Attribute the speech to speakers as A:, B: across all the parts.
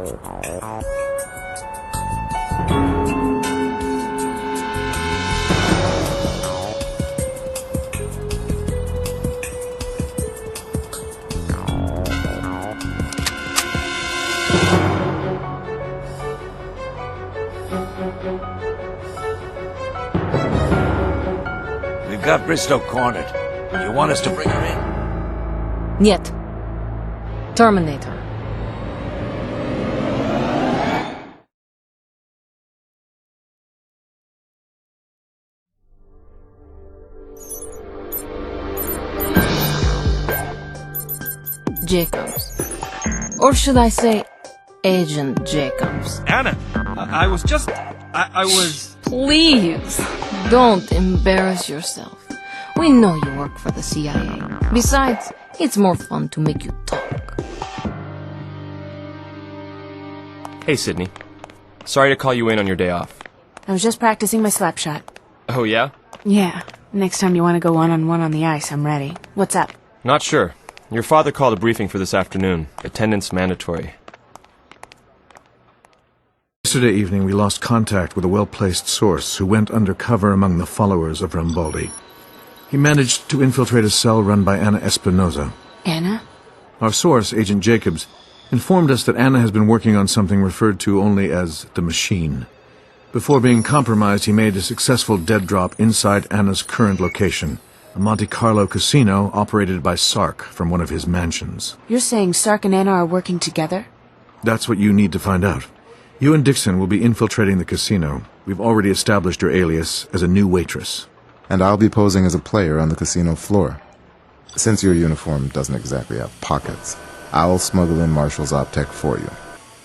A: We've got Bristow cornered. You want us to bring her in?
B: Niet. Terminator. Jacobs. Or should I say, Agent Jacobs?
C: Anna, I was just... I was...
B: Please, don't embarrass yourself. We know you work for the CIA. Besides, it's more fun to make you talk.
D: Hey, Sydney. Sorry to call you in on your day off.
E: I was just practicing my slap shot.
D: Oh, yeah?
E: Yeah. Next time you want to go one-on-one on the ice, I'm ready. What's up?
D: Not sure. Your father called a briefing for this afternoon. Attendance mandatory.
F: Yesterday evening, we lost contact with a well-placed source who went undercover among the followers of Rambaldi. He managed to infiltrate a cell run by Anna Espinosa.
E: Anna?
F: Our source, Agent Jacobs, informed us that Anna has been working on something referred to only as the Machine. Before being compromised, he made a successful dead drop inside Anna's current location, a Monte Carlo casino operated by Sark from one of his mansions.
E: You're saying Sark and Anna are working together?
F: That's what you need to find out. You and Dixon will be infiltrating the casino. We've already established your alias as a new waitress.
G: And I'll be posing as a player on the casino floor. Since your uniform doesn't exactly have pockets, I'll smuggle in Marshall's optech for you.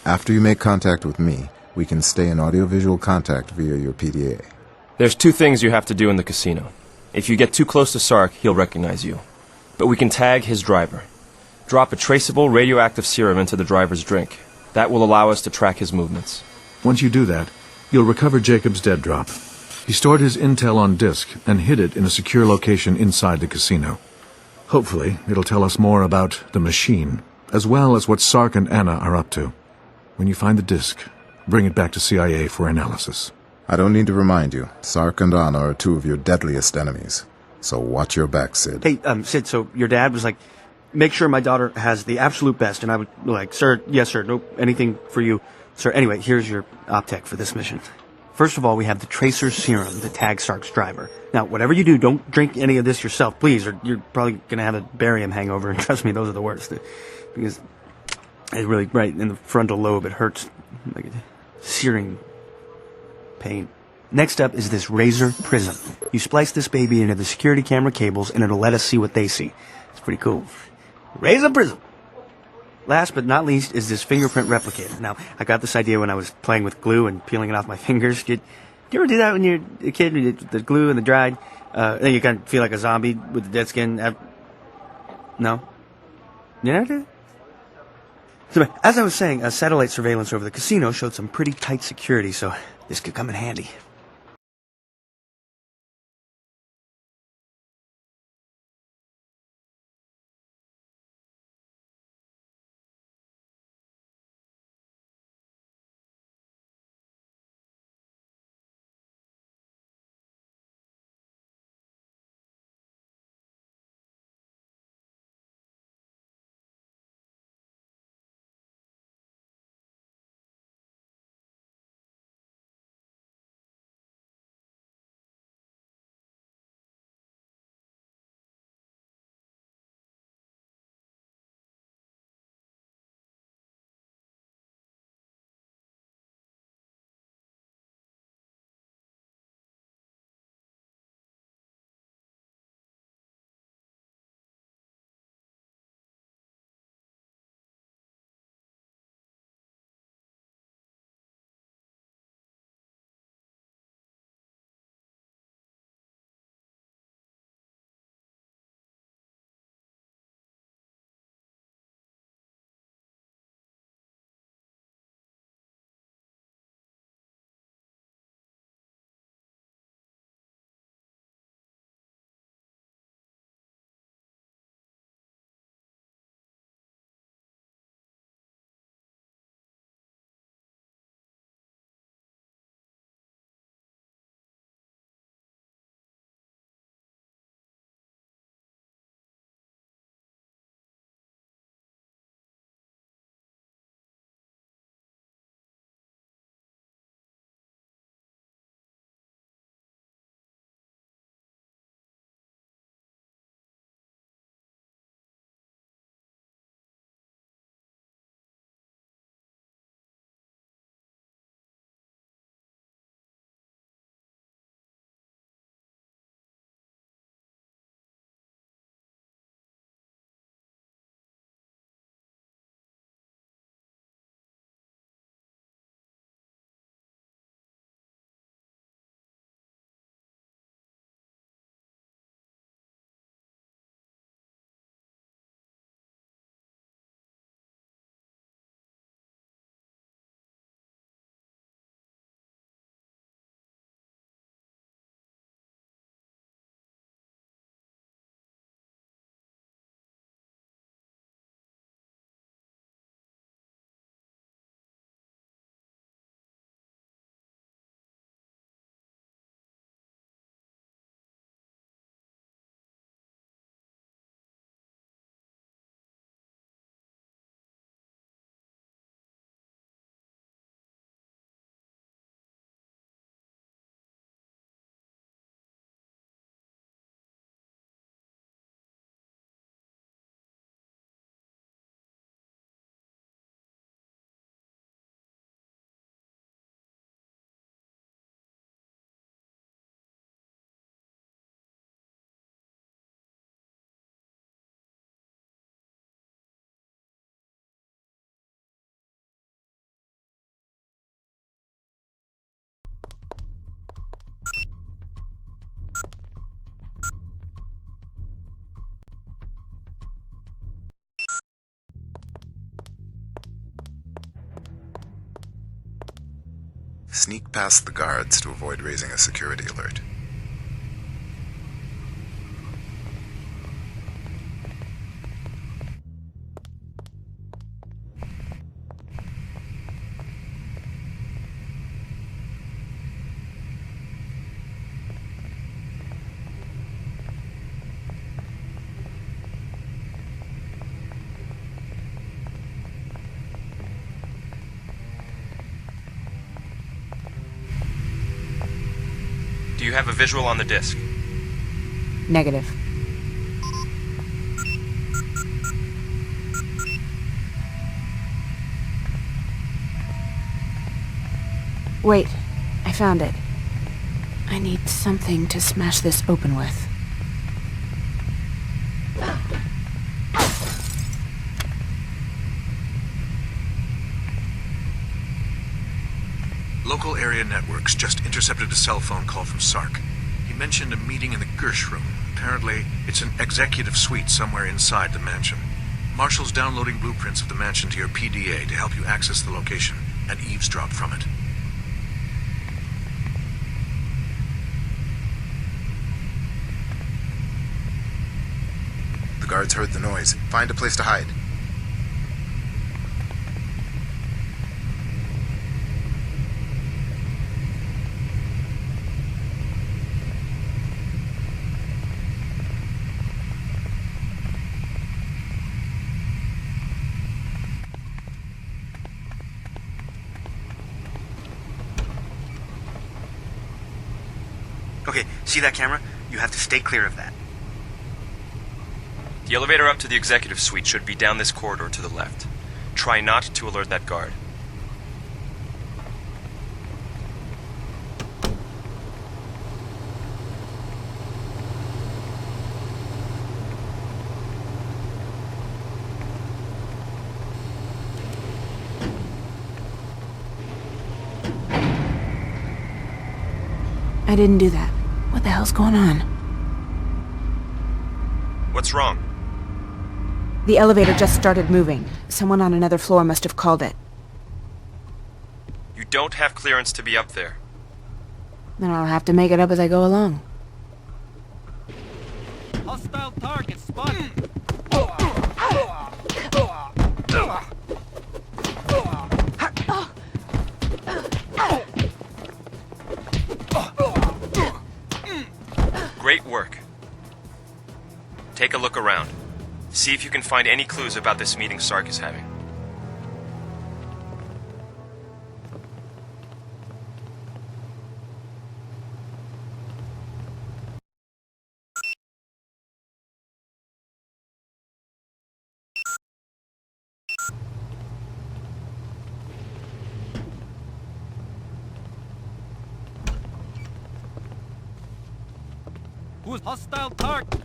G: After you make contact with me, we can stay in audiovisual contact via your PDA.
D: There's two things you have to do in the casino. If you get too close to Sark, he'll recognize you. But we can tag his driver. Drop a traceable radioactive serum into the driver's drink. That will allow us to track his movements.
F: Once you do that, you'll recover Jacob's dead drop. He stored his intel on disk and hid it in a secure location inside the casino. Hopefully, it'll tell us more about the Machine, as well as what Sark and Anna are up to. When you find the disk, bring it back to CIA for analysis.
G: I don't need to remind you, Sark and Anna are two of your deadliest enemies. So watch your back, Sid.
C: Hey, Sid, so your dad was like, make sure my daughter has the absolute best, and I would like, sir, yes, sir, nope, anything for you. Sir, anyway, here's your optech for this mission. First of all, we have the tracer serum that tags Sark's driver. Now, whatever you do, don't drink any of this yourself, please, or you're probably going to have a barium hangover, and trust me, those are the worst. Because it's really right in the frontal lobe, it hurts like a searing pain. Next up is this razor prism. You splice this baby into the security camera cables, and it'll let us see what they see. It's pretty cool. Razor prism! Last but not least is this fingerprint replicator. Now, I got this idea when I was playing with glue and peeling it off my fingers. Did you ever do that when you're a kid? You did the glue and the dried? Then you kind of feel like a zombie with the dead skin. No? You never did? So, as I was saying, satellite surveillance over the casino showed some pretty tight security, so this could come in handy.
G: Sneak past the guards to avoid raising a security alert.
D: Do you have a visual on the disc?
E: Negative. Wait, I found it. I need something to smash this open with.
F: Local area networks just intercepted a cell phone call from Sark. He mentioned a meeting in the Gersh room. Apparently, it's an executive suite somewhere inside the mansion. Marshall's downloading blueprints of the mansion to your PDA to help you access the location and eavesdrop from it.
G: The guards heard the noise. Find a place to hide.
C: Okay, see that camera? You have to stay clear of that.
D: The elevator up to the executive suite should be down this corridor to the left. Try not to alert that guard.
E: I didn't do that. What the hell's going on?
D: What's wrong?
E: The elevator just started moving. Someone on another floor must have called it.
D: You don't have clearance to be up there.
E: Then I'll have to make it up as I go along.
H: Hostile target spotted.
D: Great work. Take a look around. See if you can find any clues about this meeting Sark is having.
H: Who's hostile target?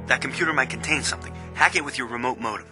C: That computer might contain something. Hack it with your remote modem.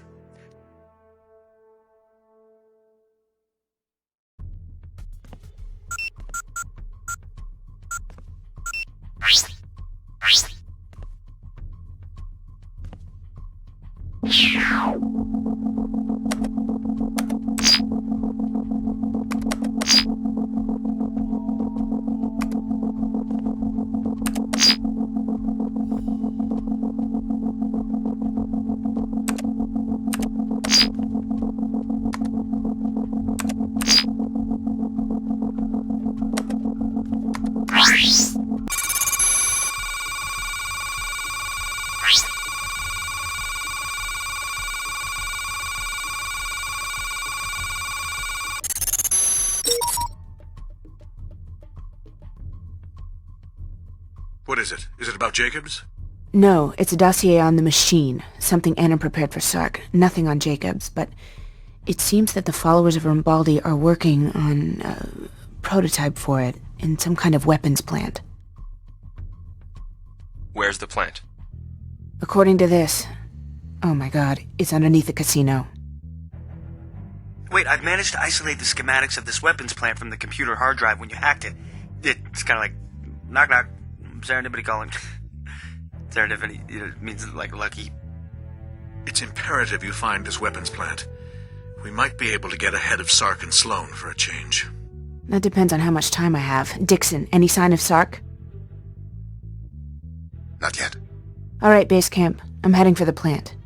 F: What is it? Is it about Jacobs?
E: No, it's a dossier on the machine. Something Anna prepared for Sark. Nothing on Jacobs, but it seems that the followers of Rambaldi are working on a prototype for it in some kind of weapons plant.
D: Where's the plant?
E: According to this... Oh my god, it's underneath the casino.
C: Wait, I've managed to isolate the schematics of this weapons plant from the computer hard drive when you hacked it. It's kind of like Knock knock. Serendipity calling. Serendipity means like lucky.
F: It's imperative you find this weapons plant. We might be able to get ahead of Sark and Sloane for a change.
E: That depends on how much time I have. Dixon, any sign of Sark?
G: Not yet.
E: All right, base camp. I'm heading for the plant.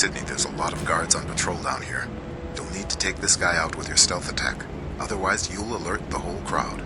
G: Sydney, there's a lot of guards on patrol down here. You'll need to take this guy out with your stealth attack. Otherwise, you'll alert the whole crowd.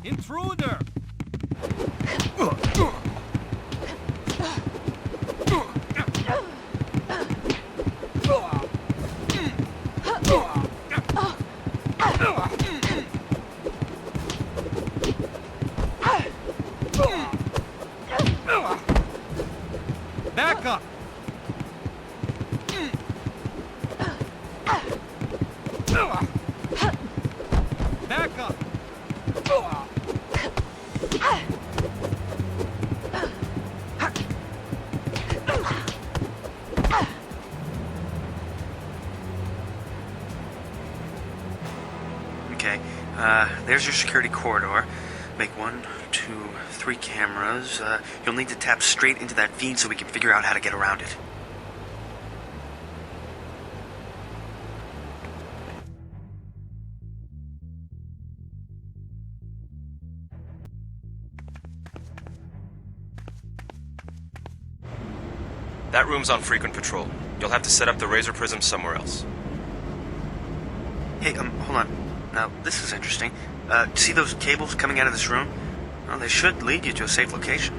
H: Intruder! Back up! Back up!
C: Okay, there's your security corridor. Make 1, 2, 3 cameras. You'll need to tap straight into that feed so we can figure out how to get around it.
D: That room's on frequent patrol. You'll have to set up the razor prism somewhere else.
C: Hey, hold on. Now, this is interesting. See those cables coming out of this room? Well, they should lead you to a safe location.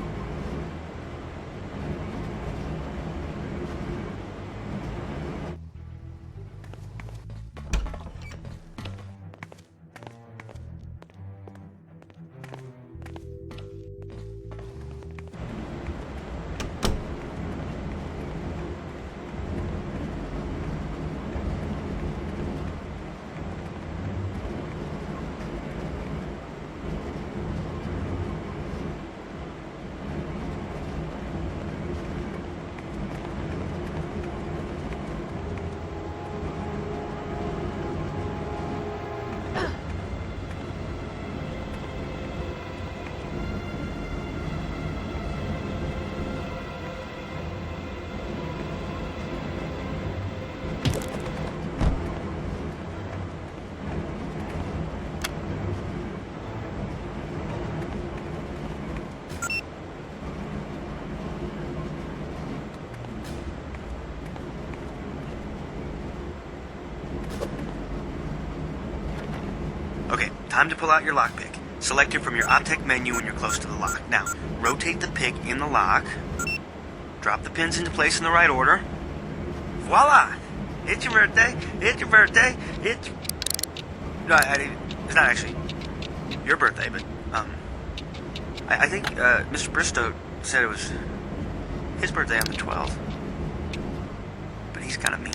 C: Okay, time to pull out your lockpick. Select it from your OpTech menu when you're close to the lock. Now, rotate the pick in the lock. Drop the pins into place in the right order. Voila! It's your birthday. It's your birthday. It's... No, it's not actually your birthday, but, I think, Mr. Bristow said it was his birthday on the 12th. But he's kind of mean.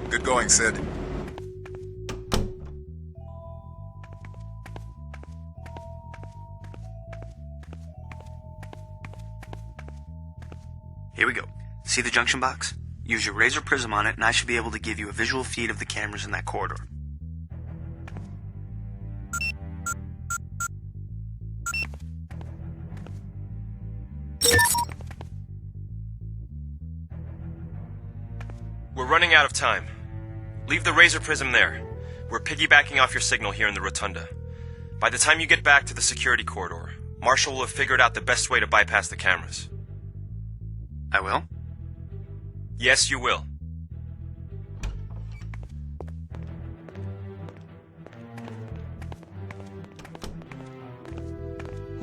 G: Good going, Sid.
C: Here we go. See the junction box? Use your razor prism on it, and I should be able to give you a visual feed of the cameras in that corridor.
D: We're running out of time. Leave the razor prism there. We're piggybacking off your signal here in the rotunda. By the time you get back to the security corridor, Marshall will have figured out the best way to bypass the cameras.
C: I will?
D: Yes, you will.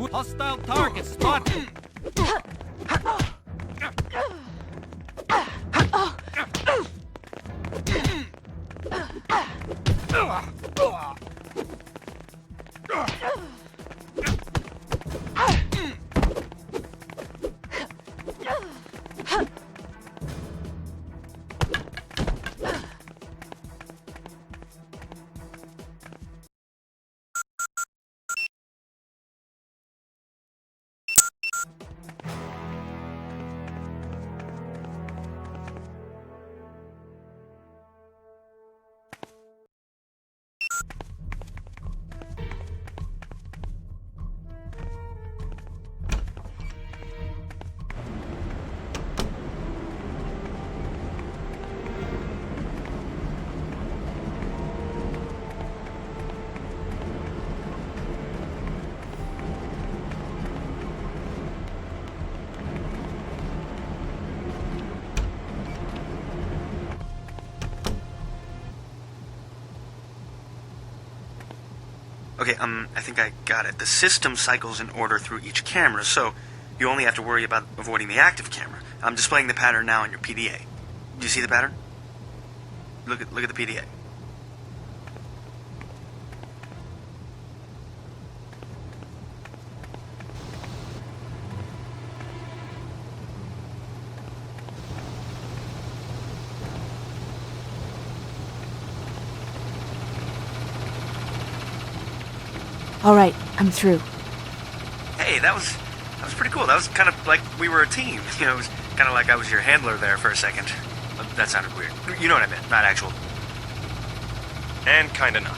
H: Hostile target spotted!
C: Okay, I think I got it. The system cycles in order through each camera, so you only have to worry about avoiding the active camera. I'm displaying the pattern now on your PDA. Do you see the pattern? Look at the PDA.
E: All right, I'm through.
C: Hey, that was pretty cool. That was kind of like we were a team. You know, it was kind of like I was your handler there for a second. That sounded weird. You know what I meant, not actual.
D: And kinda not.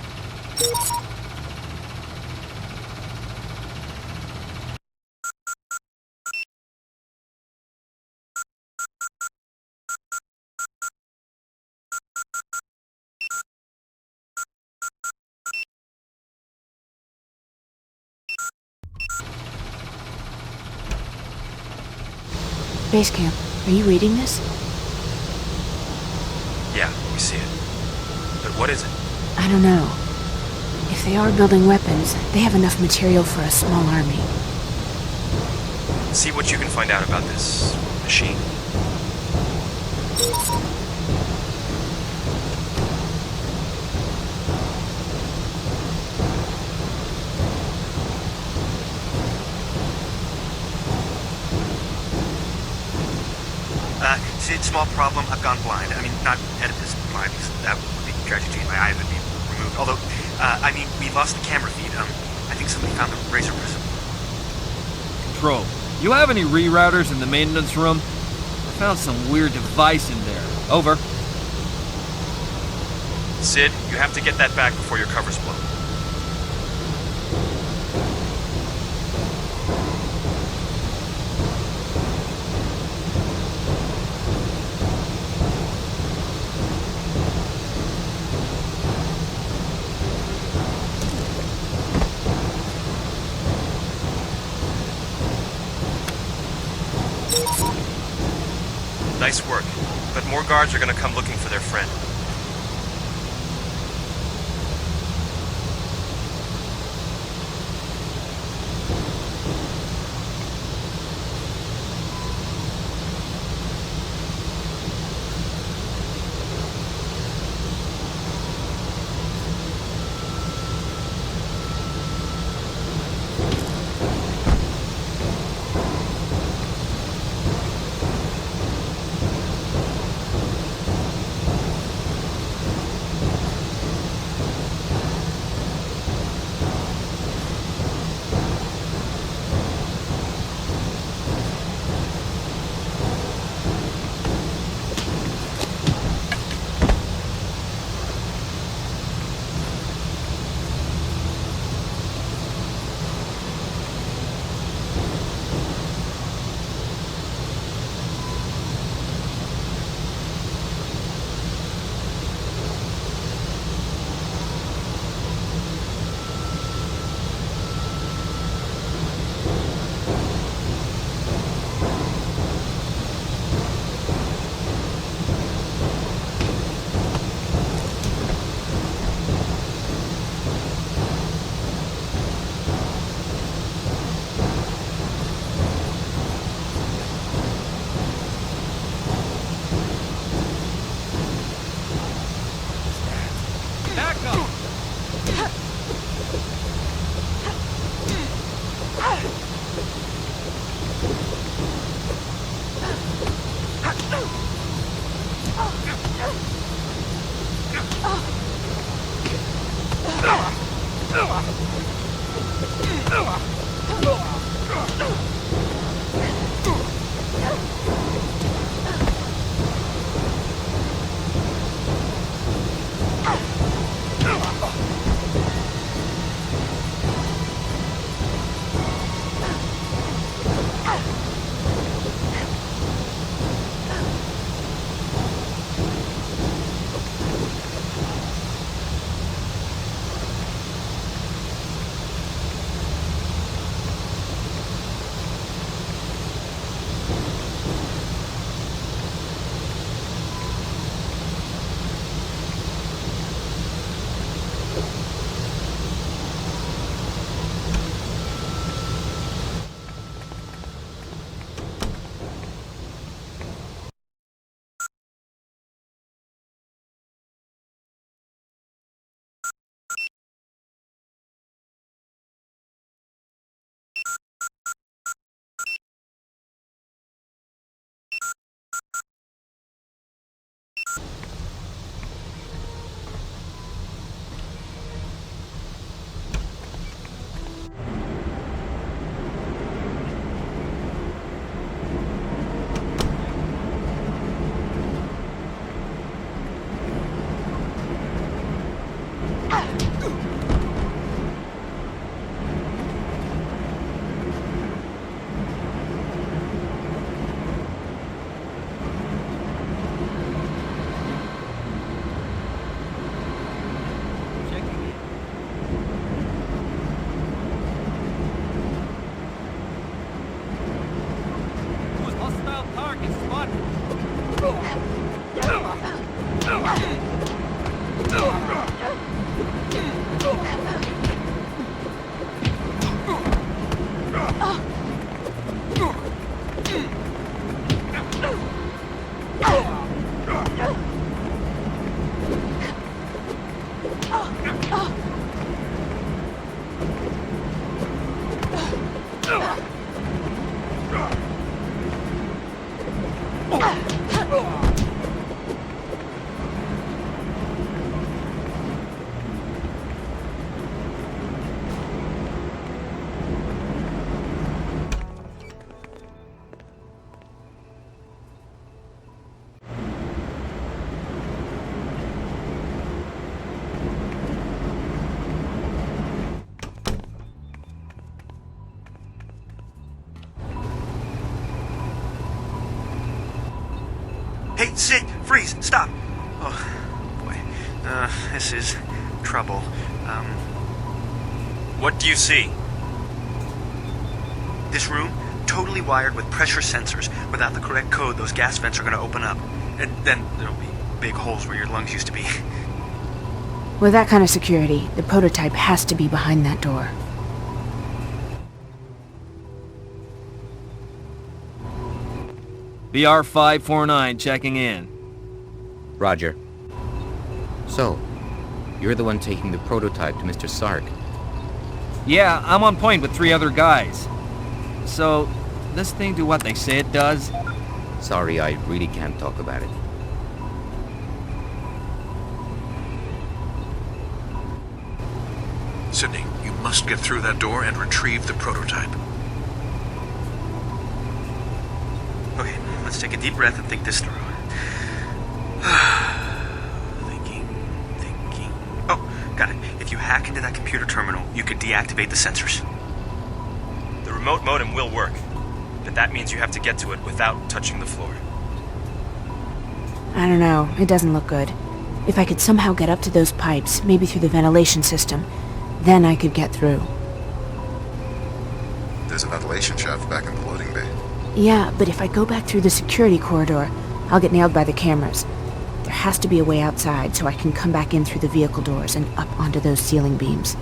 E: Base camp, are you reading this?
D: Yeah, we see it. But what is it?
E: I don't know. If they are building weapons, they have enough material for a small army.
D: See what you can find out about this machine.
C: See, small problem, I've gone blind. I mean, not Oedipus blind, because that would be tragedy. My eye would be removed. Although, we lost the camera feed. I think somebody found the razor prism.
H: Control. You have any rerouters in the maintenance room? I found some weird device in there. Over.
D: Sid, you have to get that back before your cover's blown. Nice work, but more guards are gonna come looking for their friend.
C: Hey, sit! Freeze! Stop! Oh, boy. This is trouble.
D: What do you see?
C: This room, totally wired with pressure sensors. Without the correct code, those gas vents are going to open up. And then there'll be big holes where your lungs used to be.
E: With that kind of security, the prototype has to be behind that door.
H: BR549 checking in.
I: Roger. So, you're the one taking the prototype to Mr. Sark.
H: Yeah, I'm on point with 3 other guys. So, this thing do what they say it does?
I: Sorry, I really can't talk about it.
F: Sydney, you must get through that door and retrieve the prototype.
C: Okay, let's take a deep breath and think this through. Thinking. Oh, got it. If you hack into that computer terminal, you could deactivate the sensors.
D: The remote modem will work, but that means you have to get to it without touching the floor.
E: I don't know, it doesn't look good. If I could somehow get up to those pipes, maybe through the ventilation system, then I could get through.
G: There's a ventilation shaft back in the loading bay.
E: Yeah, but if I go back through the security corridor, I'll get nailed by the cameras. There has to be a way outside so I can come back in through the vehicle doors and up onto those ceiling beams.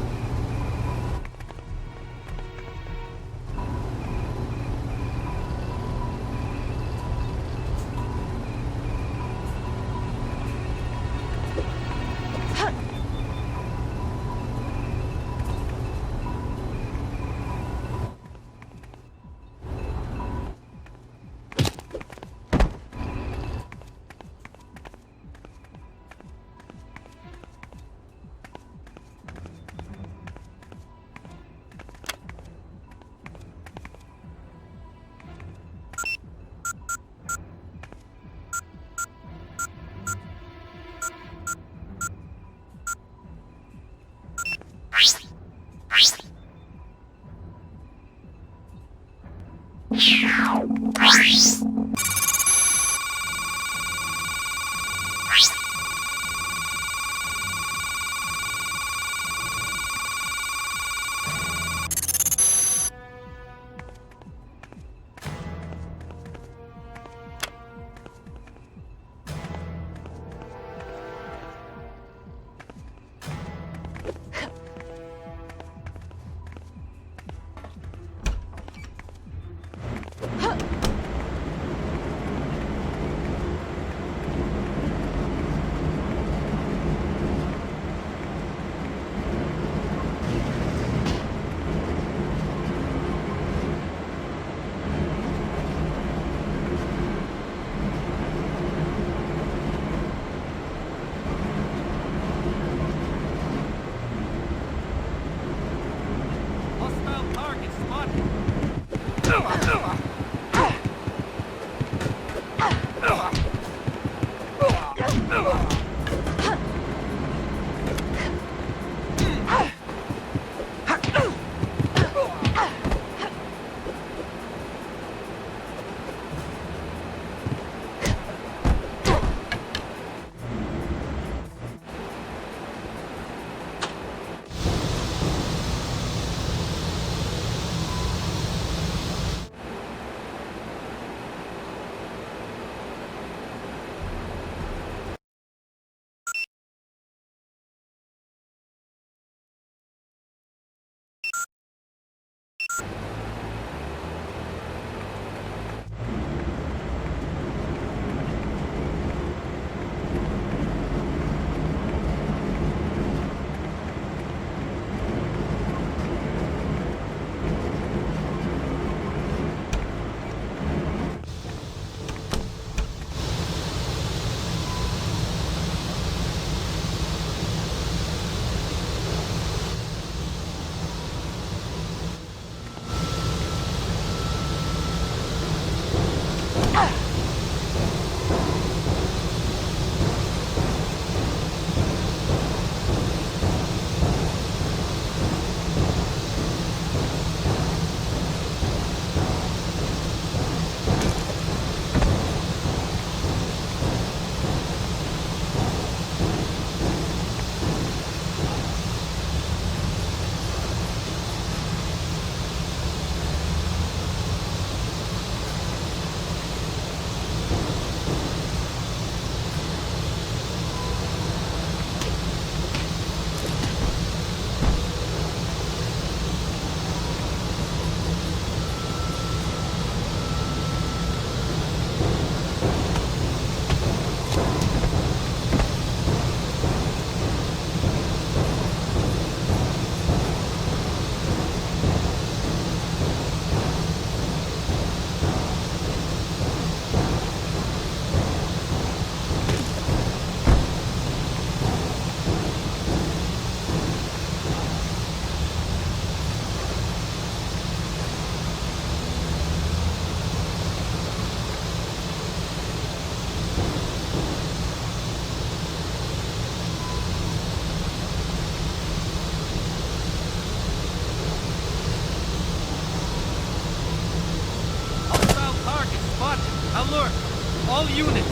H: All units!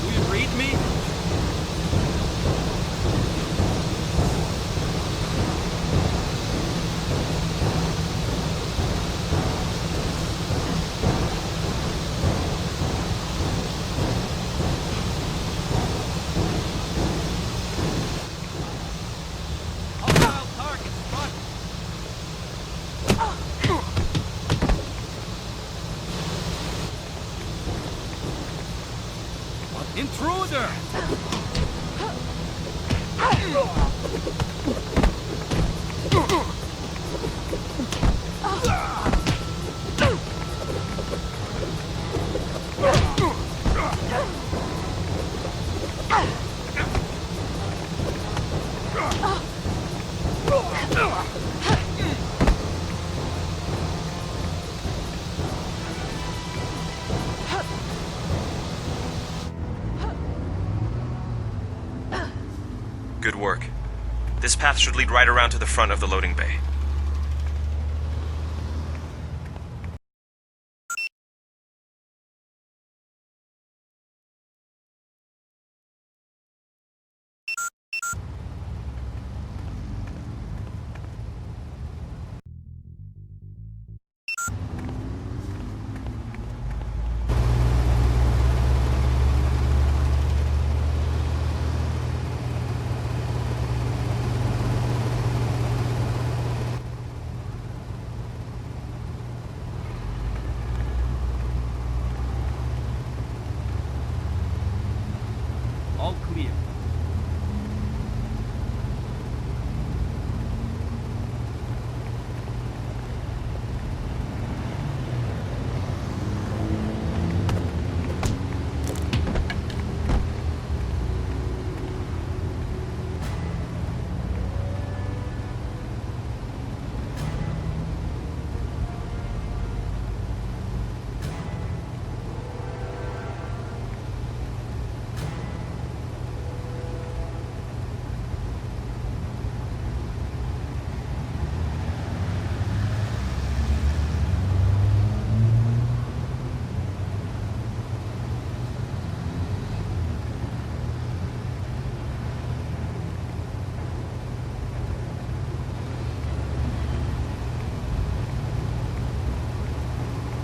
H: Do you read me? Hostile target spotted! Intruder!
D: Good work. This path should lead right around to the front of the loading bay.
H: All clear.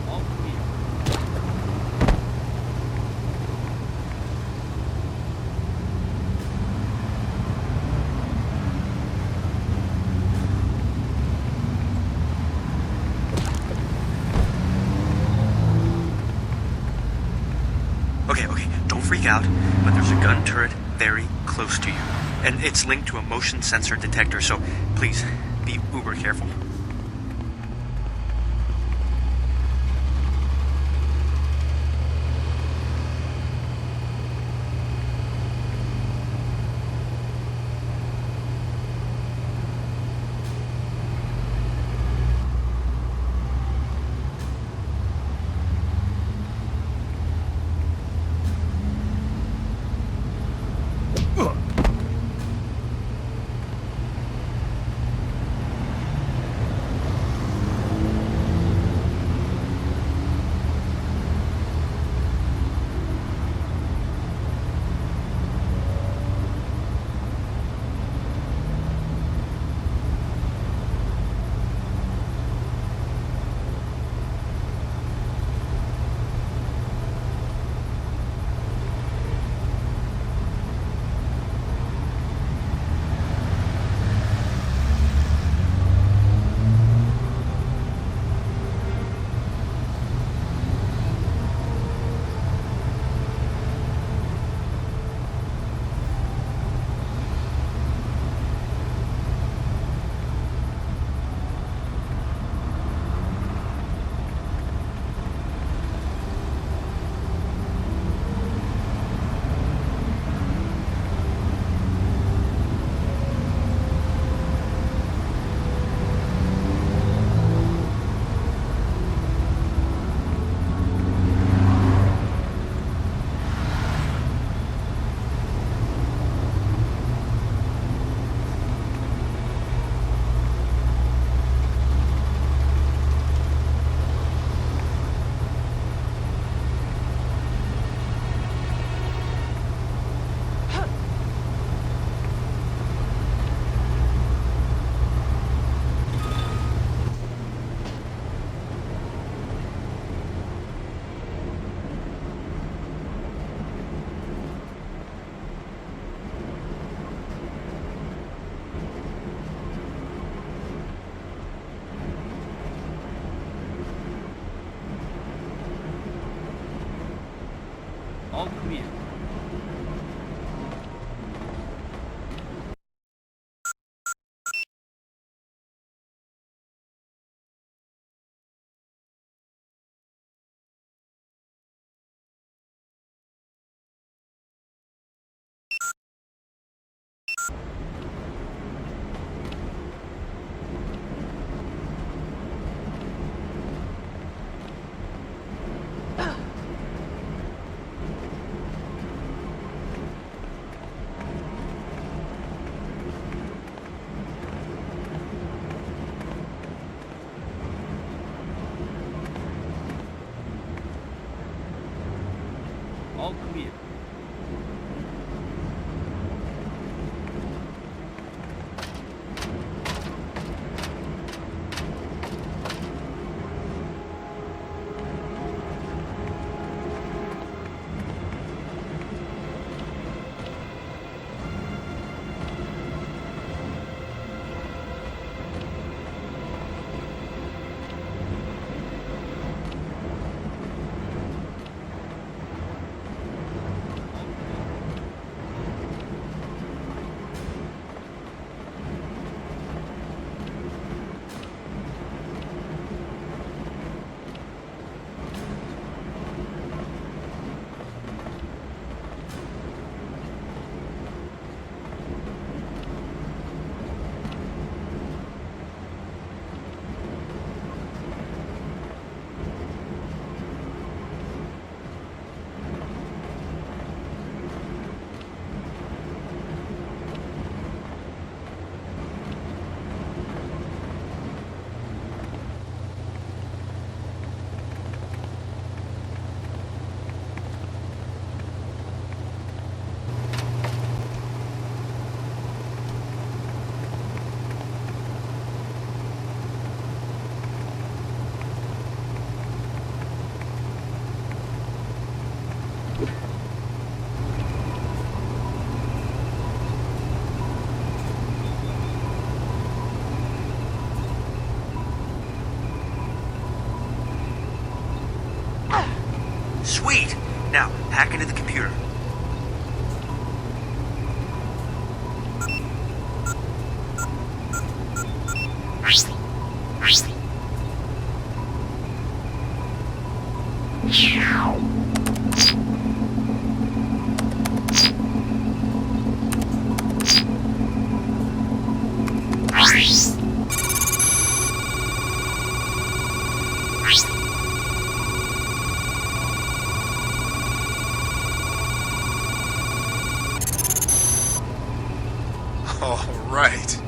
H: All clear.
C: Okay, don't freak out, but there's a gun turret very close to you. And it's linked to a motion sensor detector, so please, be uber careful. Hack into the computer.
G: All right.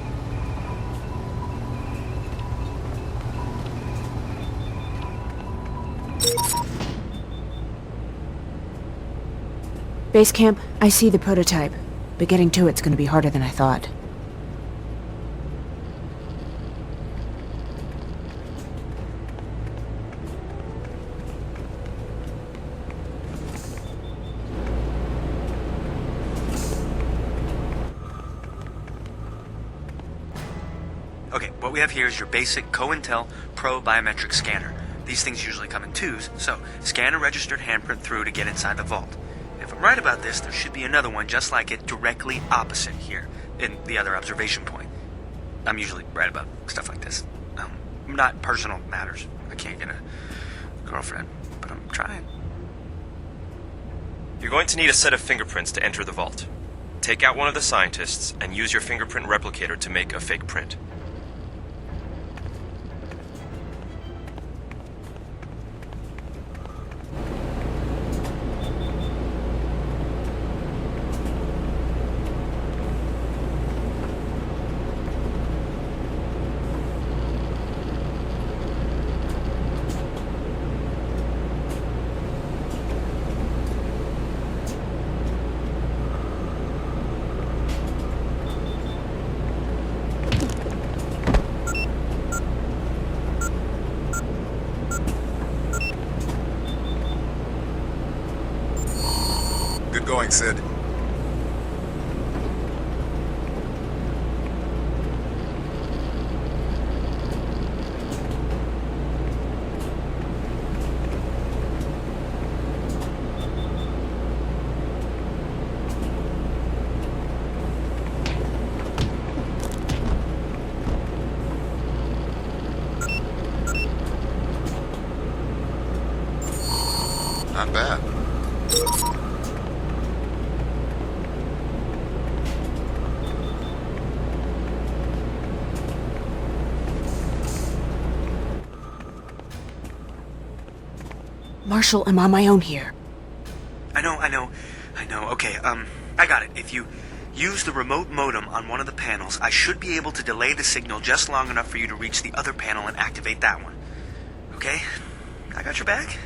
E: Base camp, I see the prototype, but getting to it's gonna be harder than I thought.
C: Okay, what we have here is your basic COINTEL Pro biometric scanner. These things usually come in twos, so scan a registered handprint through to get inside the vault. If I'm right about this, there should be another one just like it directly opposite here, in the other observation point. I'm usually right about stuff like this. Not personal matters. I can't get a girlfriend, but I'm trying.
D: You're going to need a set of fingerprints to enter the vault. Take out one of the scientists and use your fingerprint replicator to make a fake print.
G: Good going, Sid. Not bad.
E: Marshall, I'm on my own here.
C: I know. Okay, I got it. If you use the remote modem on one of the panels, I should be able to delay the signal just long enough for you to reach the other panel and activate that one. Okay? I got your back.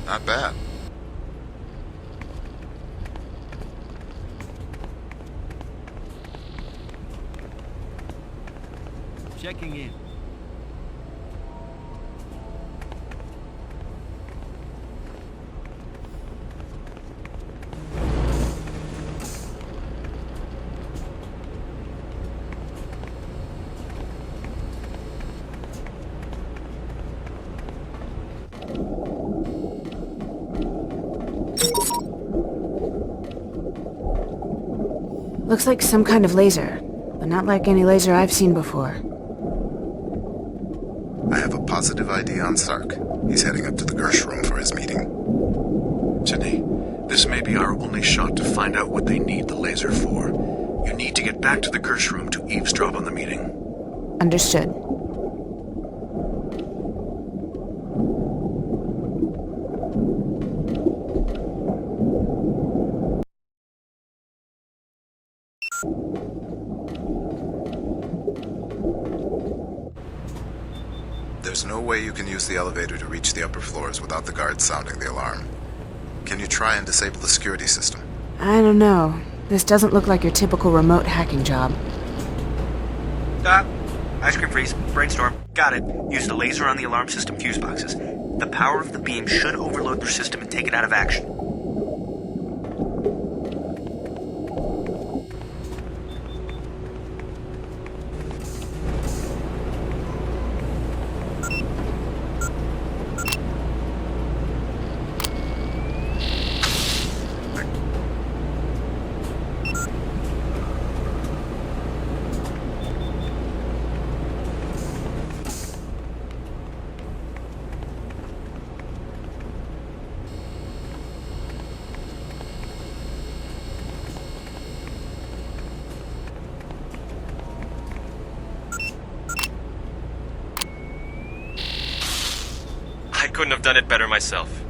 G: Not bad.
H: Checking in.
E: Looks like some kind of laser, but not like any laser I've seen before.
G: I have a positive ID on Sark. He's heading up to the Gersh room for his meeting.
F: Sydney, this may be our only shot to find out what they need the laser for. You need to get back to the Gersh room to eavesdrop on the meeting.
E: Understood.
G: There's no way you can use the elevator to reach the upper floors without the guards sounding the alarm. Can you try and disable the security system?
E: I don't know. This doesn't look like your typical remote hacking job.
C: Ice cream freeze. Brainstorm. Got it. Use the laser on the alarm system fuse boxes. The power of the beam should overload their system and take it out of action.
D: I couldn't have done it better myself.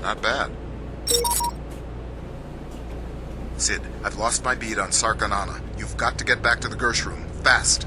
G: Not bad. Sid, I've lost my bead on Sark and Anna. You've got to get back to the Gersh room. Fast!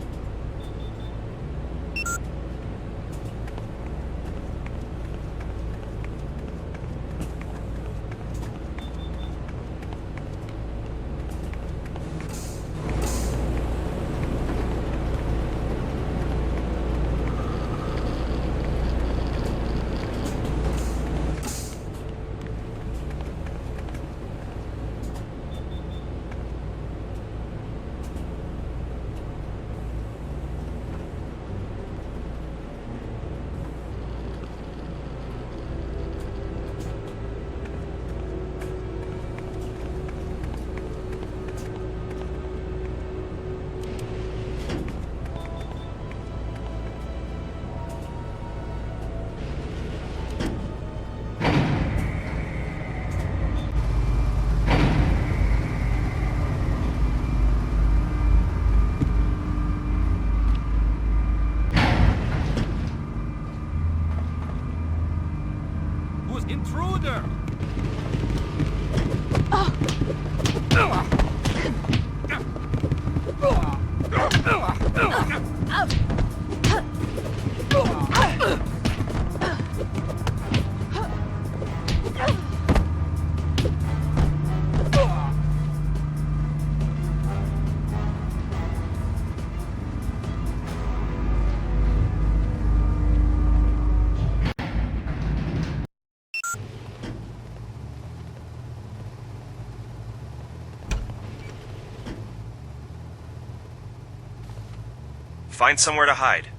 H: Intruder!
D: Find somewhere to hide.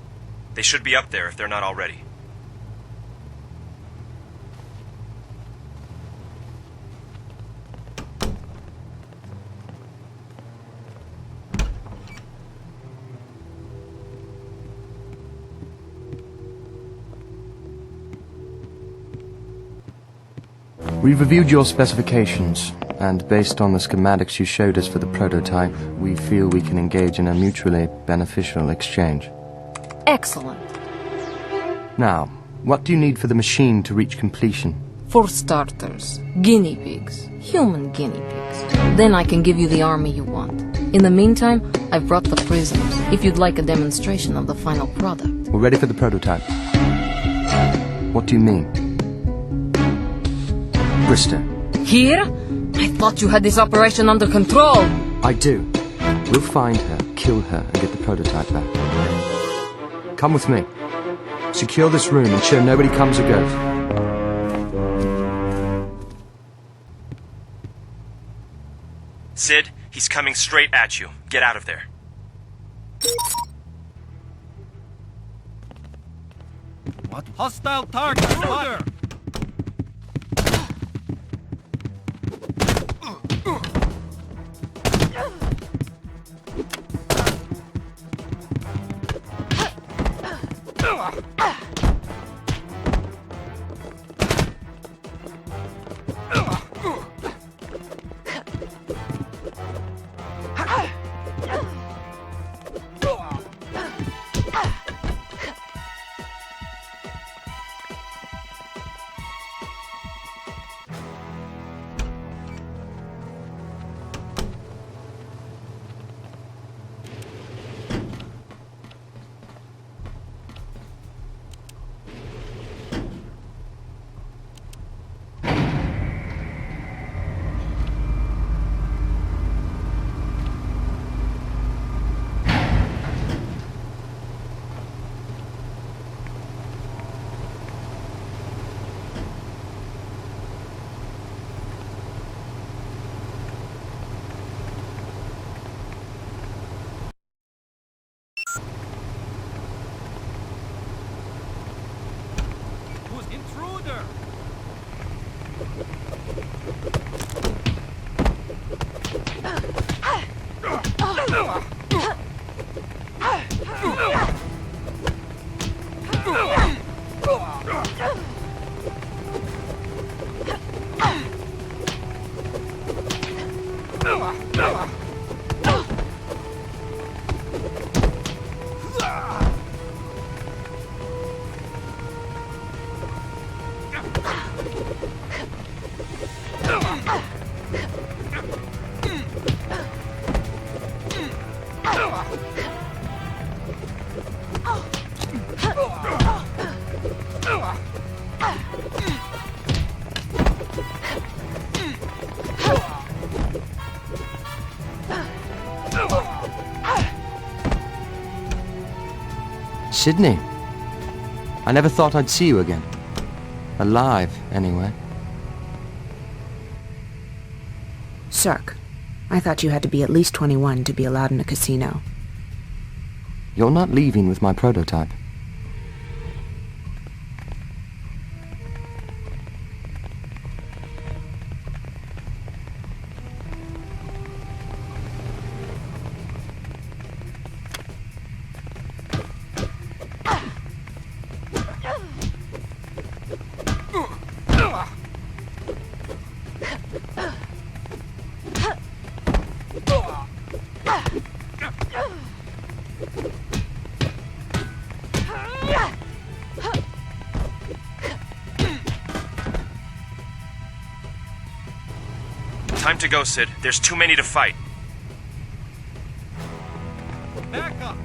D: They should be up there if they're not already.
J: We've reviewed your specifications, and based on the schematics you showed us for the prototype, we feel we can engage in a mutually beneficial exchange.
B: Excellent.
J: Now, what do you need for the machine to reach completion?
B: For starters, guinea pigs. Human guinea pigs. Then I can give you the army you want. In the meantime, I've brought the prisoners, if you'd like a demonstration of the final product.
J: We're ready for the prototype. What do you mean? Bristow.
B: Here? I thought you had this operation under control.
J: I do. We'll find her, kill her, and get the prototype back. Come with me. Secure this room, ensure nobody comes or goes.
D: Sid, he's coming straight at you. Get out of there.
H: What? Hostile target spotted!
J: Sydney. I never thought I'd see you again. Alive, anyway.
E: Sark, I thought you had to be at least 21 to be allowed in a casino.
J: You're not leaving with my prototype.
D: Time to go, Sid. There's too many to fight.
H: Back up!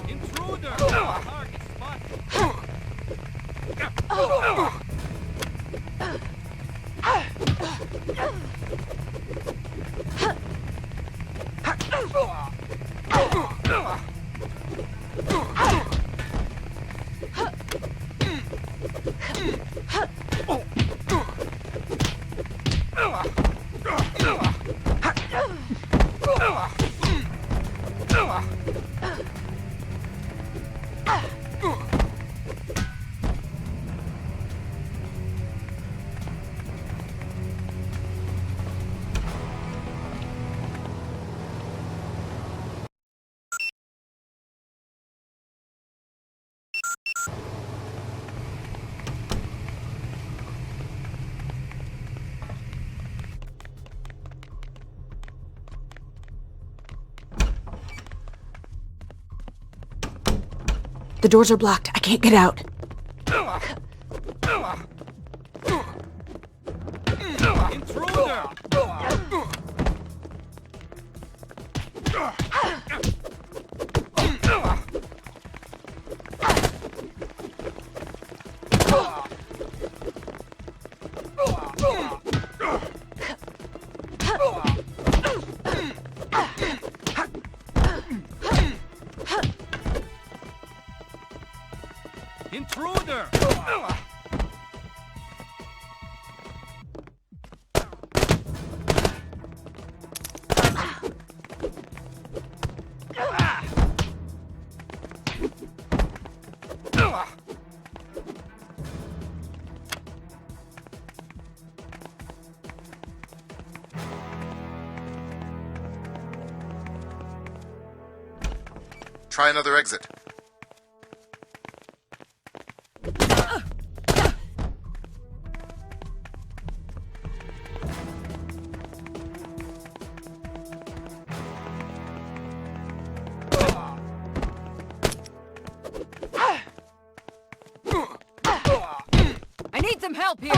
H: Intruder! Target spotted!
E: The doors are blocked. I can't get out.
H: Intruder! Intruder!
G: Try another exit.
B: I need some help here.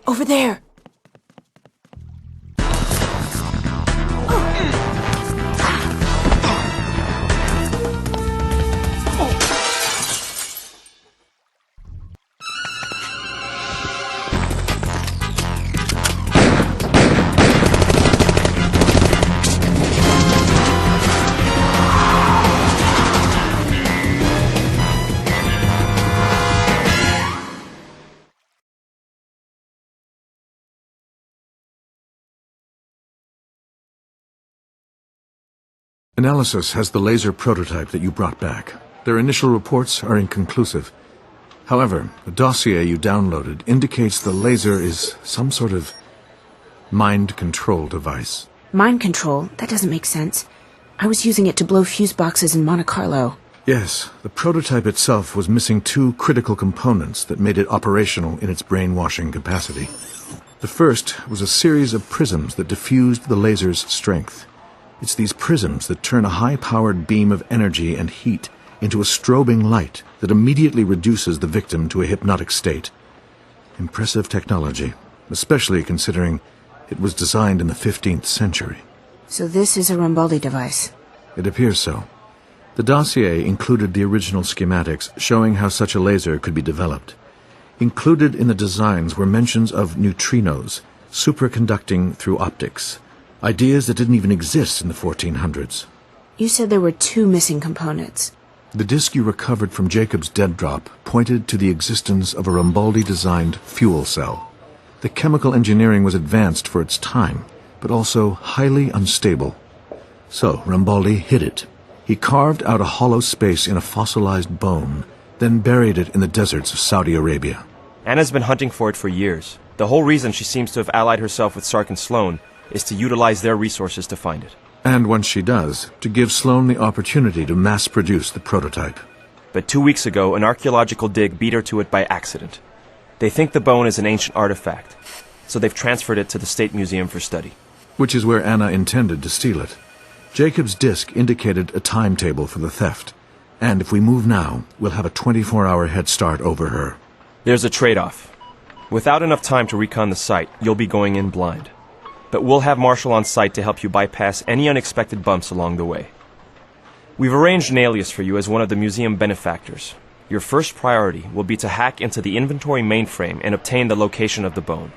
E: Over there!
F: Analysis has the laser prototype that you brought back. Their initial reports are inconclusive. However, the dossier you downloaded indicates the laser is some sort of mind control device.
E: Mind control? That doesn't make sense. I was using it to blow fuse boxes in Monte Carlo.
F: Yes, the prototype itself was missing two critical components that made it operational in its brainwashing capacity. The first was a series of prisms that diffused the laser's strength. It's these prisms that turn a high-powered beam of energy and heat into a strobing light that immediately reduces the victim to a hypnotic state. Impressive technology, especially considering it was designed in the 15th century.
E: So this is a Rambaldi device.
F: It appears so. The dossier included the original schematics showing how such a laser could be developed. Included in the designs were mentions of neutrinos, superconducting through optics. Ideas that didn't even exist in the 1400s.
E: You said there were two missing components.
F: The disk you recovered from Jacob's dead drop pointed to the existence of a Rambaldi-designed fuel cell. The chemical engineering was advanced for its time, but also highly unstable. So Rambaldi hid it. He carved out a hollow space in a fossilized bone, then buried it in the deserts of Saudi Arabia.
D: Anna's been hunting for it for years. The whole reason she seems to have allied herself with Sark and Sloane is to utilize their resources to find it.
F: And once she does, to give Sloane the opportunity to mass-produce the prototype.
D: But 2 weeks ago, an archaeological dig beat her to it by accident. They think the bone is an ancient artifact, so they've transferred it to the State Museum for study.
F: Which is where Anna intended to steal it. Jacob's disk indicated a timetable for the theft. And if we move now, we'll have a 24-hour head start over her.
D: There's a trade-off. Without enough time to recon the site, you'll be going in blind. But we'll have Marshall on site to help you bypass any unexpected bumps along the way. We've arranged an alias for you as one of the museum benefactors. Your first priority will be to hack into the inventory mainframe and obtain the location of the bone.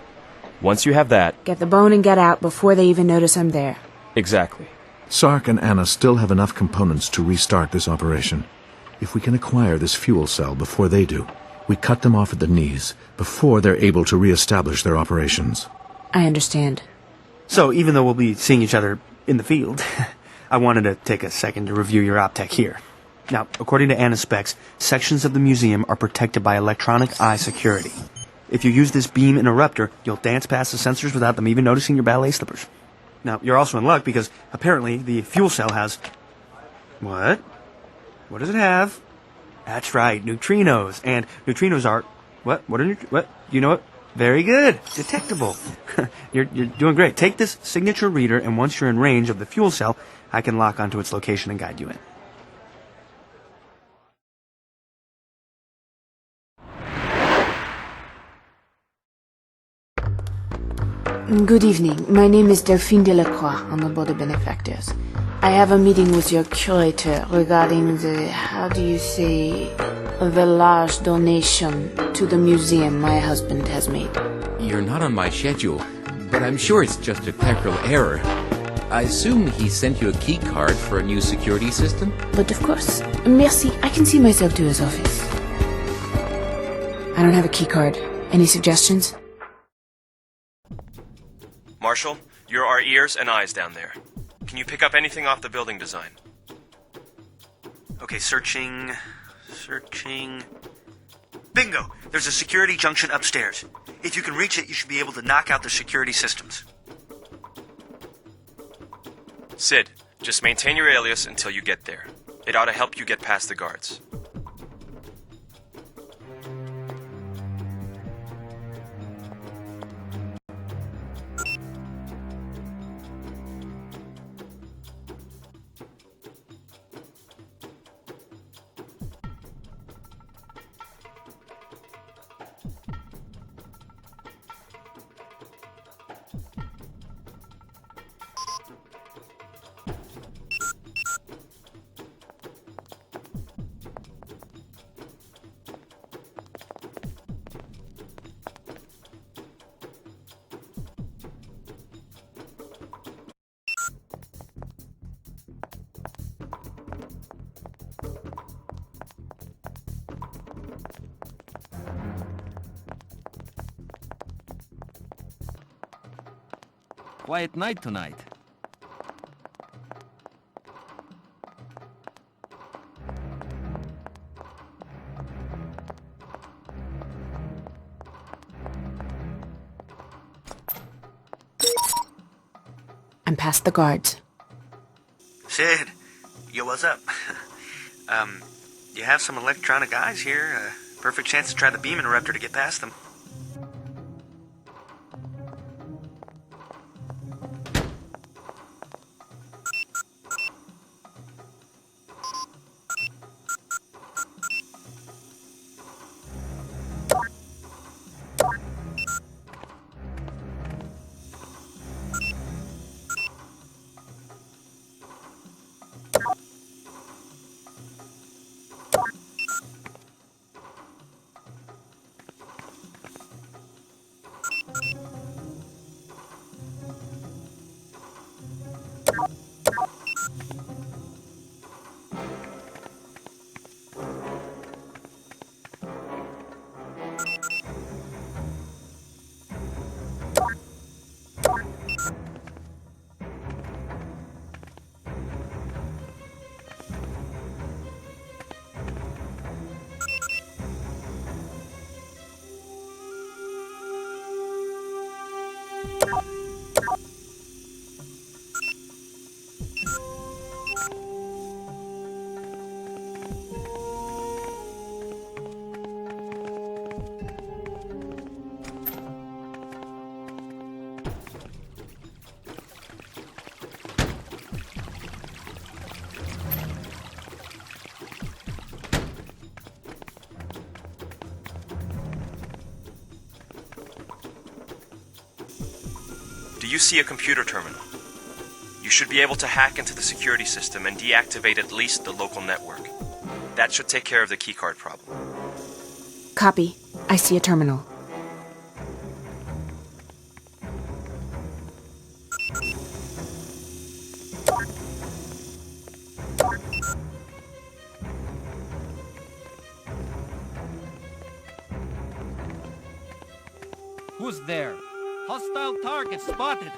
D: Once you have that...
E: Get the bone and get out before they even notice I'm there.
D: Exactly.
F: Sark and Anna still have enough components to restart this operation. If we can acquire this fuel cell before they do, we cut them off at the knees, before they're able to re-establish their operations.
E: I understand.
C: So, even though we'll be seeing each other in the field, I wanted to take a second to review your optech here. Now, according to Anna's specs, sections of the museum are protected by electronic eye security. If you use this beam interrupter, you'll dance past the sensors without them even noticing your ballet slippers. Now, you're also in luck because apparently the fuel cell has... What? What does it have? That's right, neutrinos. And neutrinos are... What? What? You know what? Very good. Detectable. You're doing great. Take this signature reader, and once you're in range of the fuel cell, I can lock onto its location and guide you in.
E: Good evening. My name is Delphine Delacroix. I'm a board of benefactors. I have a meeting with your curator regarding the, how do you say, the large donation to the museum my husband has made.
I: You're not on my schedule, but I'm sure it's just a clerical error. I assume he sent you a key card for a new security system?
E: But of course. Merci. I can see myself to his office. I don't have a key card. Any suggestions?
D: Marshal, you're our ears and eyes down there. Can you pick up anything off the building design?
C: Okay, searching... Bingo! There's a security junction upstairs. If you can reach it, you should be able to knock out the security systems.
D: Sid, just maintain your alias until you get there. It ought to help you get past the guards.
H: Quiet night tonight.
E: I'm past the guards.
C: Sid, yo, what's up? You have some electronic eyes here. Perfect chance to try the beam interrupter to get past them.
D: Do you see a computer terminal? You should be able to hack into the security system and deactivate at least the local network. That should take care of the keycard problem.
E: Copy. I see a terminal.
H: Who's there? Hostile target spotted.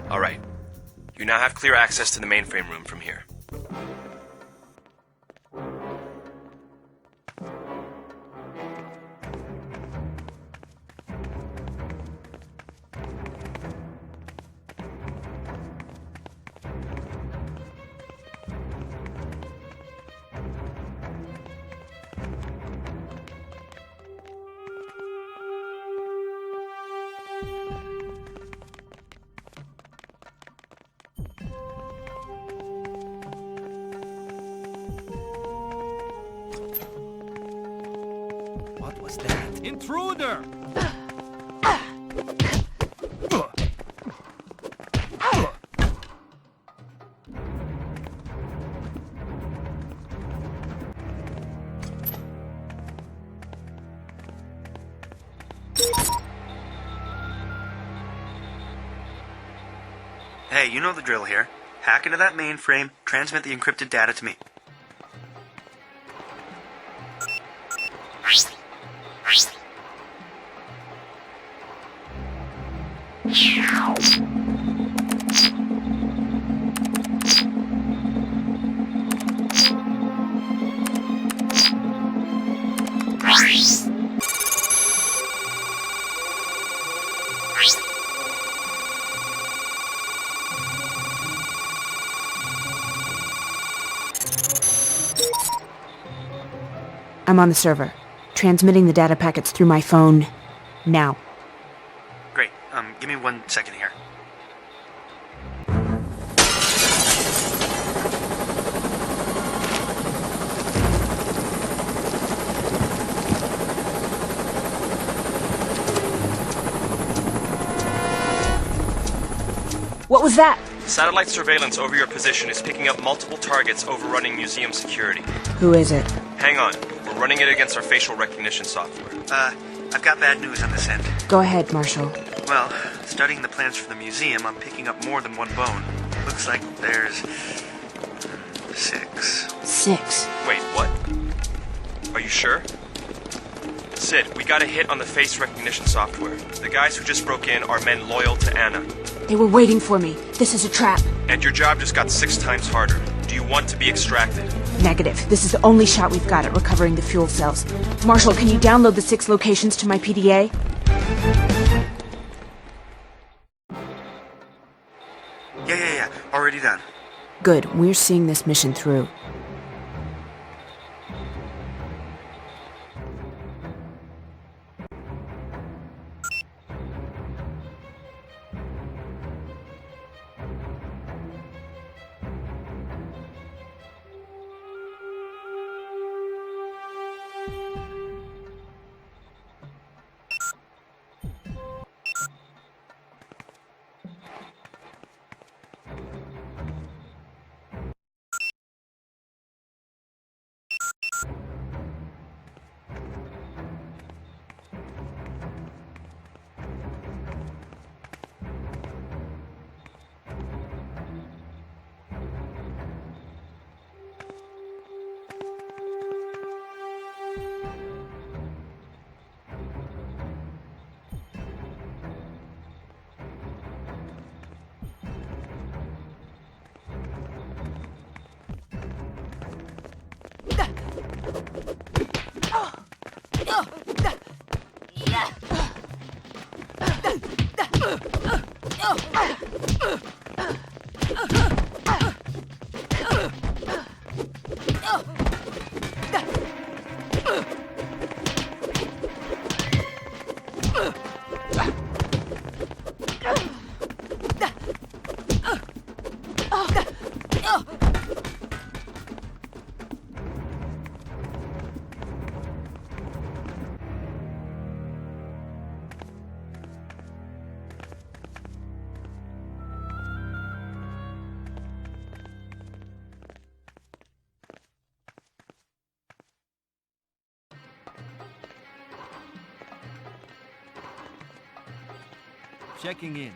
D: Alright. You now have clear access to the mainframe room from here.
H: What was that? Intruder!
C: Hey, you know the drill here. Hack into that mainframe, transmit the encrypted data to me.
E: I'm on the server, transmitting the data packets through my phone now.
C: Great. Give me 1 second here.
E: What was that?
D: Satellite surveillance over your position is picking up multiple targets overrunning museum security.
E: Who is it?
D: Hang on. We're running it against our facial recognition software.
C: I've got bad news on this end.
E: Go ahead, Marshall.
C: Well, studying the plans for the museum, I'm picking up more than one bone. Looks like there's 6.
E: 6.
D: Wait, what? Are you sure? Sid, we got a hit on the face recognition software. The guys who just broke in are men loyal to Anna.
E: They were waiting for me. This is a trap.
D: And your job just got 6 times harder. Do you want to be extracted?
E: Negative. This is the only shot we've got at recovering the fuel cells. Marshall, can you download the 6 locations to my PDA?
C: Yeah. Already done.
E: Good. We're seeing this mission through.
H: Checking in.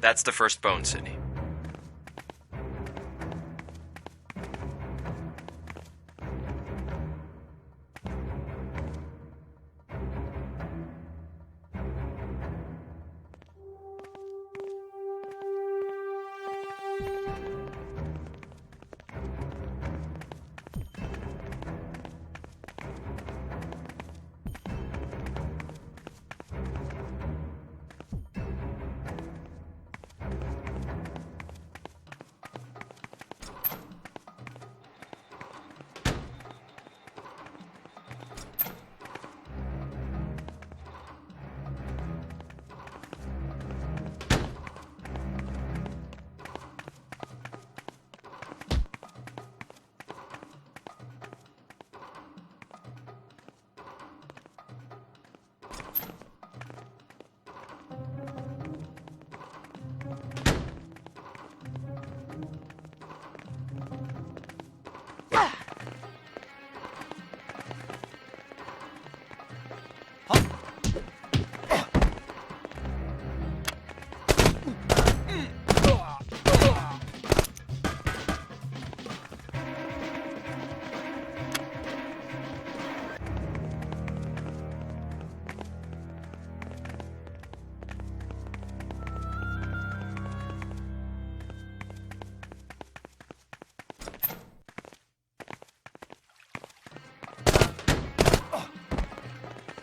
D: That's the first bone, Sydney.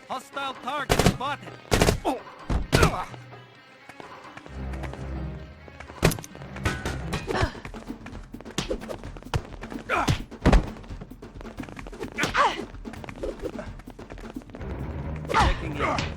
H: Hostile target spotted. Checking in.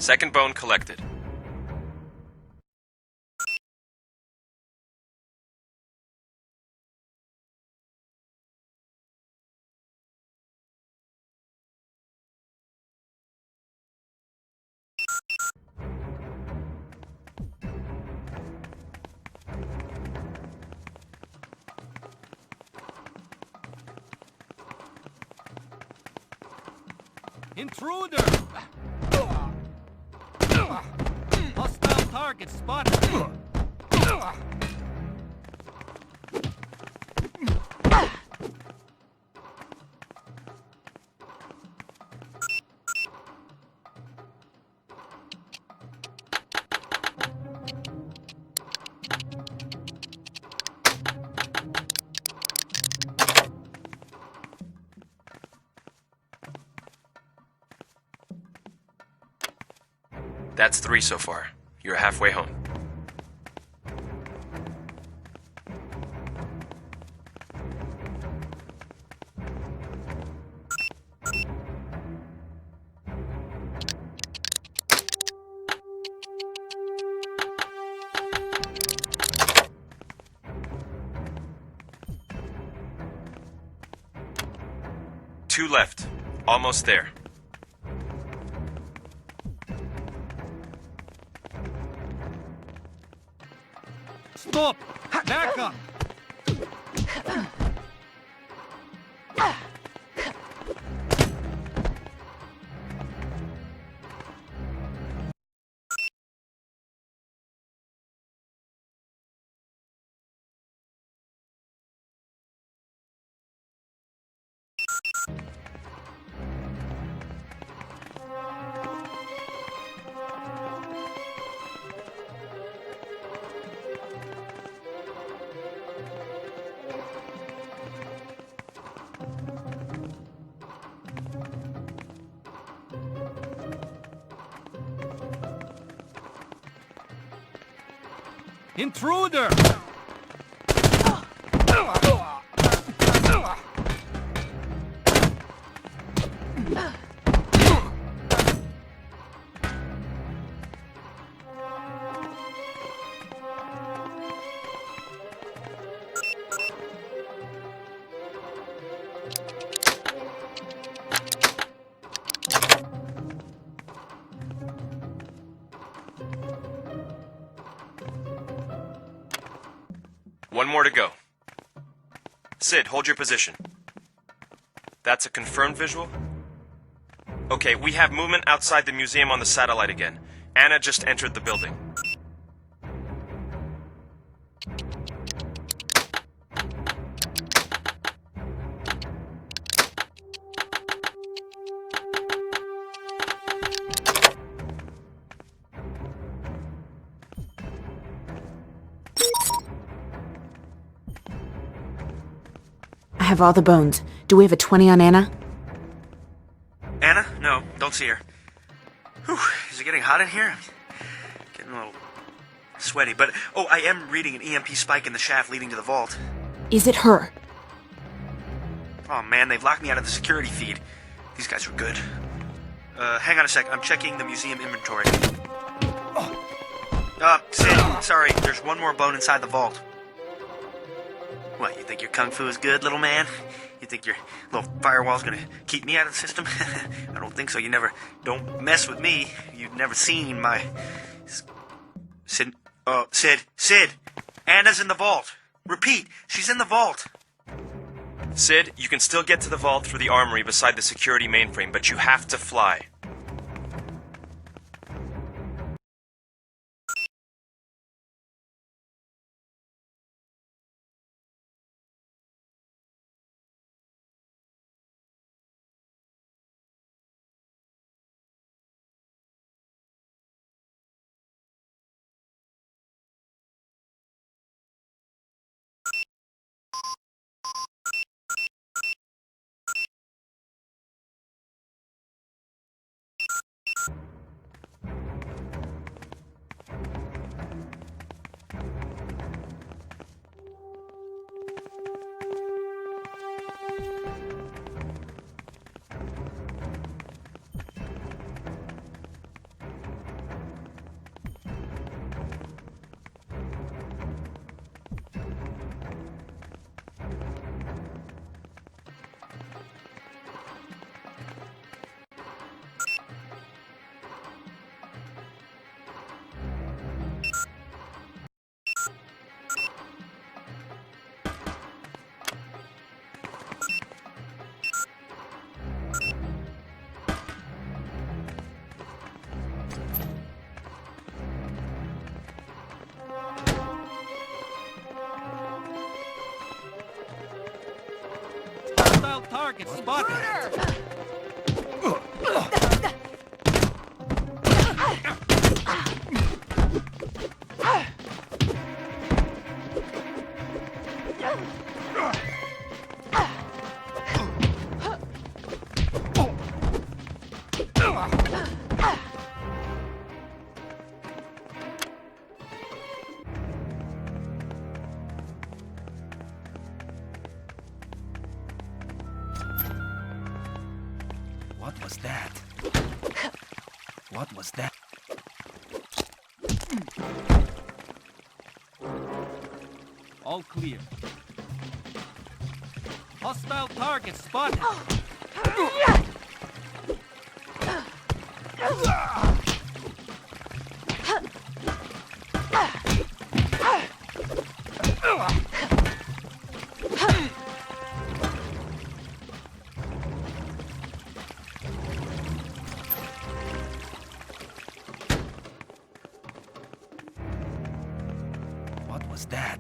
D: Second bone collected.
H: Intruder! Hostile target spotted.
D: That's 3 so far. You're halfway home. Two left. Almost there.
H: Stop! Back up! Intruder!
D: One more to go. Sid, hold your position. That's a confirmed visual? Okay, we have movement outside the museum on the satellite again. Anna just entered the building.
E: I have all the bones. Do we have a 20 on Anna?
C: Anna? No, don't see her. Whew, is it getting hot in here? I'm getting a little sweaty, but... Oh, I am reading an EMP spike in the shaft leading to the vault.
E: Is it her?
C: Oh man, they've locked me out of the security feed. These guys were good. Hang on a sec, I'm checking the museum inventory. Sid, sorry, there's one more bone inside the vault. What, you think your kung fu is good, little man? You think your little firewall's gonna keep me out of the system? I don't think so. Don't mess with me. You've never seen my... Sid, Anna's in the vault. Repeat, she's in the vault.
D: Sid, you can still get to the vault through the armory beside the security mainframe, but you have to fly.
H: Hostile target spotted!
A: What was that? What was that?
H: All clear. Hostile target spotted!
A: What was that?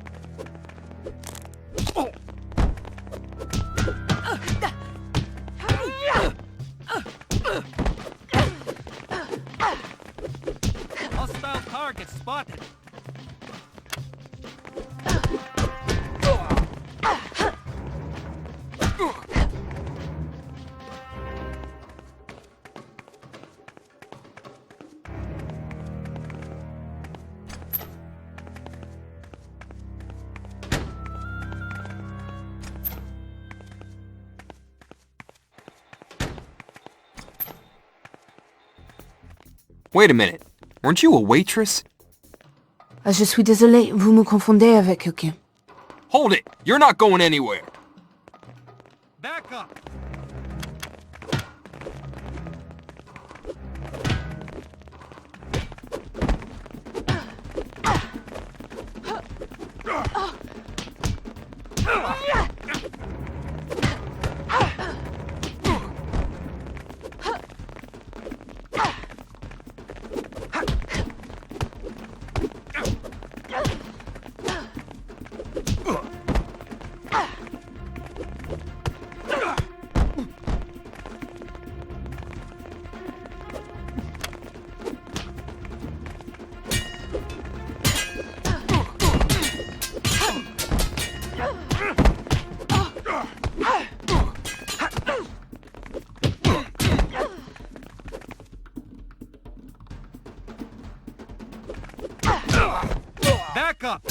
H: Hostile target spotted!
J: Wait a minute. Weren't you a waitress?
E: Je suis désolé, vous me confondez avec quelqu'un.
J: Hold it! You're not going anywhere!
H: Back up! Back up!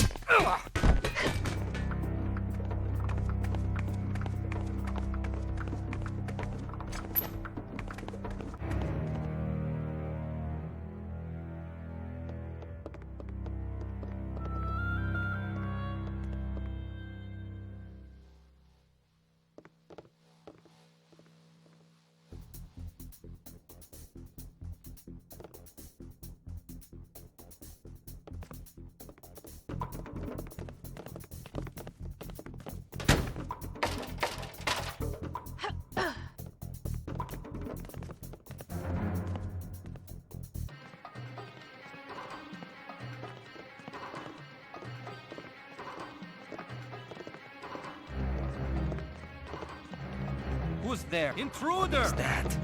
H: Who's there? Intruder!
A: What's that?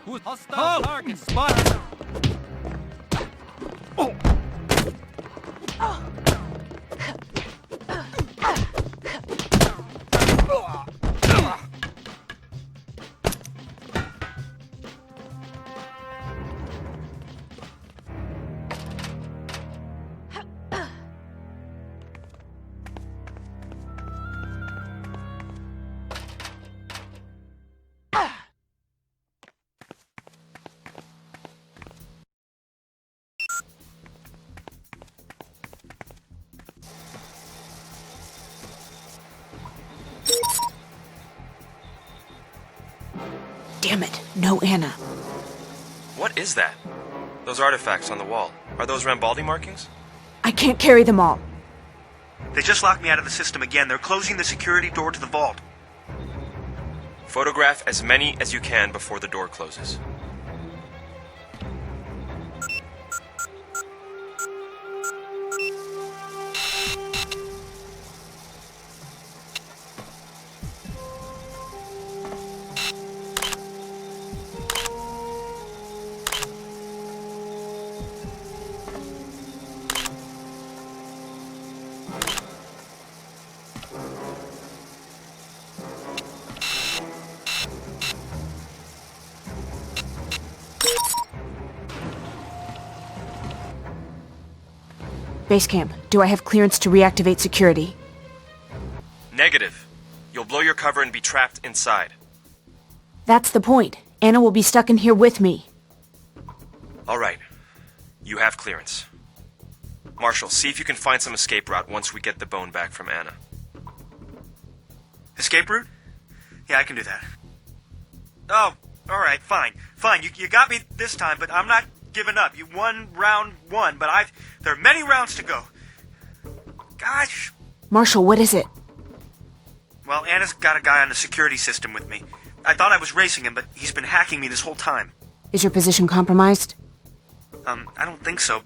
H: Who's hostile target spotted?
E: Damn it, no Anna.
D: What is that? Those artifacts on the wall. Are those Rambaldi markings?
E: I can't carry them all.
C: They just locked me out of the system again. They're closing the security door to the vault.
D: Photograph as many as you can before the door closes.
E: Base camp, do I have clearance to reactivate security?
D: Negative. You'll blow your cover and be trapped inside.
E: That's the point. Anna will be stuck in here with me.
D: All right. You have clearance. Marshal, see if you can find some escape route once we get the bone back from Anna.
C: Escape route? Yeah, I can do that. Oh, alright, fine. Fine, you got me this time, but I'm not giving up. You won round one, but there are many rounds to go. Gosh.
E: Marshal, what is it?
C: Well, Anna's got a guy on the security system with me. I thought I was racing him, but he's been hacking me this whole time.
E: Is your position compromised?
C: I don't think so,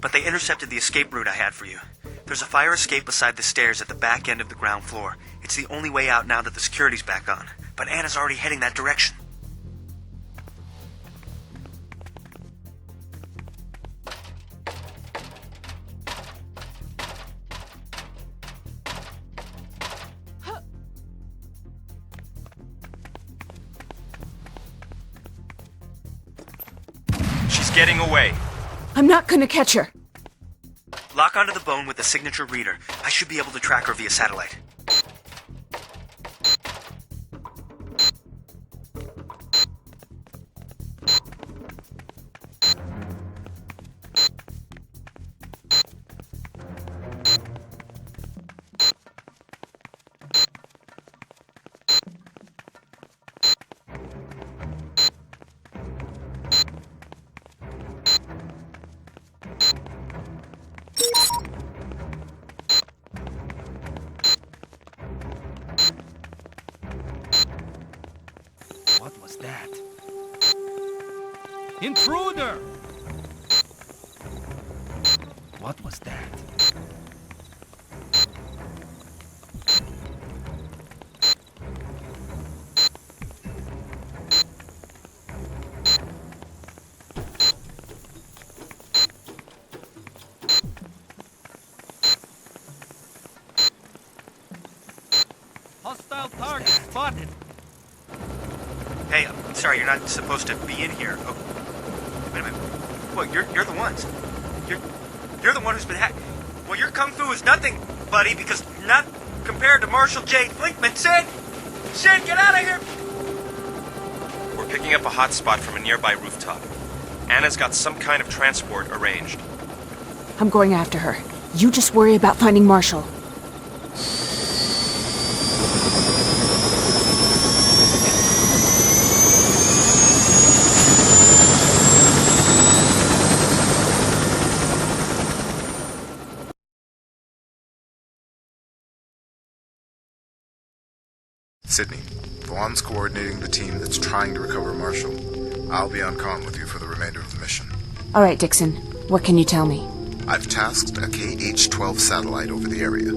C: but they intercepted the escape route I had for you. There's a fire escape beside the stairs at the back end of the ground floor. It's the only way out now that the security's back on, but Anna's already heading that direction.
D: Getting away.
E: I'm not gonna catch her.
C: Lock onto the bone with the signature reader. I should be able to track her via satellite.
H: What was that? Intruder! What was that? Hostile target spotted!
C: Hey, I'm sorry, you're not supposed to be in here. Oh, wait a minute. Well, you're the ones. You're the one who's been hacked. Well, your kung fu is nothing, buddy, because not compared to Marshal J. Flinkman. Sid, get out of here!
D: We're picking up a hot spot from a nearby rooftop. Anna's got some kind of transport arranged.
E: I'm going after her. You just worry about finding Marshall.
G: Sydney, Vaughn's coordinating the team that's trying to recover Marshall. I'll be on comm with you for the remainder of the mission.
E: All right, Dixon. What can you tell me?
G: I've tasked a KH-12 satellite over the area.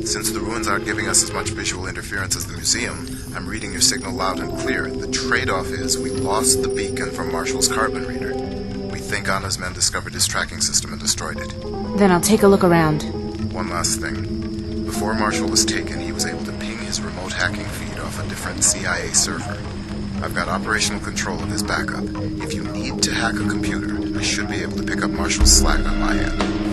G: Since the ruins aren't giving us as much visual interference as the museum, I'm reading your signal loud and clear. The trade-off is we lost the beacon from Marshall's carbon reader. We think Anna's men discovered his tracking system and destroyed it.
E: Then I'll take a look around.
G: One last thing. Before Marshall was taken, he was able to ping his remote hacking feed off a different CIA server. I've got operational control of his backup. If you need to hack a computer, I should be able to pick up Marshall's slack on my end.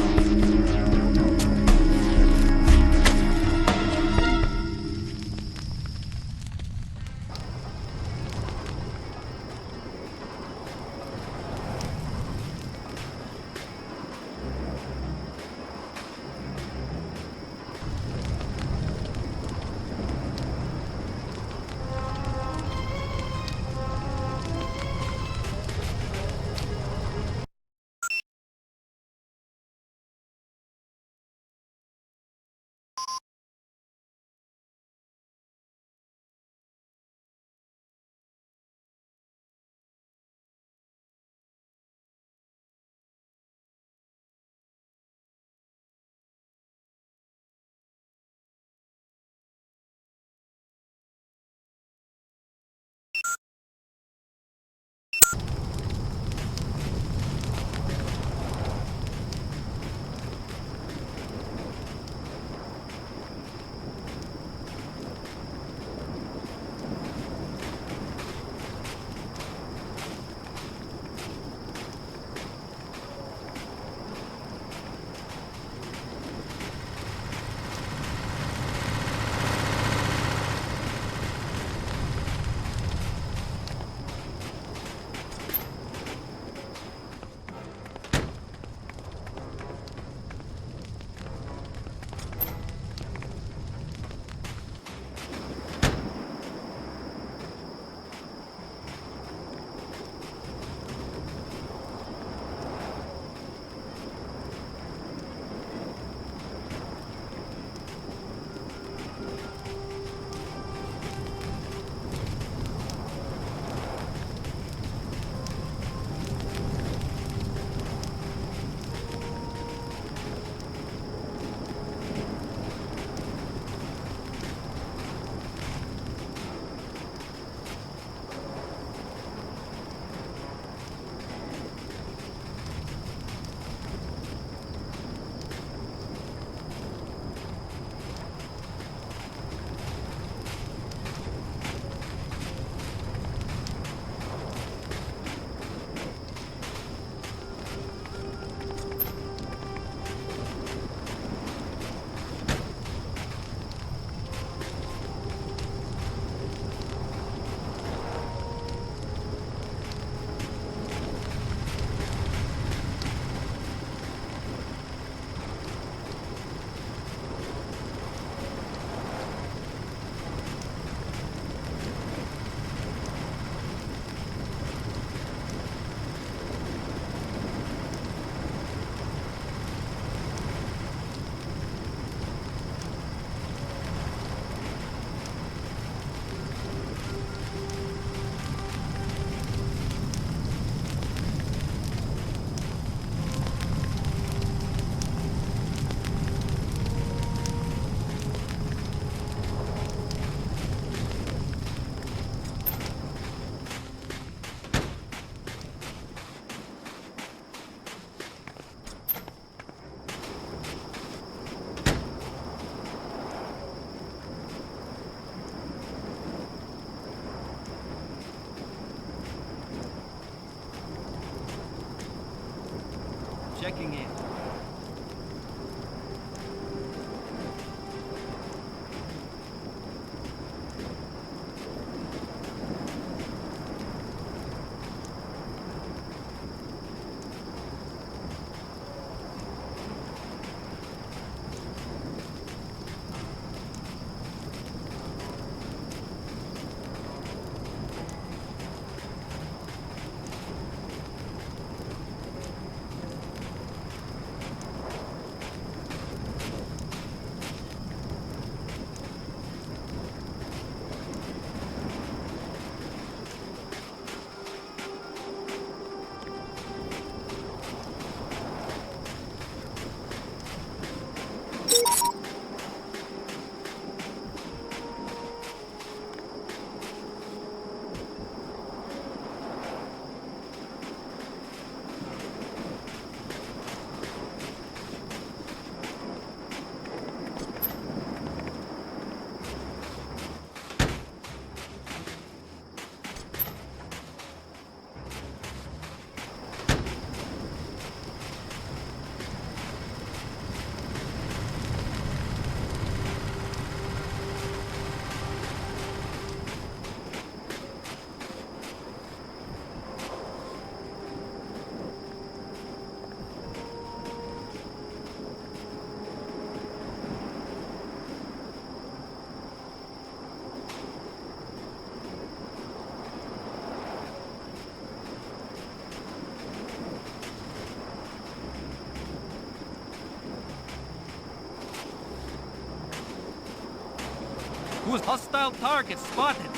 H: Who's hostile target spotted?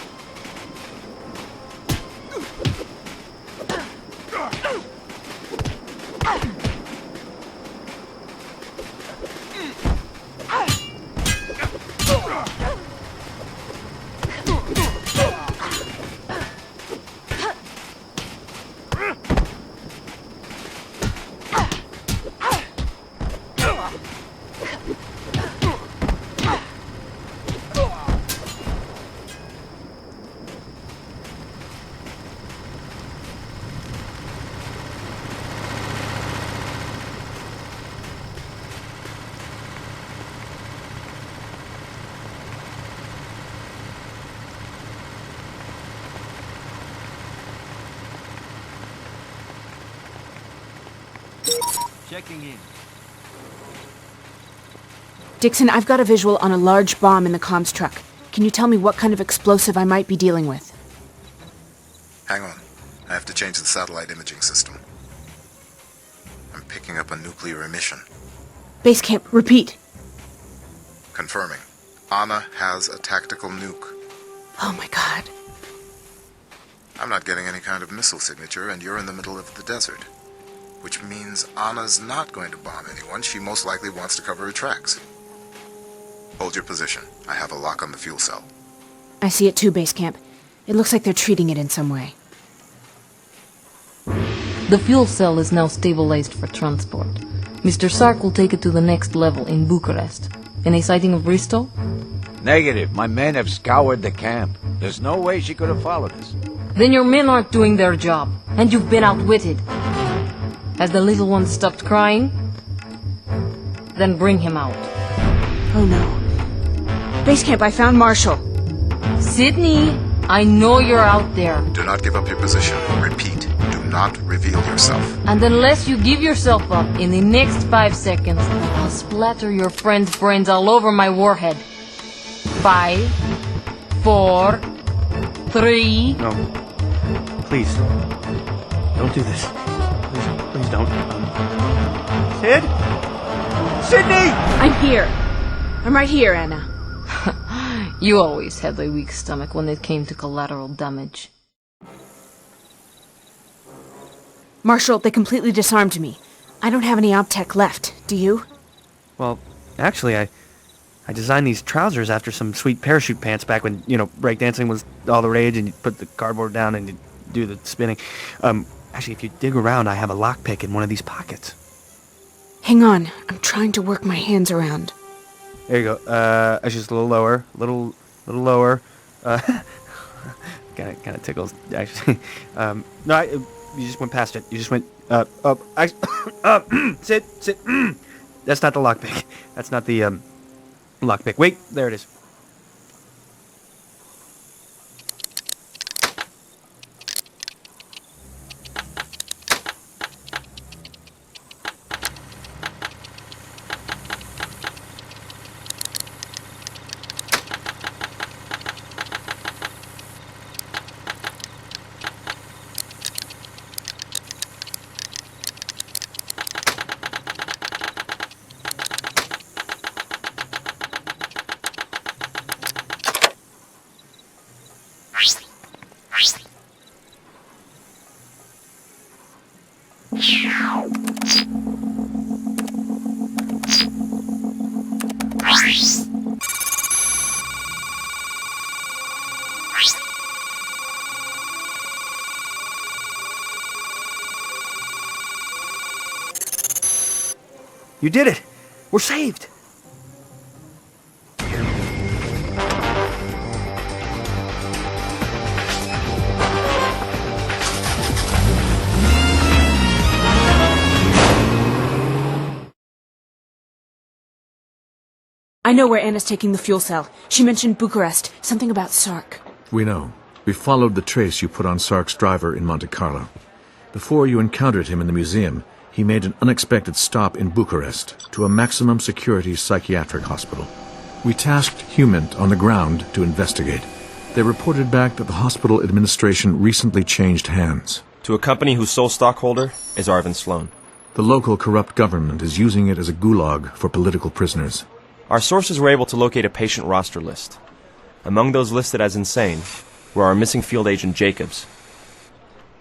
H: Checking in.
E: Dixon, I've got a visual on a large bomb in the comms truck. Can you tell me what kind of explosive I might be dealing with?
G: Hang on. I have to change the satellite imaging system. I'm picking up a nuclear emission.
E: Base camp, repeat.
G: Confirming. Anna has a tactical nuke.
E: Oh my god.
G: I'm not getting any kind of missile signature, and you're in the middle of the desert. Which means Anna's not going to bomb anyone. She most likely wants to cover her tracks. Hold your position. I have a lock on the fuel cell.
E: I see it too, Base Camp. It looks like they're treating it in some way.
B: The fuel cell is now stabilized for transport. Mr. Sark will take it to the next level in Bucharest. Any sighting of Bristow?
A: Negative. My men have scoured the camp. There's no way she could have followed us.
B: Then your men aren't doing their job, and you've been outwitted. Has the little one stopped crying? Then bring him out.
E: Oh no. Base Camp, I found Marshall.
B: Sydney, I know you're out there.
G: Do not give up your position. Repeat, do not reveal yourself.
B: And unless you give yourself up in the next 5 seconds, I'll splatter your friend's brains all over my warhead. 5, 4, 3...
C: No. Please. Don't do this. Please don't. Sid? Sydney!
E: I'm here. I'm right here, Anna.
B: You always had a weak stomach when it came to collateral damage.
E: Marshall, they completely disarmed me. I don't have any OpTech left. Do you?
C: Well, actually, I designed these trousers after some sweet parachute pants back when, breakdancing was all the rage and you put the cardboard down and you do the spinning. Actually, if you dig around, I have a lockpick in one of these pockets.
E: Hang on. I'm trying to work my hands around.
C: There you go. Actually, just a little lower. Little lower. Kind of tickles, actually. No, you just went past it. You just went up. Sit. That's not the lockpick. That's not the lockpick. Wait, there it is. You did it! We're saved!
E: I know where Anna's taking the fuel cell. She mentioned Bucharest. Something about Sark.
F: We know. We followed the trace you put on Sark's driver in Monte Carlo. Before you encountered him in the museum, he made an unexpected stop in Bucharest to a maximum security psychiatric hospital. We tasked Humint on the ground to investigate. They reported back that the hospital administration recently changed hands.
D: To a company whose sole stockholder is Arvin Sloane.
F: The local corrupt government is using it as a gulag for political prisoners.
D: Our sources were able to locate a patient roster list. Among those listed as insane were our missing field agent Jacobs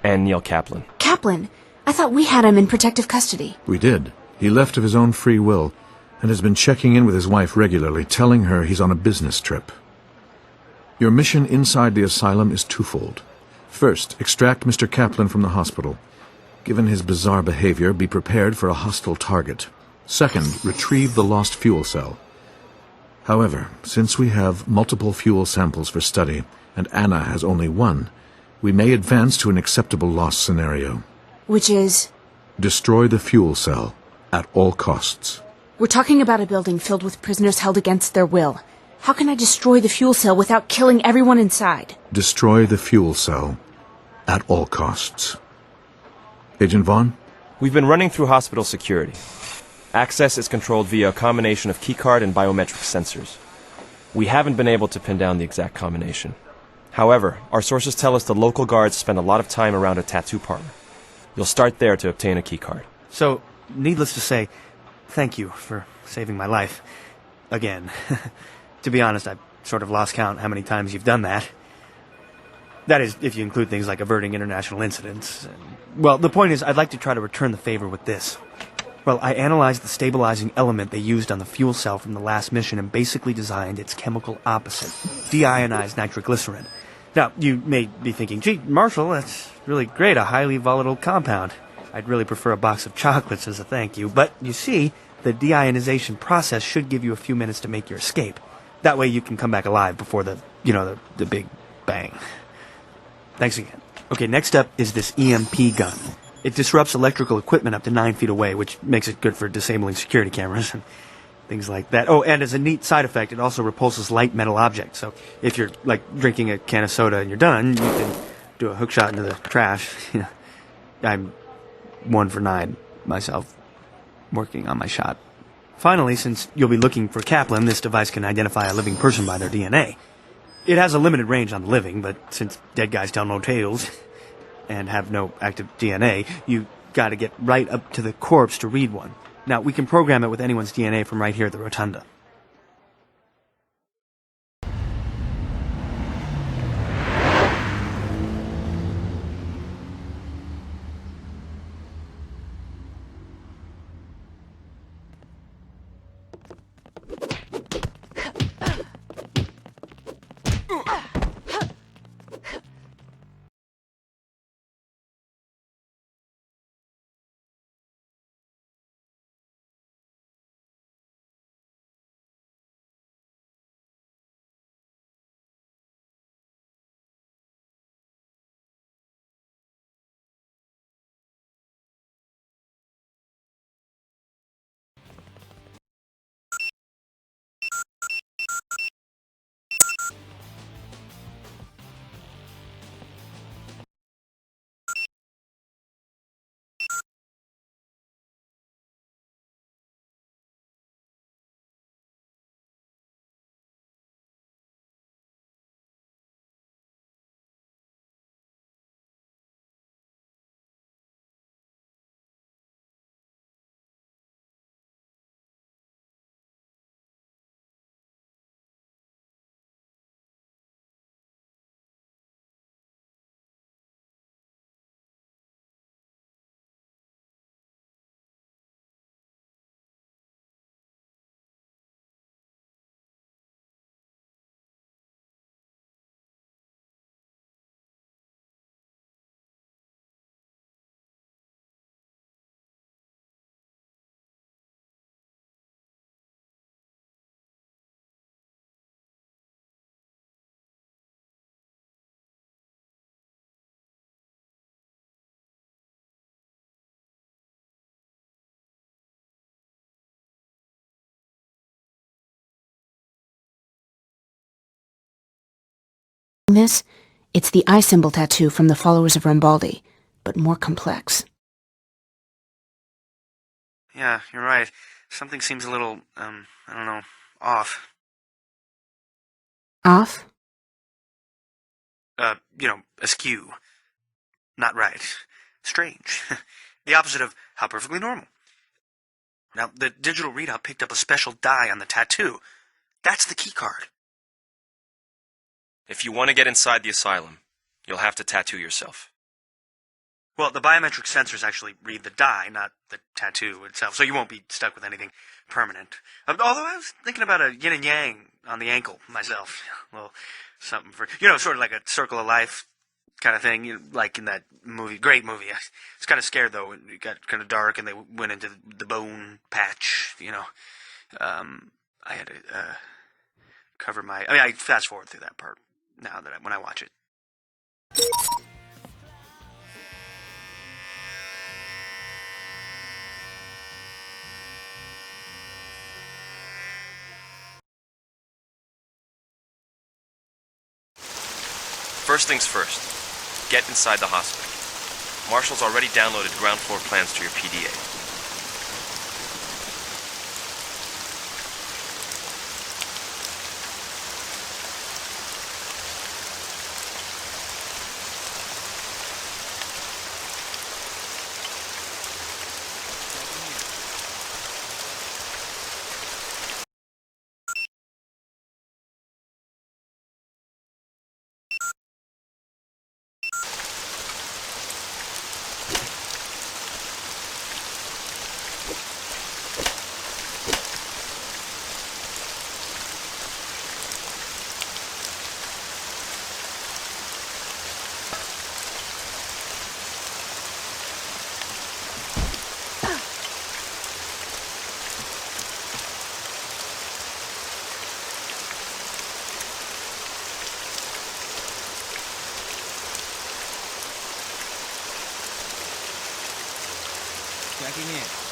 D: and Neil Kaplan.
E: Kaplan? I thought we had him in protective custody.
F: We did. He left of his own free will and has been checking in with his wife regularly, telling her he's on a business trip. Your mission inside the asylum is twofold. First, extract Mr. Kaplan from the hospital. Given his bizarre behavior, be prepared for a hostile target. Second, retrieve the lost fuel cell. However, since we have multiple fuel samples for study, and Anna has only one, we may advance to an acceptable loss scenario.
E: Which is?
F: Destroy the fuel cell at all costs.
E: We're talking about a building filled with prisoners held against their will. How can I destroy the fuel cell without killing everyone inside?
F: Destroy the fuel cell at all costs. Agent Vaughn?
D: We've been running through hospital security. Access is controlled via a combination of keycard and biometric sensors. We haven't been able to pin down the exact combination. However, our sources tell us the local guards spend a lot of time around a tattoo parlor. You'll start there to obtain a keycard.
C: So, needless to say, thank you for saving my life. Again. To be honest, I've sort of lost count how many times you've done that. That is, if you include things like averting international incidents. Well, the point is, I'd like to try to return the favor with this. Well, I analyzed the stabilizing element they used on the fuel cell from the last mission and basically designed its chemical opposite, deionized nitroglycerin. Now, you may be thinking, gee, Marshall, that's really great, a highly volatile compound. I'd really prefer a box of chocolates as a thank you. But, you see, the deionization process should give you a few minutes to make your escape. That way you can come back alive before the big bang. Thanks again. Okay, next up is this EMP gun. It disrupts electrical equipment up to 9 feet away, which makes it good for disabling security cameras and things like that. Oh, and as a neat side effect, it also repulses light metal objects. So if you're, like, drinking a can of soda and you're done, you can do a hook shot into the trash. I'm 1 for 9 myself, working on my shot. Finally, since you'll be looking for Kaplan, this device can identify a living person by their DNA. It has a limited range on the living, but since dead guys tell no tales and have no active DNA, you gotta get right up to the corpse to read one. Now, we can program it with anyone's DNA from right here at the rotunda.
E: This, it's the eye symbol tattoo from the followers of Rambaldi, but more complex.
C: Yeah, you're right. Something seems a little, I don't know, off.
E: Off?
C: Askew. Not right. Strange. The opposite of how perfectly normal. Now, the digital readout picked up a special dye on the tattoo. That's the key card.
D: If you want to get inside the asylum, you'll have to tattoo yourself.
C: Well, the biometric sensors actually read the dye, not the tattoo itself, so you won't be stuck with anything permanent. Although I was thinking about a yin and yang on the ankle myself. Well, something for, sort of like a circle of life kind of thing, like in that movie, great movie. I was kind of scared, though. It got kind of dark, and they went into the bone patch, I had to cover my... I fast forward through that part now when I watch it.
D: First things first, get inside the hospital. Marshall's already downloaded ground floor plans to your PDA.
H: Checking in.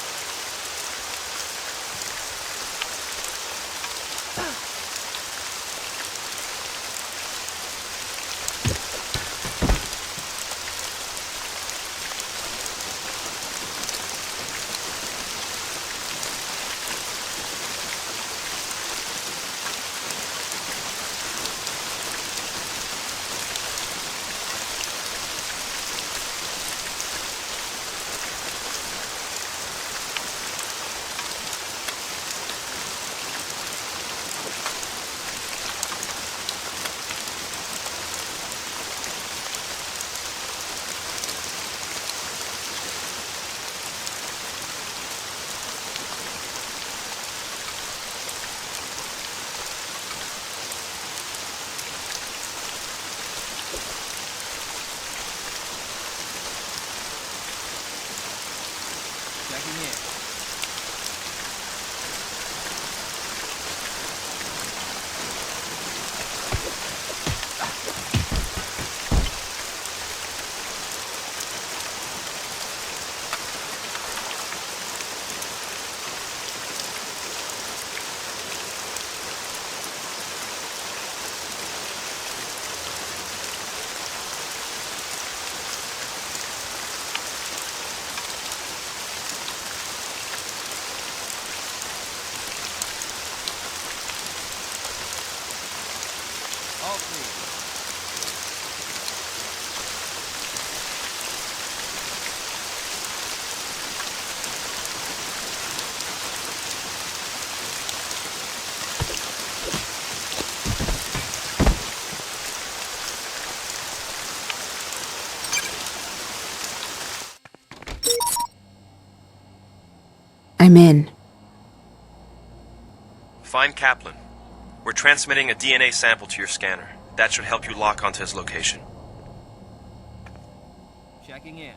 E: I'm in.
D: Find Kaplan. We're transmitting a DNA sample to your scanner. That should help you lock onto his location.
H: Checking in.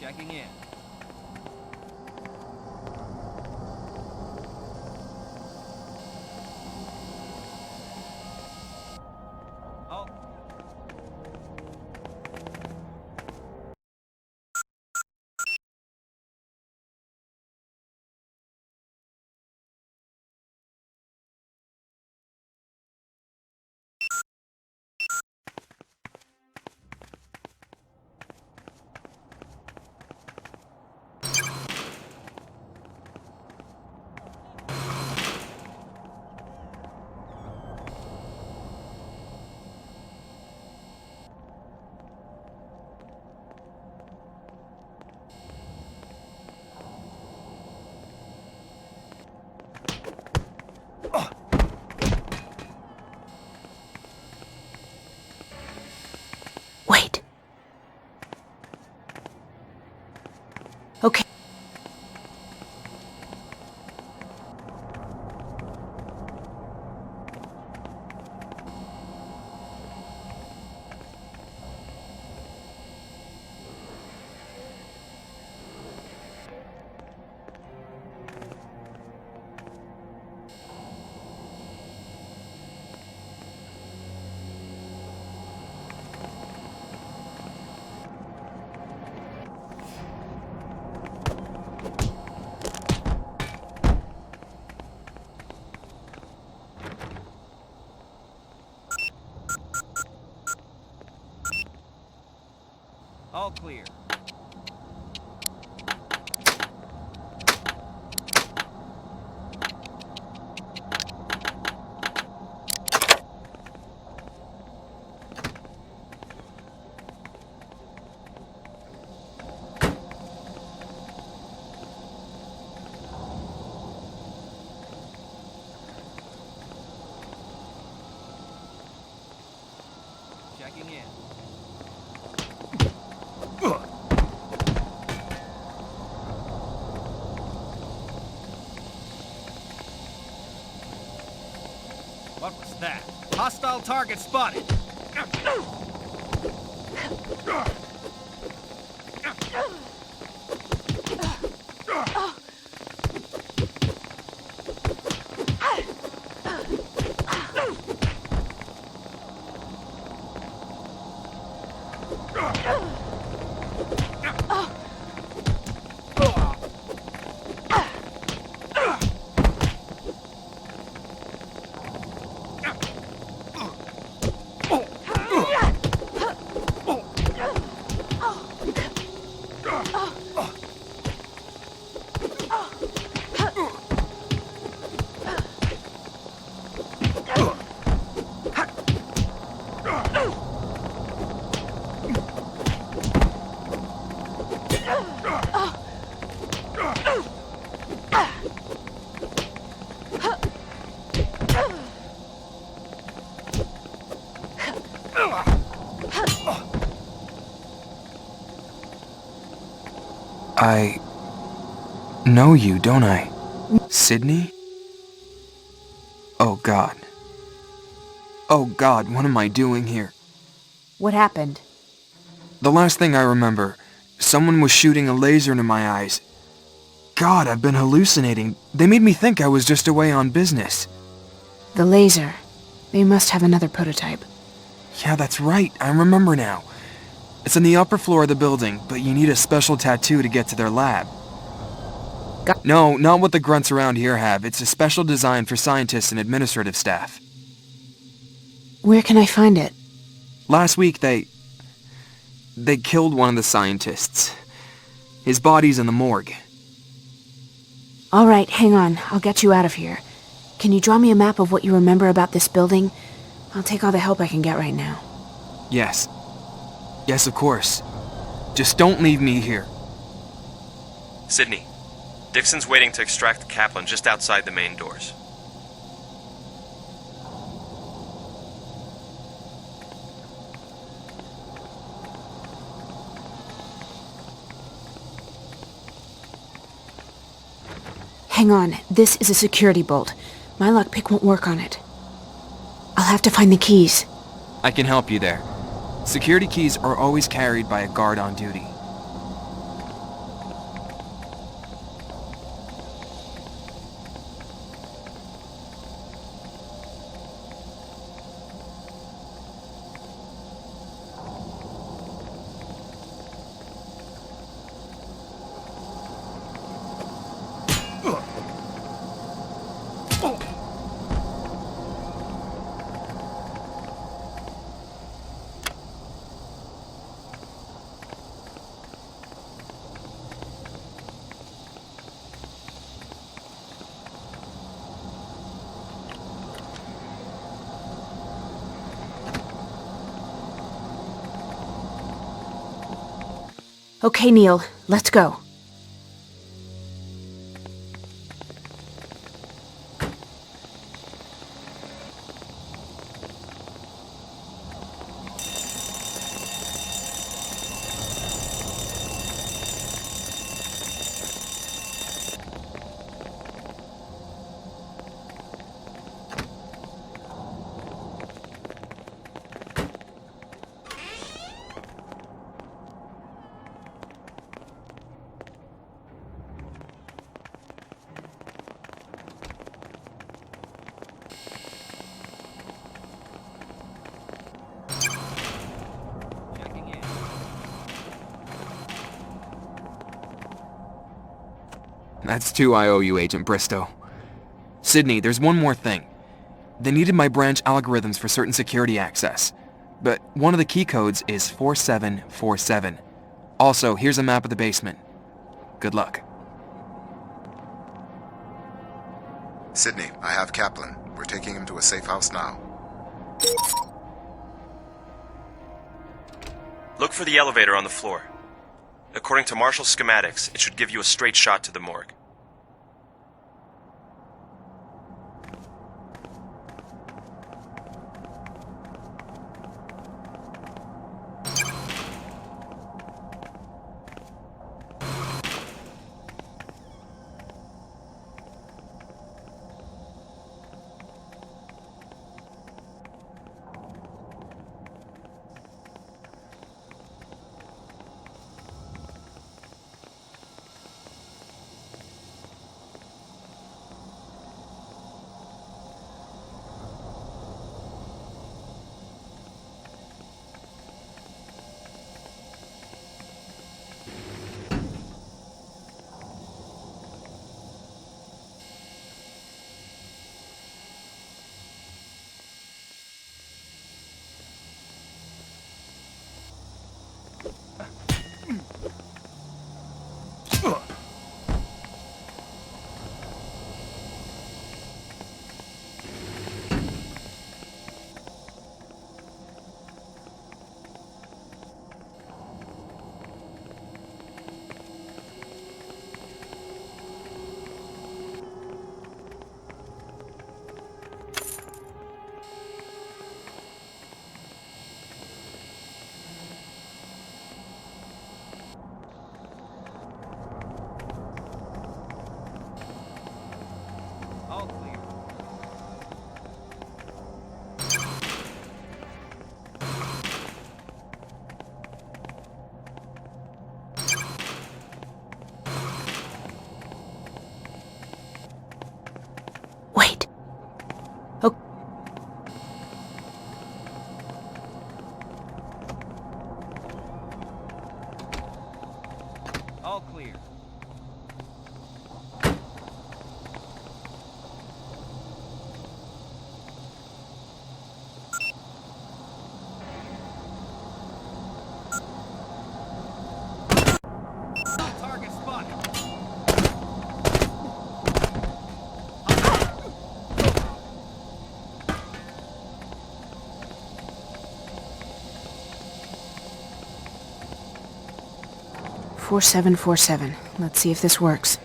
H: Checking in. Oh. All clear. Checking in. What was that? Hostile target spotted.
J: I know you, don't I? Sydney? Oh God. Oh God, what am I doing here?
E: What happened?
J: The last thing I remember, someone was shooting a laser into my eyes. God, I've been hallucinating. They made me think I was just away on business.
E: The laser. They must have another prototype.
J: Yeah, that's right. I remember now. It's on the upper floor of the building, but you need a special tattoo to get to their lab. No, not what the grunts around here have. It's a special design for scientists and administrative staff.
E: Where can I find it?
J: Last week, they killed one of the scientists. His body's in the morgue.
E: All right, hang on. I'll get you out of here. Can you draw me a map of what you remember about this building? I'll take all the help I can get right now.
J: Yes. Yes, of course. Just don't leave me here. Sydney, Dixon's waiting to extract Kaplan just outside the main doors.
E: Hang on. This is a security bolt. My lockpick won't work on it. I'll have to find the keys.
J: I can help you there. Security keys are always carried by a guard on duty.
E: Okay, Neil. Let's go.
J: That's 2 I owe you, Agent Bristow. Sydney, there's one more thing. They needed my branch algorithms for certain security access, but one of the key codes is 4747. Also, here's a map of the basement. Good luck.
G: Sydney, I have Kaplan. We're taking him to a safe house now.
D: Look for the elevator on the floor. According to Marshall's schematics, it should give you a straight shot to the morgue.
E: Wait. Oh.
H: All clear. Target spotted.
E: 4747. Let's see if this works.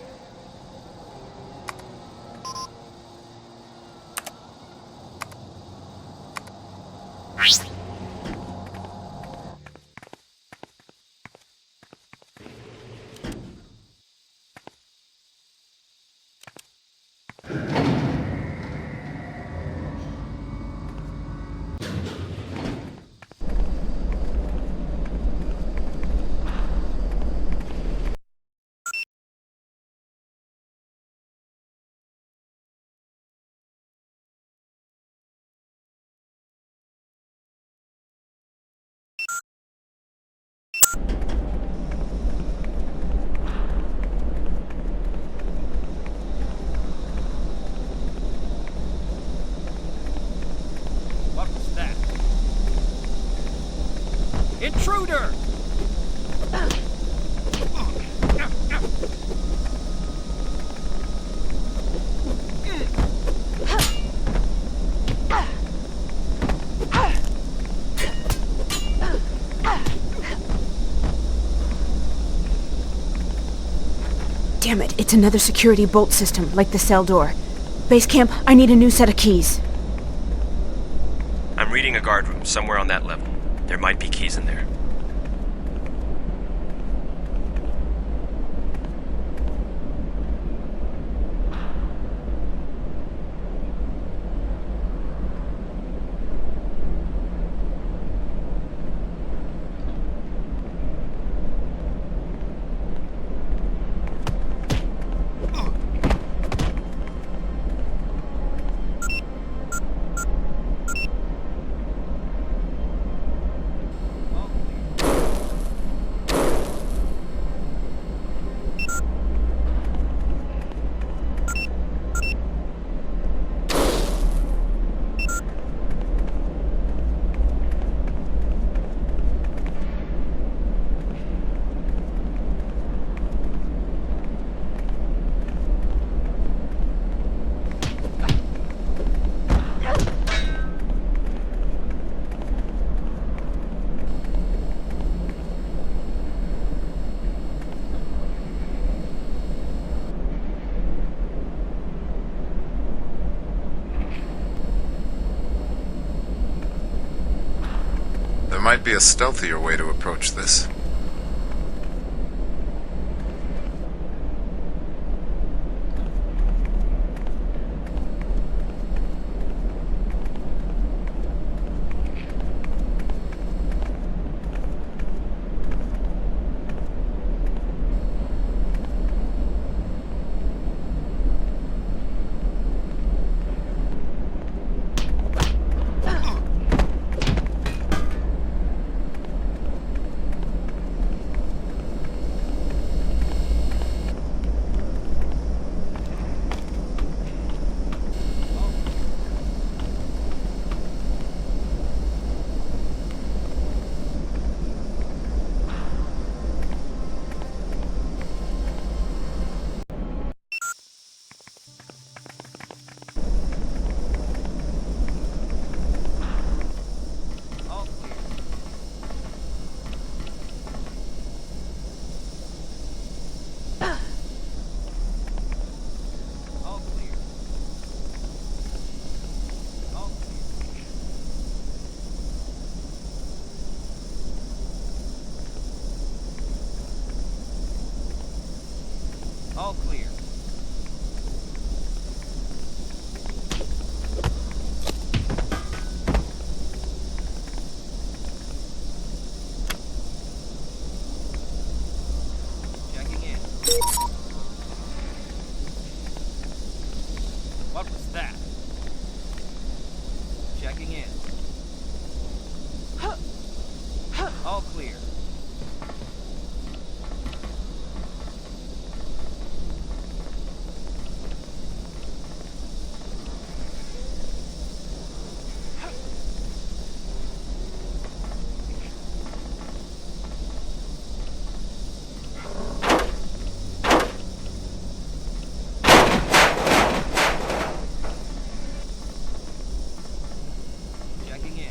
H: What was that? Intruder!
E: Damn it, it's another security bolt system, like the cell door. Base camp, I need a new set of keys.
D: I'm reading a guard room somewhere on that level. There might be keys in there.
G: might be a stealthier way to approach this.
H: All clear. Checking in. What was that? Checking in. All clear. Checking in.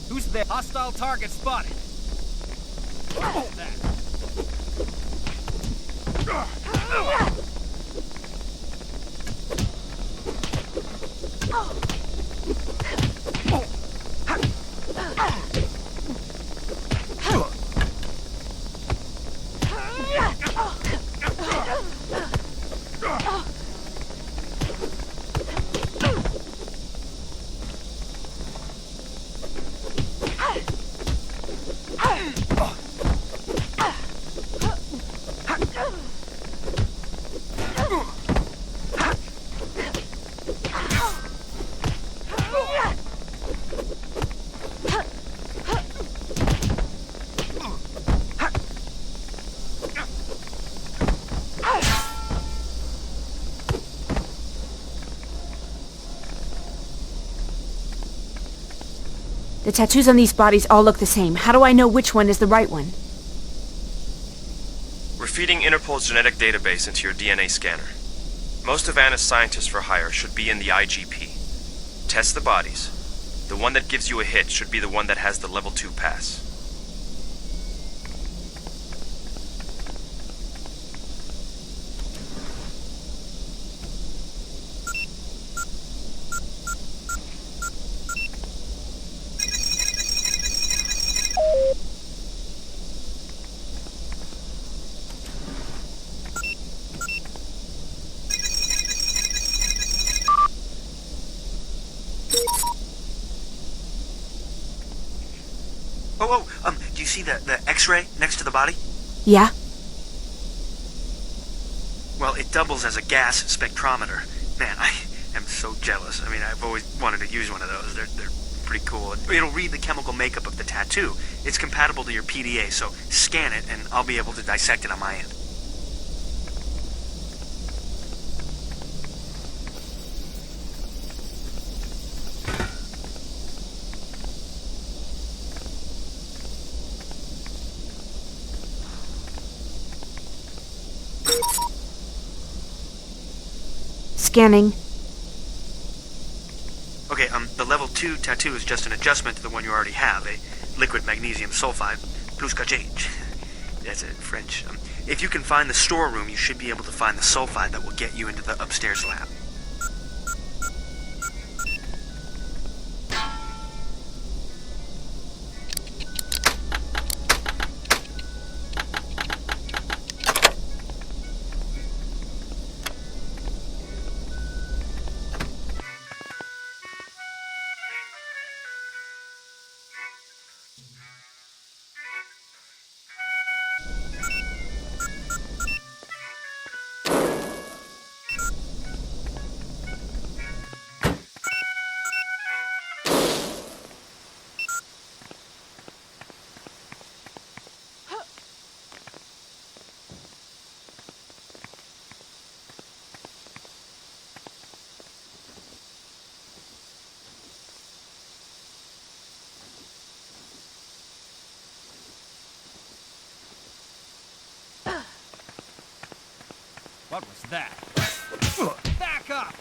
H: Who's there? Hostile target spotted. What is that?
E: The tattoos on these bodies all look the same. How do I know which one is the right one?
D: We're feeding Interpol's genetic database into your DNA scanner. Most of Anna's scientists for hire should be in the IGP. Test the bodies. The one that gives you a hit should be the one that has the level 2 pass.
C: Do you see the X-ray next to the body?
E: Yeah?
C: Well, it doubles as a gas spectrometer. Man, I am so jealous. I mean, I've always wanted to use one of those. They're pretty cool. It'll read the chemical makeup of the tattoo. It's compatible to your PDA, so scan it and I'll be able to dissect it on my end.
E: Scanning.
C: Okay, the level 2 tattoo is just an adjustment to the one you already have, a liquid magnesium sulfide, plus cachet. That's it, French. If you can find the storeroom, you should be able to find the sulfide that will get you into the upstairs lab.
H: What was that? Back up!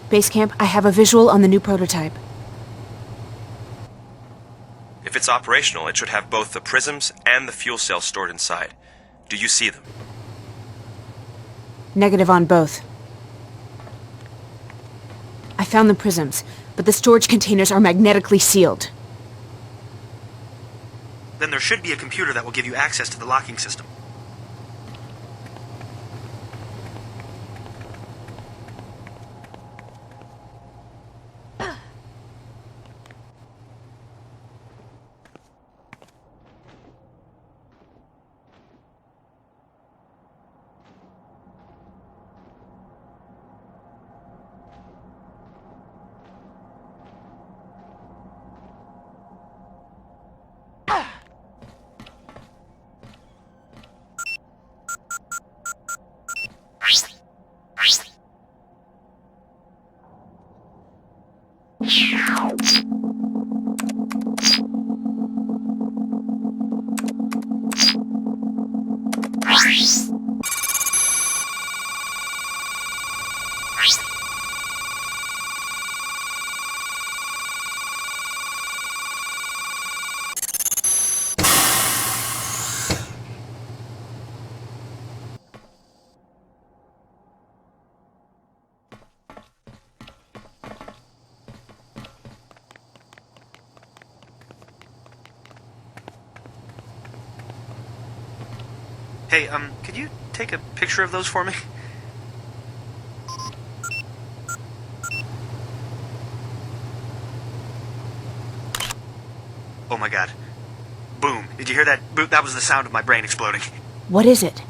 E: Base camp, I have a visual on the new prototype.
C: If
D: it's operational, it should have both the prisms and the fuel cells stored inside. Do you see them?
E: Negative on both. I found the prisms, but the storage containers are magnetically sealed.
C: Then there should be a computer that will give you access to the locking system. Hey, could you take a picture of those for me? Oh my god. Boom. Did you hear that? That was the sound of my brain exploding.
E: What is it?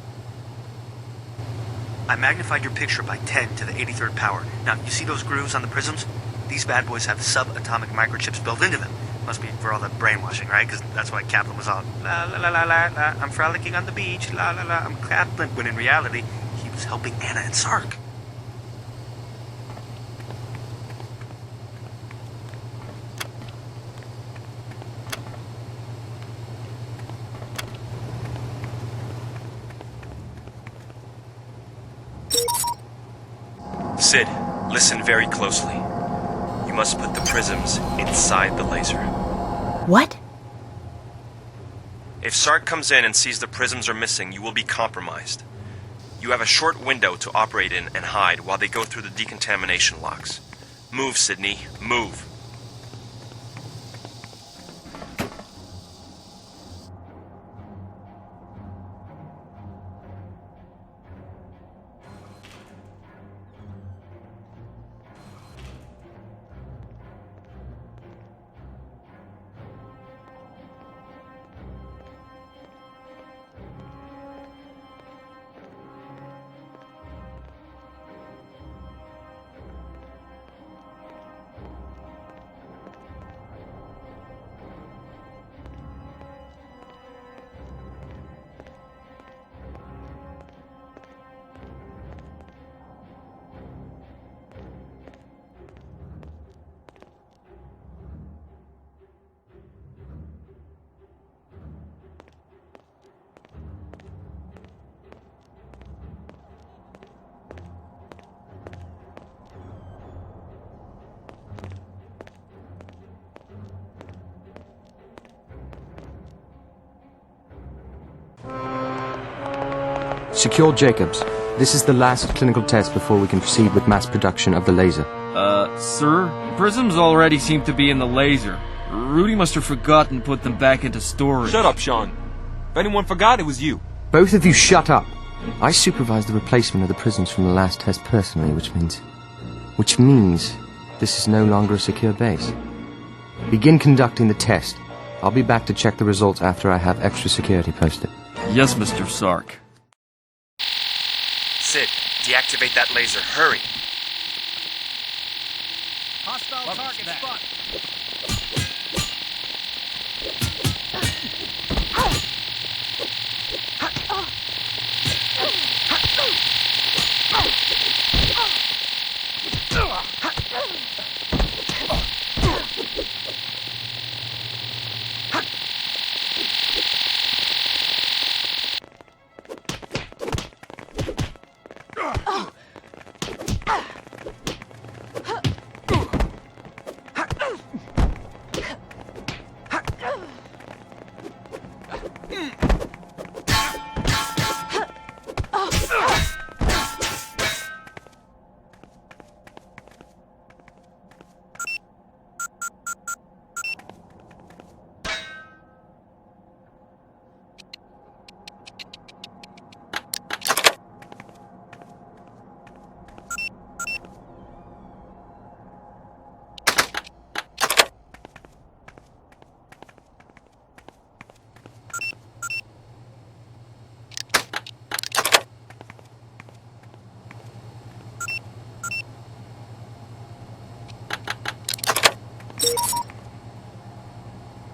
C: I magnified your picture by 10 to the 83rd power. Now, you see those grooves on the prisms? These bad boys have subatomic microchips built into them. Must be for all the brainwashing, right? Because that's why Kaplan was all, la la la la la la, I'm frolicking on the beach, la la la, I'm Kaplan, when in reality, he was helping Anna and Sark.
D: Sid, listen very closely. You must put the prisms inside the laser.
E: What?
D: If Sark comes in and sees the prisms are missing, you will be compromised. You have a short window to operate in and hide while they go through the decontamination locks. Move, Sydney, move.
K: Secure Jacobs. This is the last clinical test before we can proceed with mass production of the laser.
H: Sir? The prisms already seem to be in the laser. Rudy must have forgotten to put them back into storage.
L: Shut up, Sean. If anyone forgot, it was you.
K: Both of you shut up! I supervised the replacement of the prisms from the last test personally, which means this is no longer a secure base. Begin conducting the test. I'll be back to check the results after I have extra security posted.
H: Yes, Mr. Sark.
D: Sid, deactivate that laser. Hurry.
M: Hostile target spot.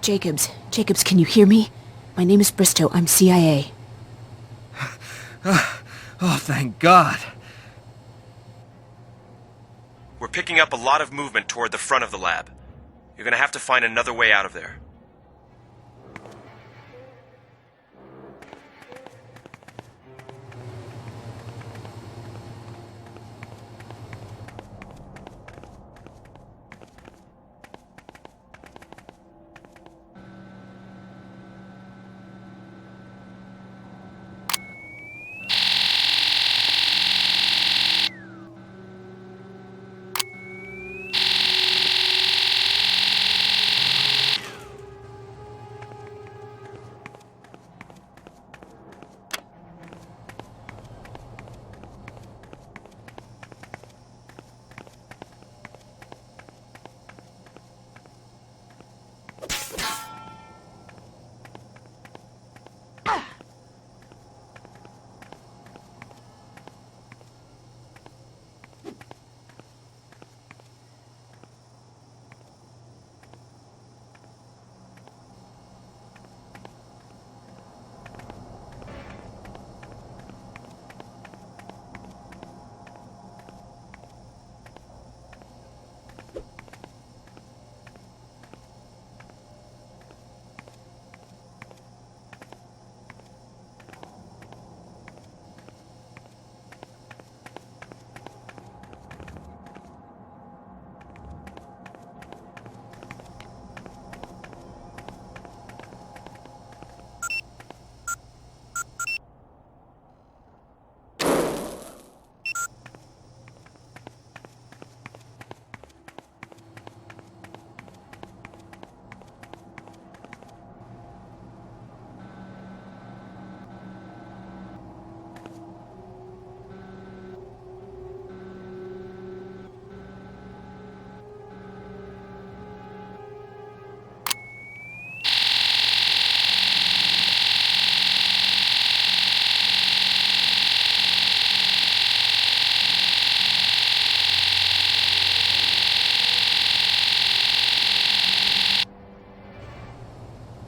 E: Jacobs. Jacobs, can you hear me? My name is Bristow. I'm CIA.
H: Oh, thank God.
D: We're picking up a lot of movement toward the front of the lab. You're gonna have to find another way out of there.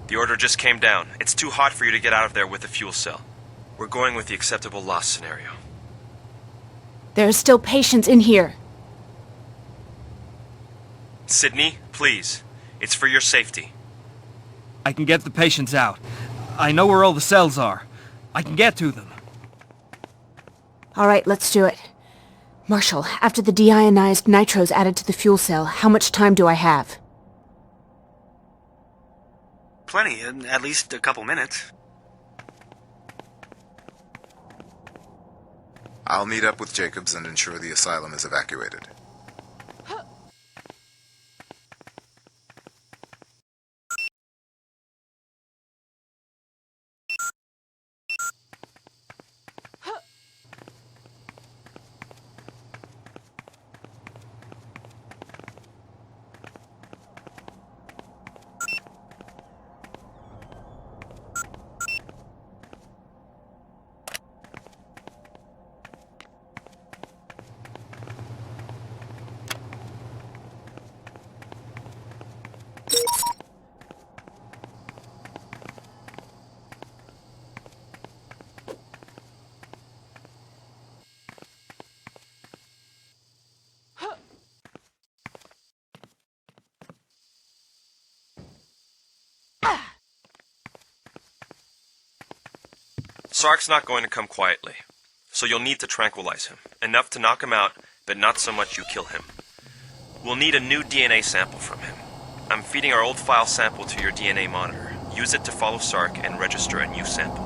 D: The order just came down. It's too hot for you to get out of there with the fuel cell. We're going with the acceptable loss scenario.
E: There are still patients in here.
D: Sydney, please. It's for your safety.
H: I can get the patients out. I know where all the cells are. I can get to them.
E: All right, let's do it. Marshal, after the deionized nitro's added to the fuel cell, how much time do I have?
C: Plenty, at least a couple minutes.
G: I'll meet up with Jacobs and ensure the asylum is evacuated.
D: Sark's not going to come quietly, so you'll need to tranquilize him. Enough to knock him out, but not so much you kill him. We'll need a new DNA sample from him. I'm feeding our old file sample to your DNA monitor. Use it to follow Sark and register a new sample.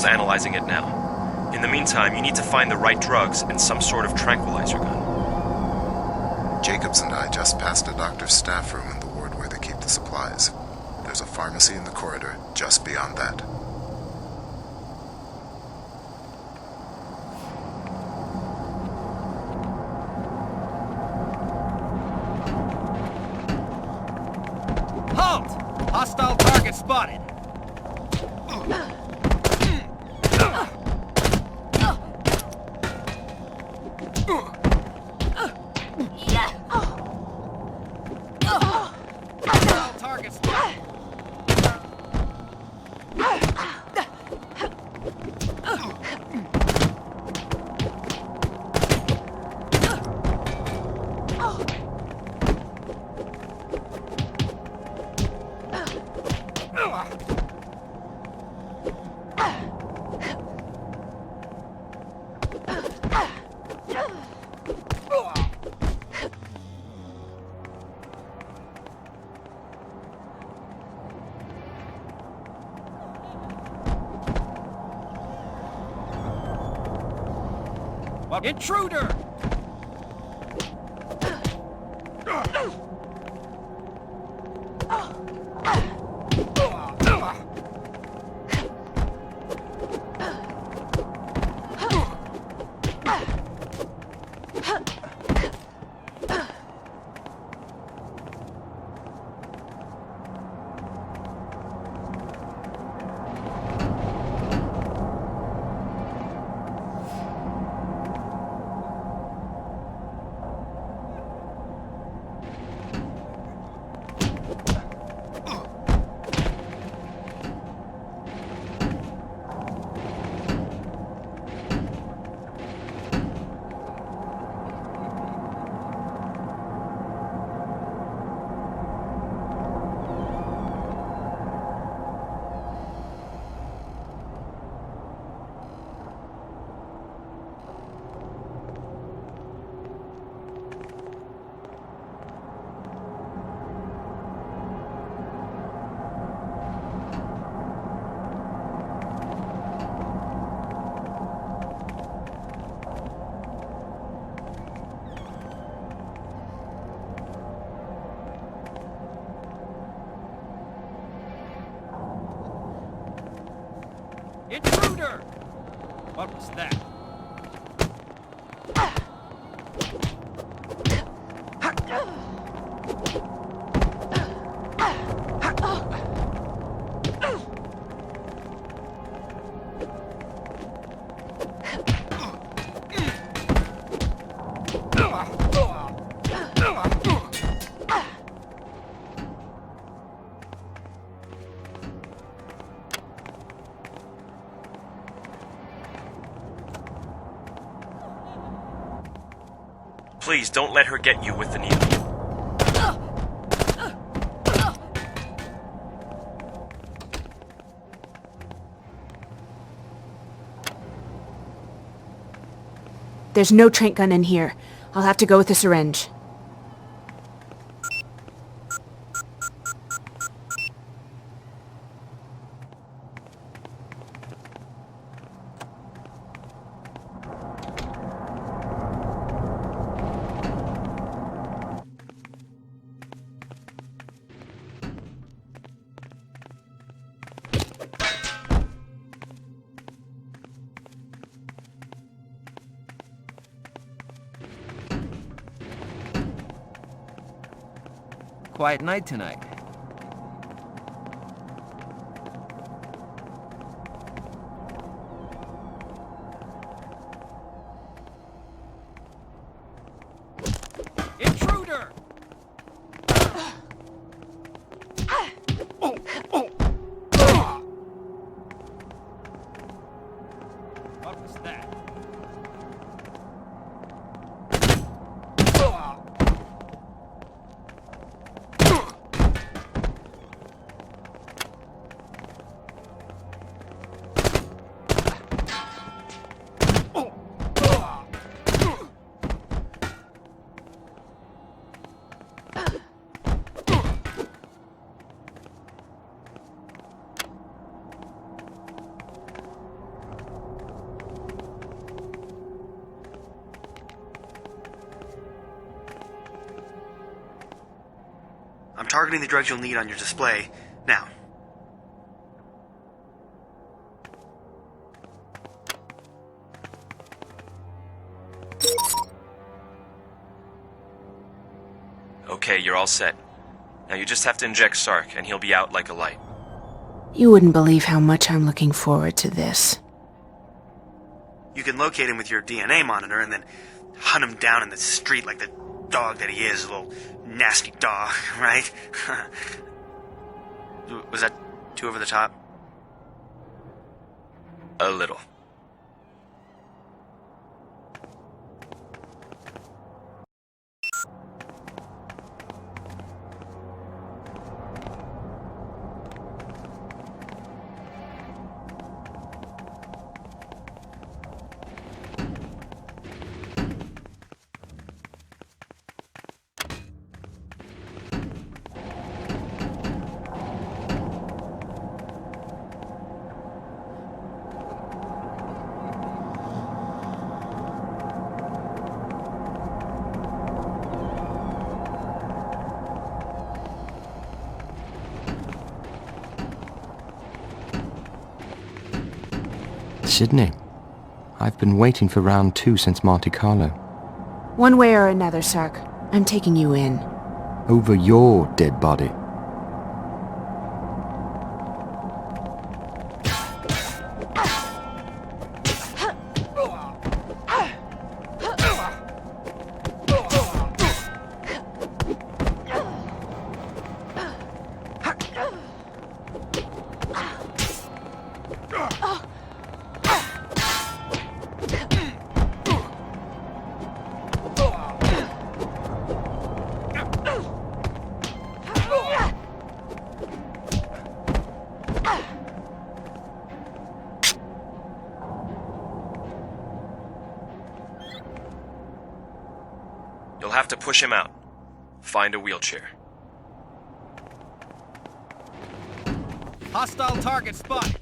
D: Bill's analyzing it now. In the meantime, you need to find the right drugs and some sort of tranquilizer gun.
G: Jacobs and I just passed a doctor's staff room in the ward where they keep the supplies. There's a pharmacy in the corridor just beyond that.
M: Halt! Hostile target spotted. Hostile target spotted. Intruder! Intruder! What was that?
D: Please, don't let her get you with the needle.
E: There's no tranq gun in here. I'll have to go with a syringe.
H: Quiet night tonight. Intruder! What was that?
C: targeting the drugs you'll need on your display now.
D: Okay, you're all set. Now you just have to inject Sark, and he'll be out like a light.
E: You wouldn't believe how much I'm looking forward to this.
C: You can locate him with your DNA monitor and then hunt him down in the street like the dog that he is, a little nasty dog, right? Was that too over the top?
D: A little.
K: Sydney, I've been waiting for round 2 since Monte Carlo.
E: One way or another, Sark, I'm taking you in.
K: Over your dead body.
D: You'll have to push him out. Find a wheelchair.
M: Hostile target spotted.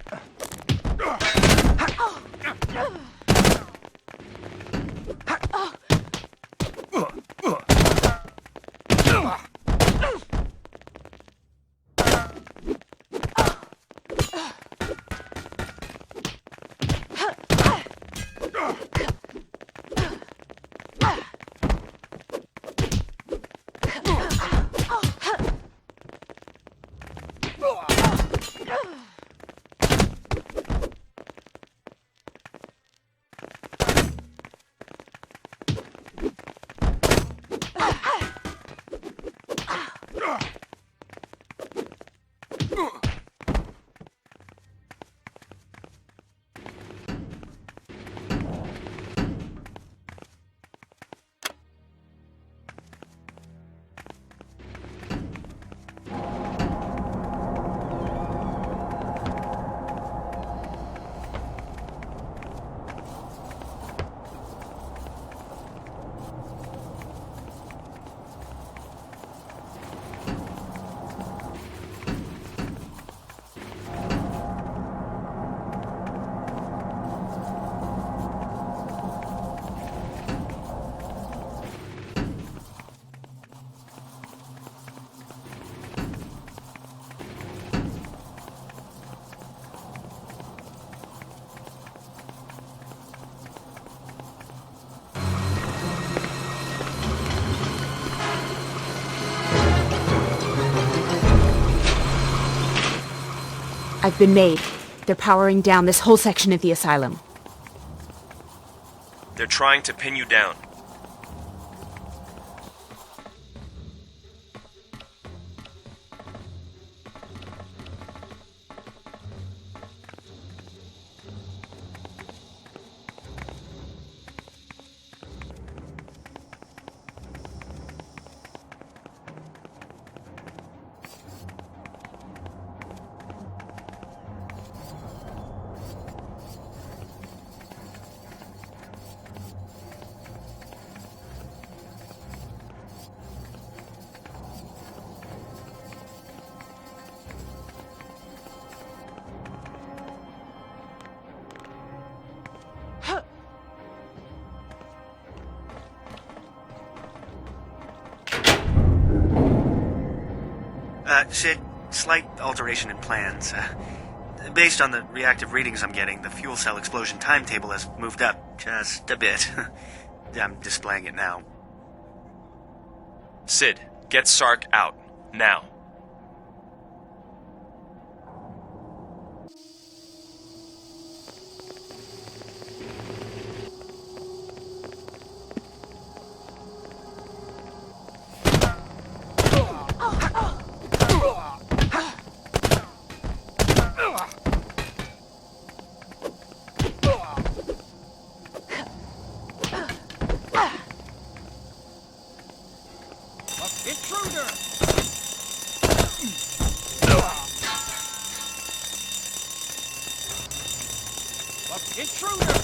E: I've been made. They're powering down this whole section of the asylum.
D: They're trying to pin you down.
C: Sid, slight alteration in plans. Based on the reactive readings I'm getting, the fuel cell explosion timetable has moved up just a bit. I'm displaying it now.
D: Sid, get Sark out. Now.
M: Intruder! Intruder!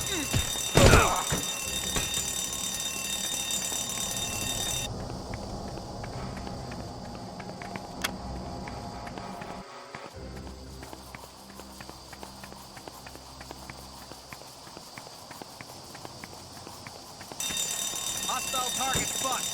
M: Hostile target spotted.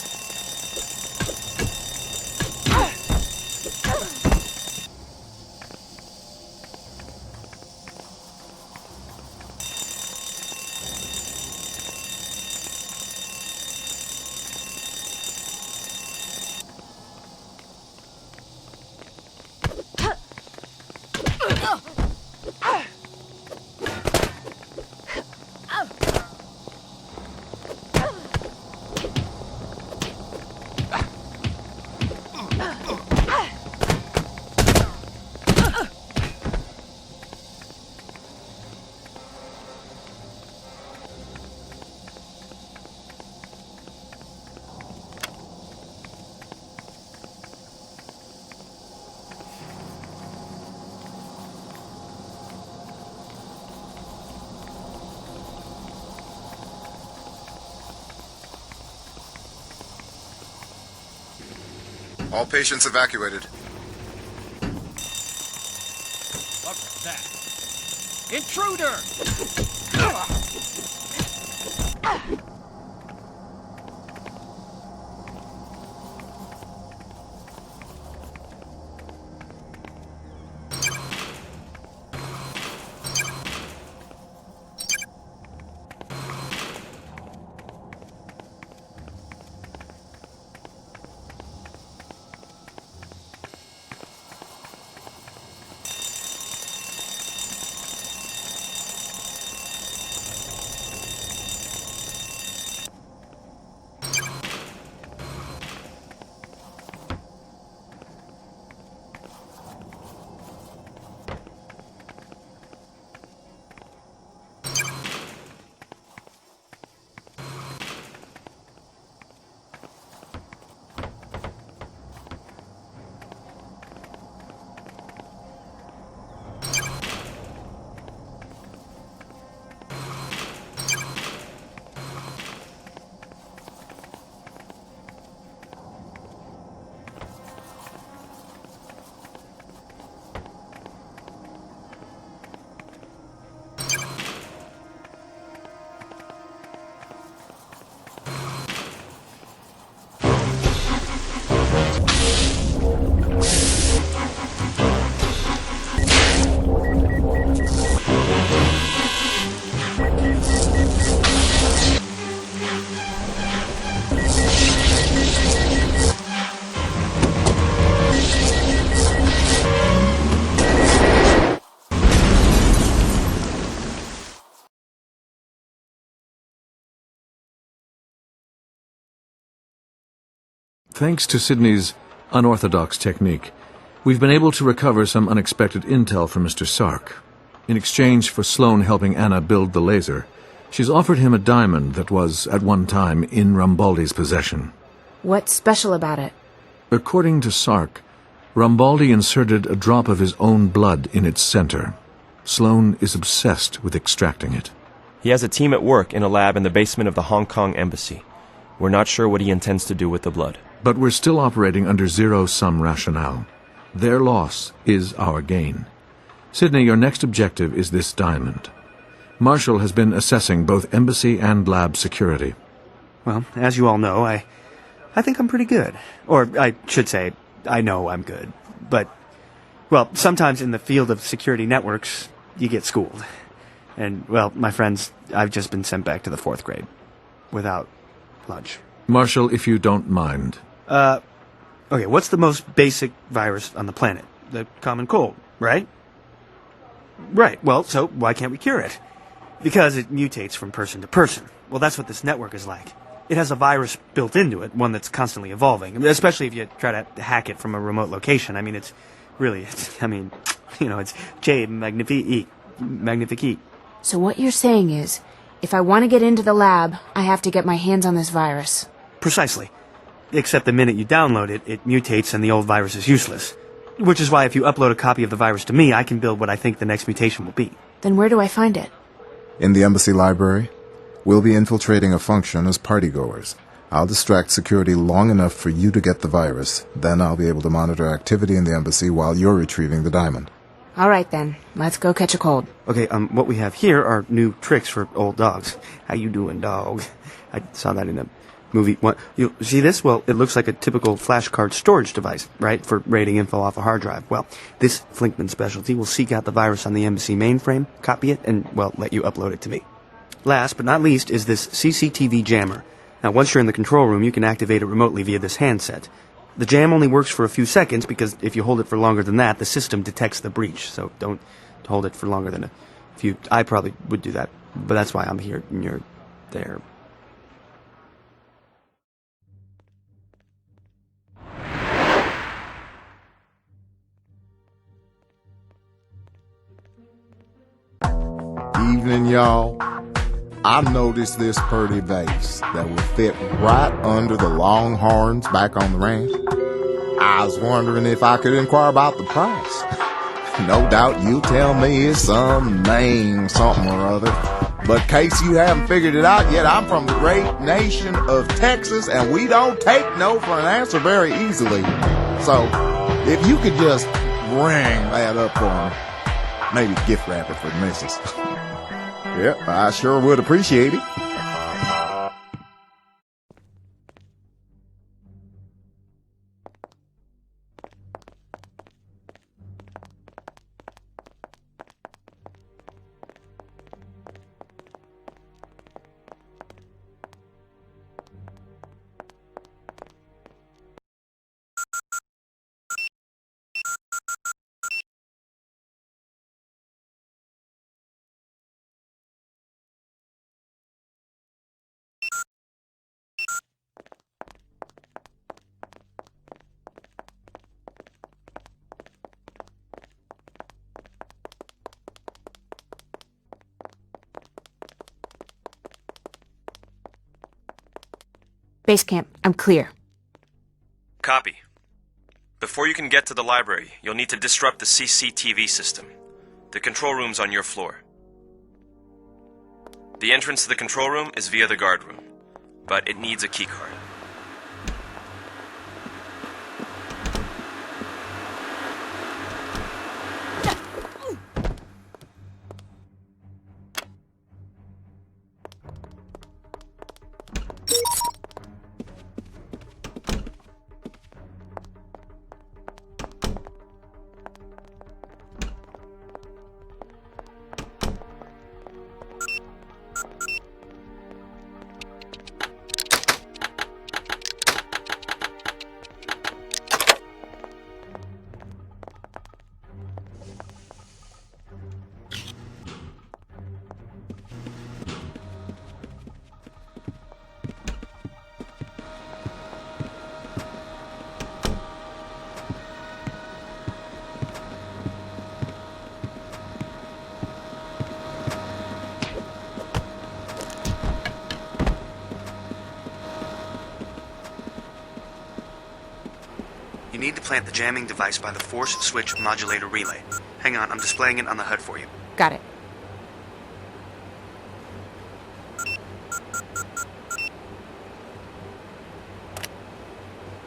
G: All patients evacuated.
M: What was that? Intruder!
F: Thanks to Sydney's unorthodox technique, we've been able to recover some unexpected intel from Mr. Sark. In exchange for Sloane helping Anna build the laser, she's offered him a diamond that was, at one time, in Rambaldi's possession.
E: What's special about it?
F: According to Sark, Rambaldi inserted a drop of his own blood in its center. Sloane is obsessed with extracting it.
D: He has a team at work in a lab in the basement of the Hong Kong embassy. We're not sure what he intends to do with the blood.
F: But we're still operating under zero-sum rationale. Their loss is our gain. Sydney, your next objective is this diamond. Marshall has been assessing both embassy and lab security.
C: Well, as you all know, I think I'm pretty good. Or I should say, I know I'm good. But, well, sometimes in the field of security networks, you get schooled. And, well, my friends, I've just been sent back to the 4th grade. Without lunch.
F: Marshal, if you don't mind.
C: Okay, what's the most basic virus on the planet? The common cold, right? Right, well, so why can't we cure it? Because it mutates from person to person. Well, that's what this network is like. It has a virus built into it, one that's constantly evolving, especially if you try to hack it from a remote location. I mean, it's J magnifique.
E: So what you're saying is, if I want to get into the lab, I have to get my hands on this virus.
C: Precisely. Except the minute you download it, it mutates and the old virus is useless. Which is why if you upload a copy of the virus to me, I can build what I think the next mutation will be.
E: Then where do I find it?
G: In the embassy library. We'll be infiltrating a function as partygoers. I'll distract security long enough for you to get the virus. Then I'll be able to monitor activity in the embassy while you're retrieving the diamond.
E: All right, then. Let's go catch a cold.
C: Okay, what we have here are new tricks for old dogs. How you doing, dog? I saw that in a movie. What, you see this? Well, it looks like a typical flashcard storage device, right? For raiding info off a hard drive. Well, this Flinkman specialty will seek out the virus on the embassy mainframe, copy it, and, well, let you upload it to me. Last but not least is this CCTV jammer. Now, once you're in the control room, you can activate it remotely via this handset. The jam only works for a few seconds because if you hold it for longer than that, the system detects the breach. So don't hold it for longer than a few. I probably would do that, but that's why I'm here and you're there.
G: Evening, y'all. I noticed this pretty vase that will fit right under the longhorns back on the ranch. I was wondering if I could inquire about the price. No doubt you'll tell me it's some name, something or other. But in case you haven't figured it out yet, I'm from the great nation of Texas, and we don't take no for an answer very easily. So, if you could just ring that up for me, maybe gift wrap it for the missus. Yep, I sure would appreciate it.
E: Base camp, I'm clear.
D: Copy. Before you can get to the library, you'll need to disrupt the CCTV system. The control room's on your floor. The entrance to the control room is via the guard room, but it needs a keycard.
C: You need to plant the jamming device by the force switch modulator relay. Hang on, I'm displaying it on the HUD for you.
E: Got it.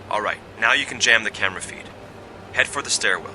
D: Alright, now you can jam the camera feed. Head for the stairwell.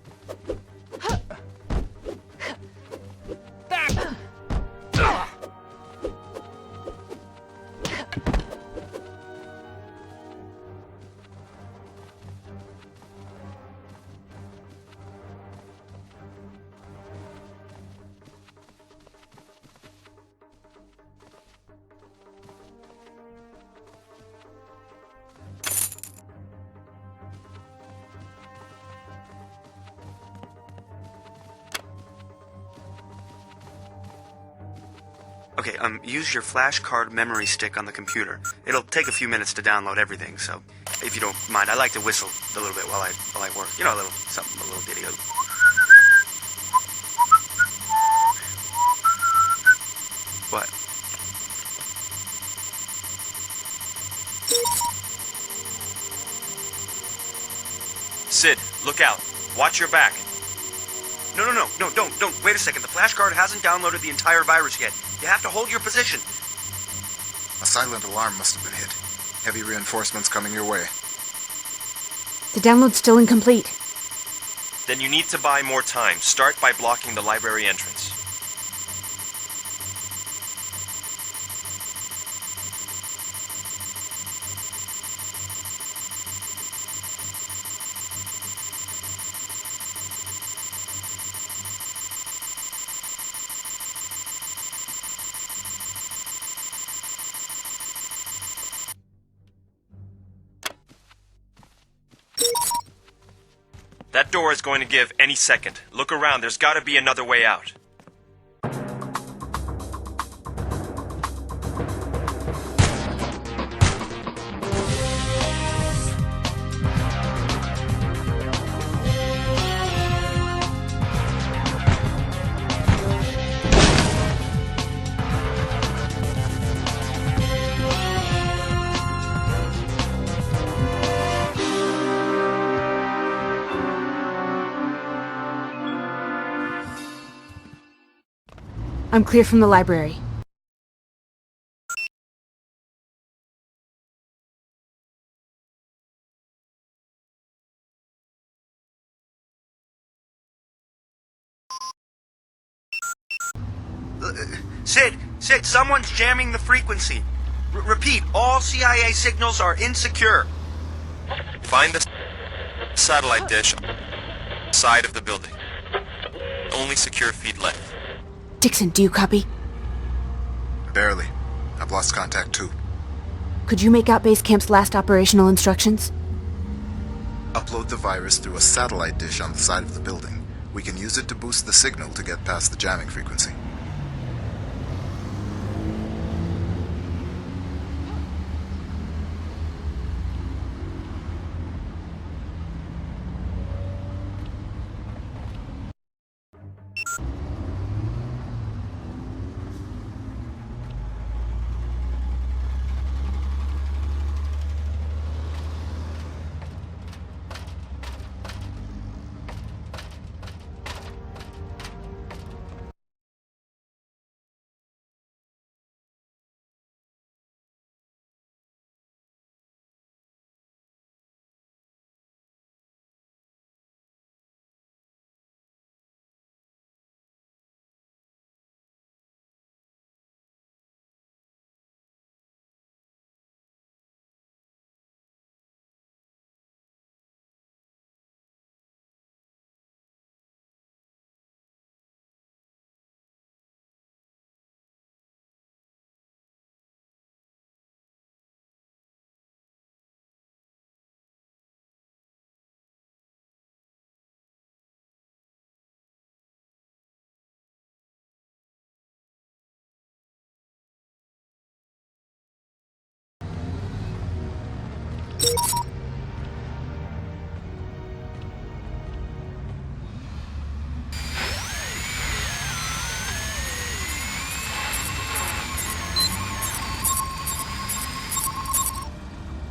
C: Okay, use your flash card memory stick on the computer. It'll take a few minutes to download everything, so if you don't mind, I like to whistle a little bit while I work. You know, a little something, a little ditty. What?
D: Sid, look out. Watch your back.
C: No, don't. Wait a second. The flash card hasn't downloaded the entire virus yet. You have to hold your position.
G: A silent alarm must have been hit. Heavy reinforcements coming your way.
E: The download's still incomplete.
D: Then you need to buy more time. Start by blocking the library entrance. That door is going to give any second. Look around, there's gotta be another way out.
E: I'm clear from the library.
C: Sid, someone's jamming the frequency. Repeat, all CIA signals are insecure.
D: Find the satellite dish side of the building. Only secure feed left.
E: Dixon, do you copy?
G: Barely. I've lost contact too.
E: Could you make out base camp's last operational instructions?
G: Upload the virus through a satellite dish on the side of the building. We can use it to boost the signal to get past the jamming frequency.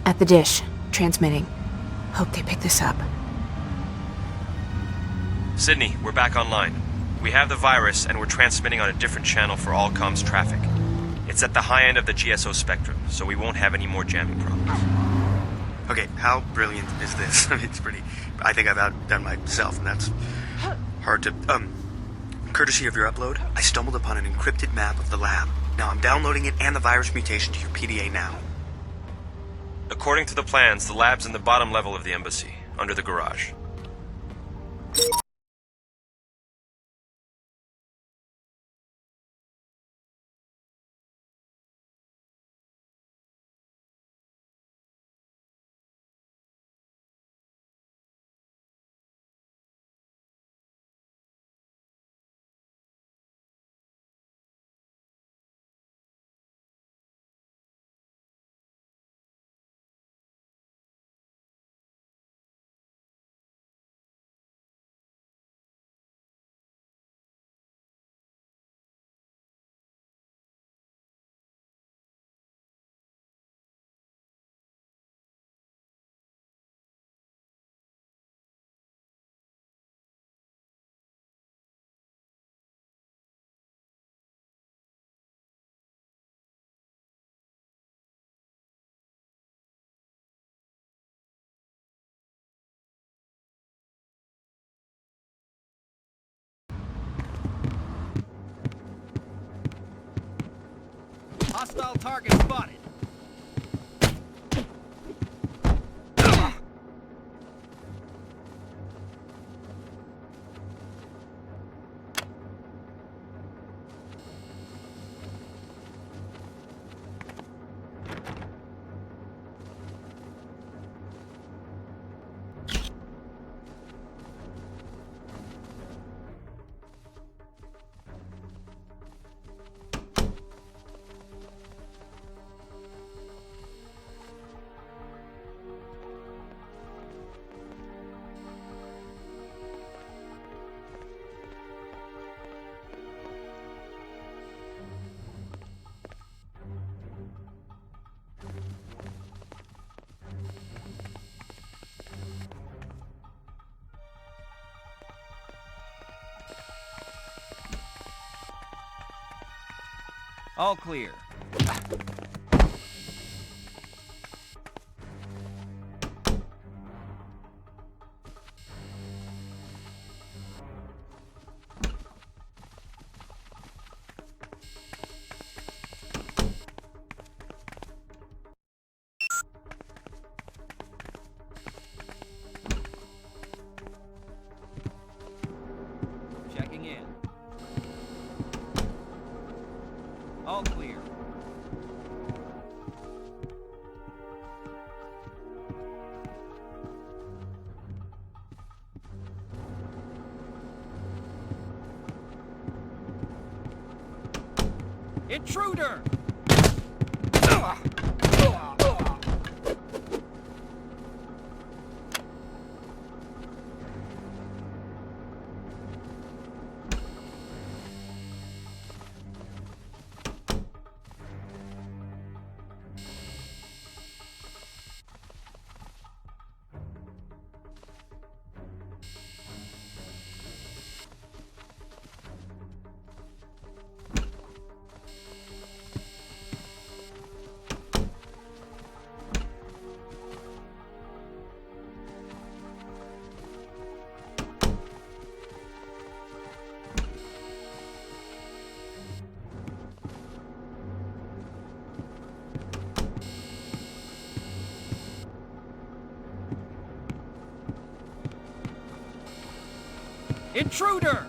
E: At the dish. Transmitting. Hope they pick this up.
D: Sydney, we're back online. We have the virus, and we're transmitting on a different channel for all comms traffic. It's at the high end of the GSO spectrum, so we won't have any more jamming problems.
C: Okay, how brilliant is this? It's pretty... I think I've outdone myself, and that's hard to... Courtesy of your upload, I stumbled upon an encrypted map of the lab. Now I'm downloading it and the virus mutation to your PDA now.
D: According to the plans, the lab's in the bottom level of the embassy, under the garage.
M: Hostile target spotted. All clear. Checking in. All clear. Intruder! Intruder!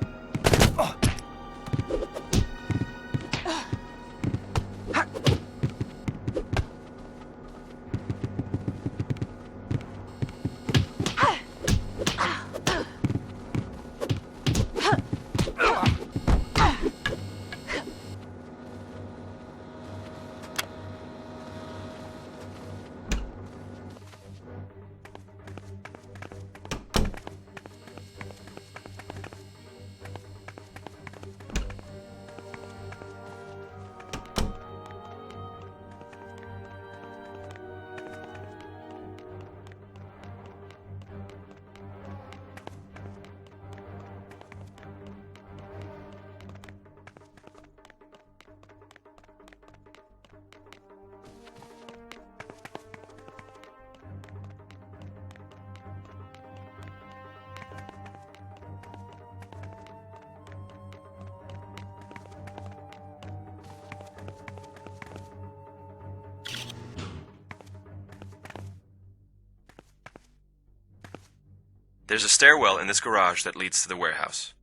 D: There's a stairwell in this garage that leads to the warehouse.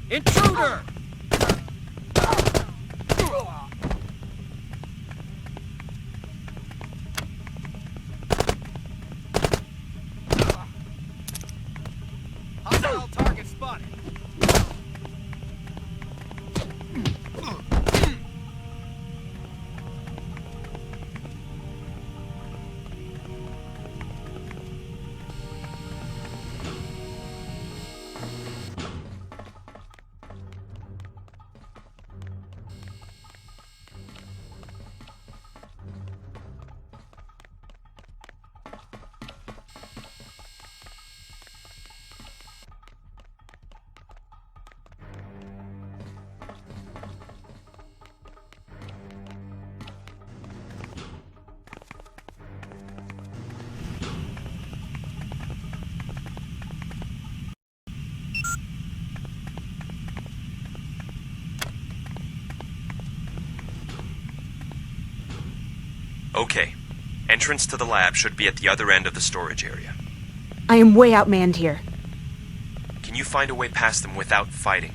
M: Intruder! Hostile target spotted.
D: Okay. Entrance to the lab should be at the other end of the storage area.
E: I am way outmanned here.
D: Can you find a way past them without fighting?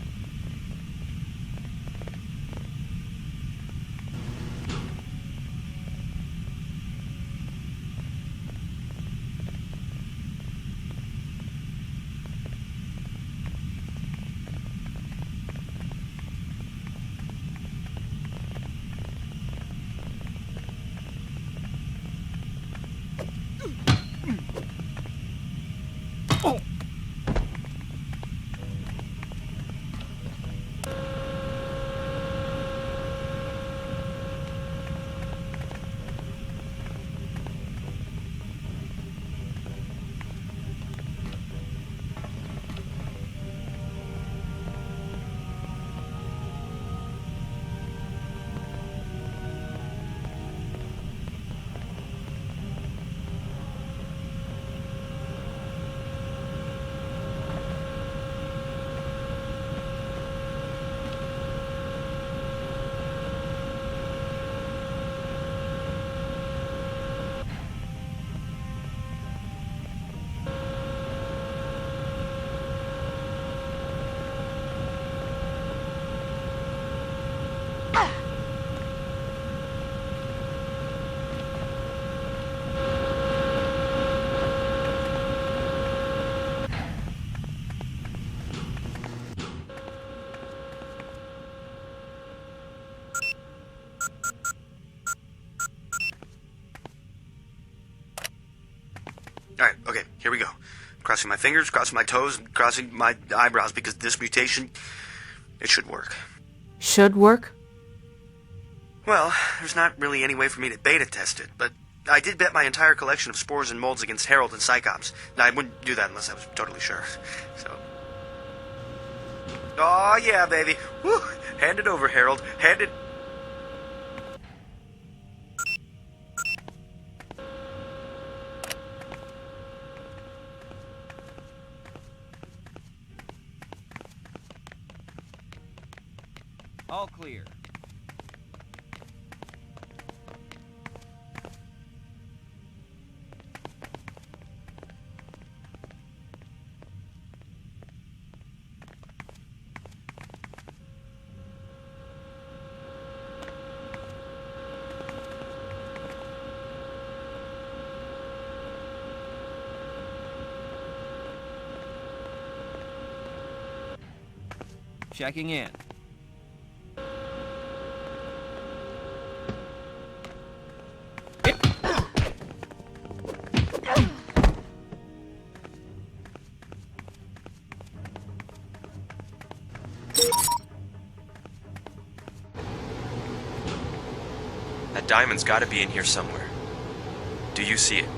C: Alright, okay, here we go. Crossing my fingers, crossing my toes, crossing my eyebrows, because this mutation, it should work.
E: Should work?
C: Well, there's not really any way for me to beta test it, but I did bet my entire collection of spores and molds against Harold and Psychops. Now, I wouldn't do that unless I was totally sure, so... Oh yeah, baby! Woo! Hand it over, Harold. Hand it...
H: All clear. Checking in.
D: That diamond's gotta be in here somewhere. Do you see it?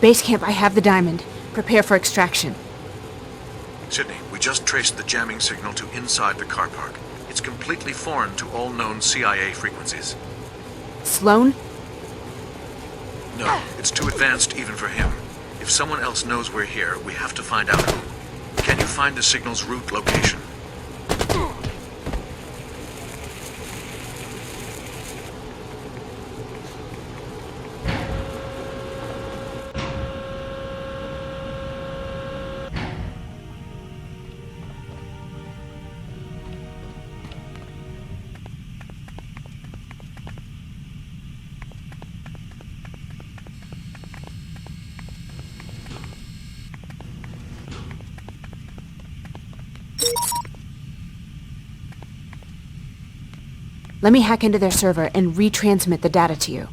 E: Base camp, I have the diamond. Prepare for extraction.
F: Sydney, we just traced the jamming signal to inside the car park. It's completely foreign to all known CIA frequencies.
E: Sloane?
F: No, it's too advanced even for him. If someone else knows we're here, we have to find out who. Can you find the signal's route location?
E: Let me hack into their server and retransmit the data to you.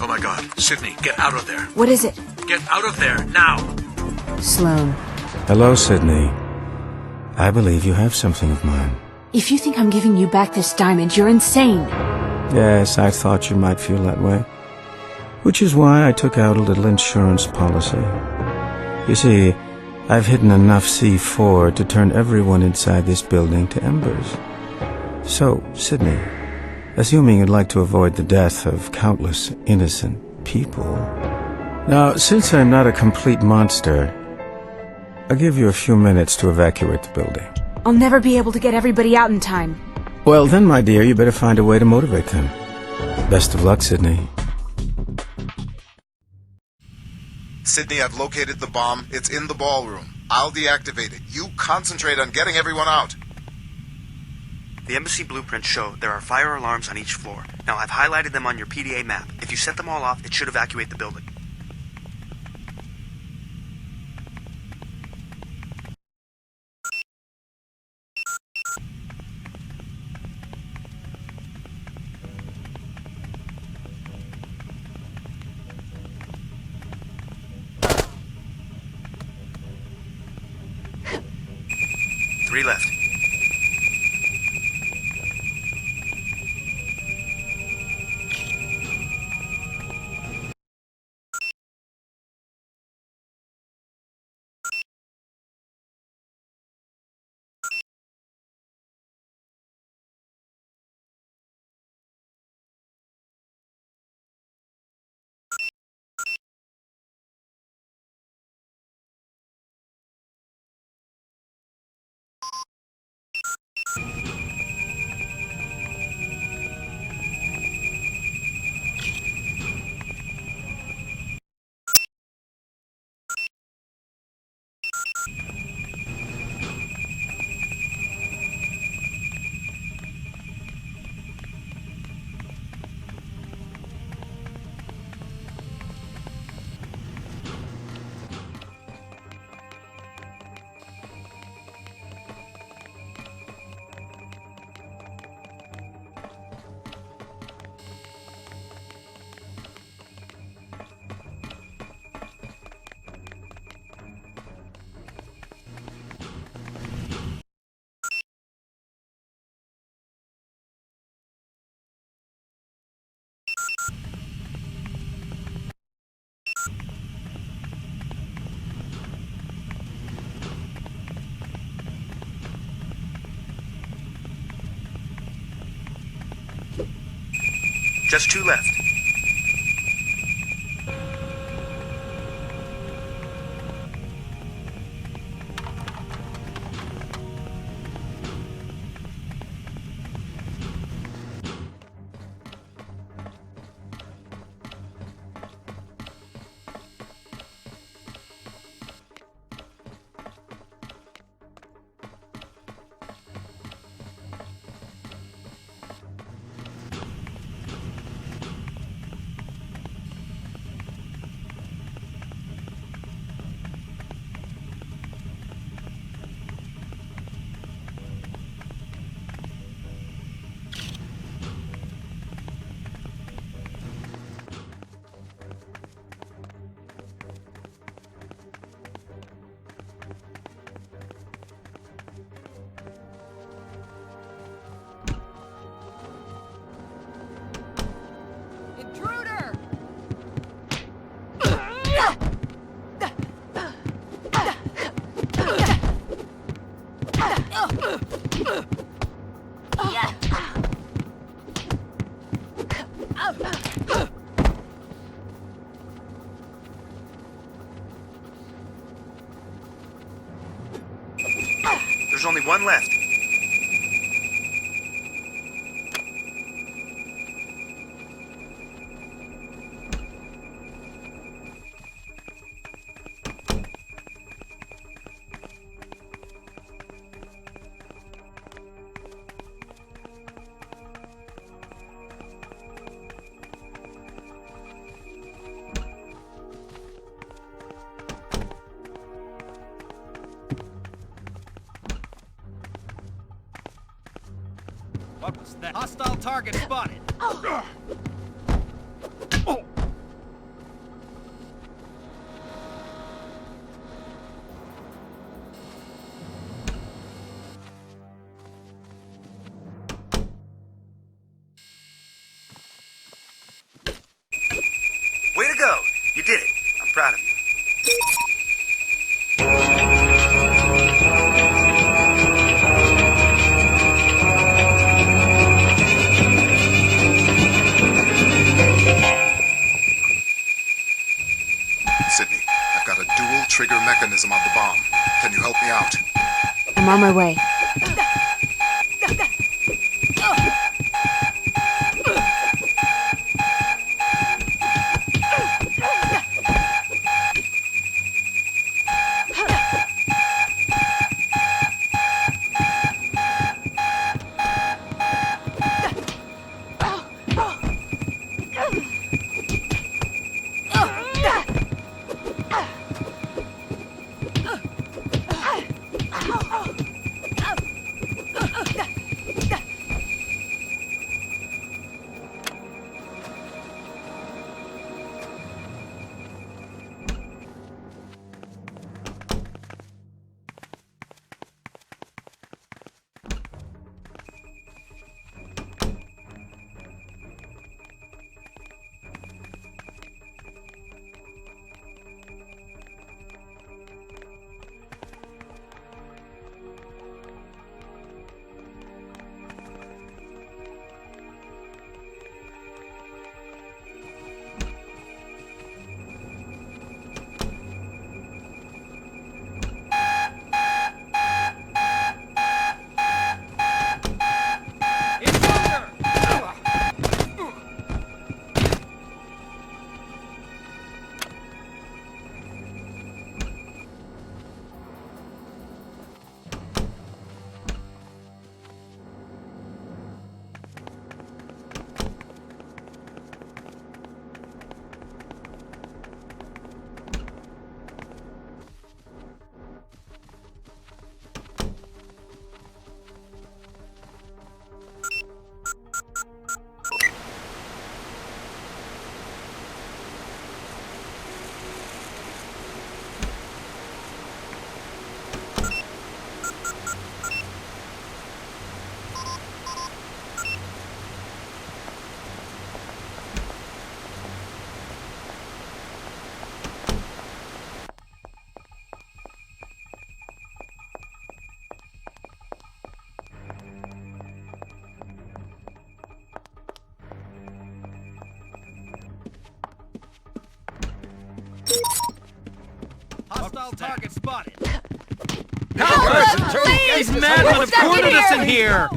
A: Oh my god, Sydney, get out of there.
E: What is it?
A: Get out of there, now!
E: Sloane.
N: Hello, Sydney. I believe you have something of mine.
E: If you think I'm giving you back this diamond, you're insane.
N: Yes, I thought you might feel that way. Which is why I took out a little insurance policy. You see, I've hidden enough C4 to turn everyone inside this building to embers. So, Sydney, assuming you'd like to avoid the death of countless innocent people. Now, since I'm not a complete monster, I'll give you a few minutes to evacuate the building.
E: I'll never be able to get everybody out in time.
N: Well, then, my dear, you better find a way to motivate them. Best of luck, Sydney.
G: Sydney, I've located the bomb. It's in the ballroom. I'll deactivate it. You concentrate on getting everyone out.
C: The embassy blueprints show there are fire alarms on each floor. Now, I've highlighted them on your PDA map. If you set them all off, it should evacuate the building. Three left. Just two left. There's only one left.
M: What was that? Hostile target spotted.
C: Way to go! You did it. I'm proud of you.
O: Sydney, I've got a dual trigger mechanism on the bomb. Can you help me out?
E: I'm on my way.
M: Hostile target spotted.
H: These madmen have cornered us in here!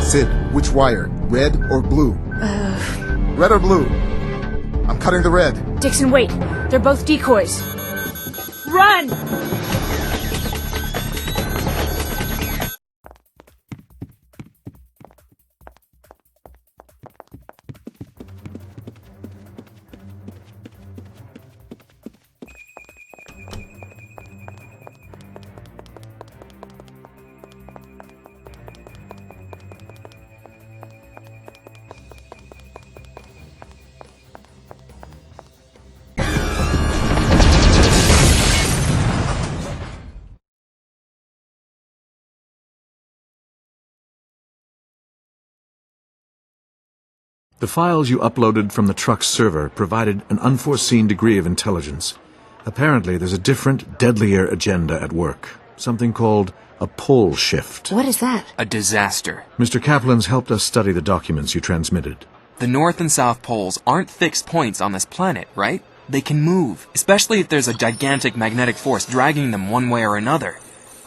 O: Sid, which wire? Red or blue? Red or blue? I'm cutting the red.
E: Dixon, wait. They're both decoys. Run!
F: The files you uploaded from the truck's server provided an unforeseen degree of intelligence. Apparently, there's a different, deadlier agenda at work. Something called a pole shift.
E: What is that?
J: A disaster.
F: Mr. Kaplan's helped us study the documents you transmitted.
J: The North and South poles aren't fixed points on this planet, right? They can move, especially if there's a gigantic magnetic force dragging them one way or another.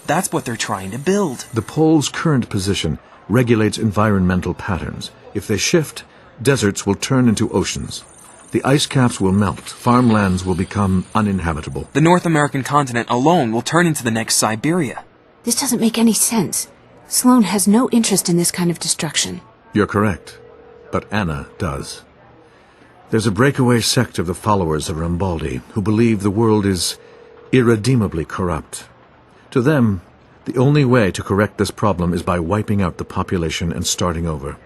J: That's what they're trying to build.
F: The pole's current position regulates environmental patterns. If they shift, deserts will turn into oceans. The ice caps will melt. Farmlands will become uninhabitable.
J: The North American continent alone will turn into the next Siberia.
E: This doesn't make any sense. Sloane has no interest in this kind of destruction.
F: You're correct. But Anna does. There's a breakaway sect of the followers of Rambaldi who believe the world is irredeemably corrupt. To them, the only way to correct this problem is by wiping out the population and starting over.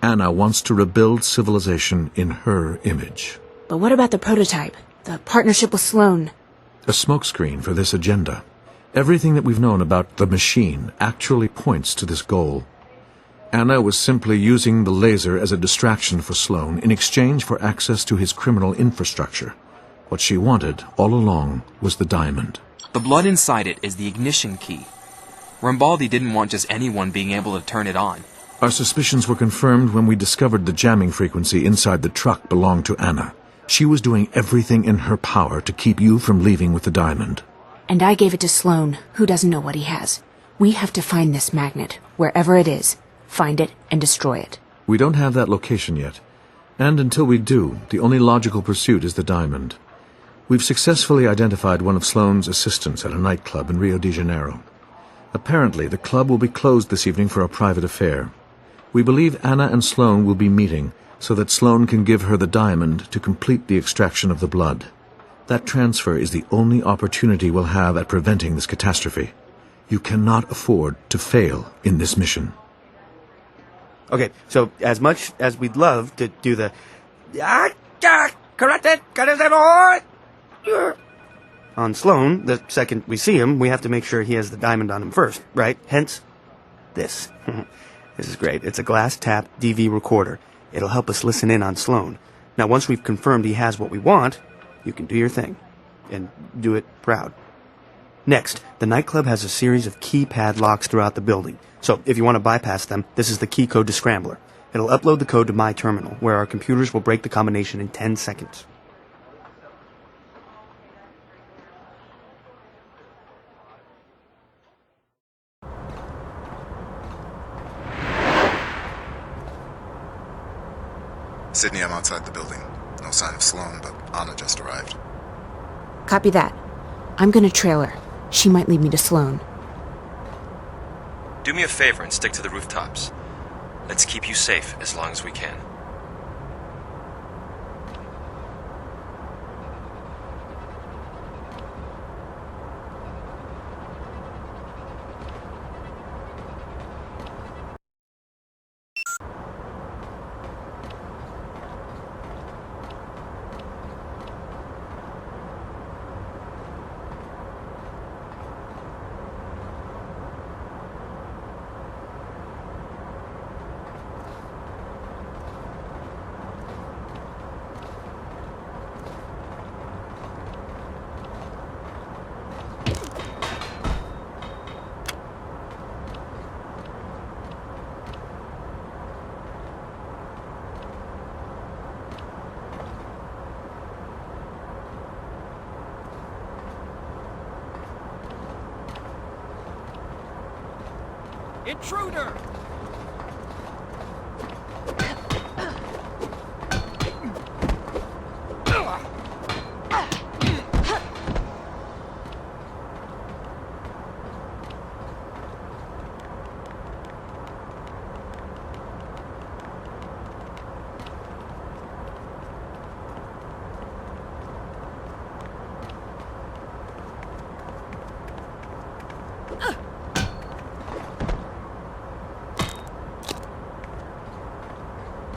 F: Anna wants to rebuild civilization in her image.
E: But what about the prototype? The partnership with Sloane?
F: A smokescreen for this agenda. Everything that we've known about the machine actually points to this goal. Anna was simply using the laser as a distraction for Sloane in exchange for access to his criminal infrastructure. What she wanted, all along, was the diamond.
J: The blood inside it is the ignition key. Rambaldi didn't want just anyone being able to turn it on.
F: Our suspicions were confirmed when we discovered the jamming frequency inside the truck belonged to Anna. She was doing everything in her power to keep you from leaving with the diamond.
E: And I gave it to Sloane, who doesn't know what he has. We have to find this magnet, wherever it is. Find it and destroy it.
F: We don't have that location yet. And until we do, the only logical pursuit is the diamond. We've successfully identified one of Sloane's assistants at a nightclub in Rio de Janeiro. Apparently, the club will be closed this evening for a private affair. We believe Anna and Sloane will be meeting so that Sloane can give her the diamond to complete the extraction of the blood. That transfer is the only opportunity we'll have at preventing this catastrophe. You cannot afford to fail in this mission.
C: Okay, so as much as we'd love to do the on Sloane, the second we see him, we have to make sure he has the diamond on him first, right? Hence, this. This is great. It's a glass-tap DV recorder. It'll help us listen in on Sloane. Now, once we've confirmed he has what we want, you can do your thing. And do it proud. Next, the nightclub has a series of keypad locks throughout the building. So, if you want to bypass them, this is the key code to Scrambler. It'll upload the code to my terminal, where our computers will break the combination in 10 seconds.
G: Sydney, I'm outside the building. No sign of Sloane, but Anna just arrived.
E: Copy that. I'm gonna trail her. She might lead me to Sloane.
D: Do me a favor and stick to the rooftops. Let's keep you safe as long as we can.
M: Intruder!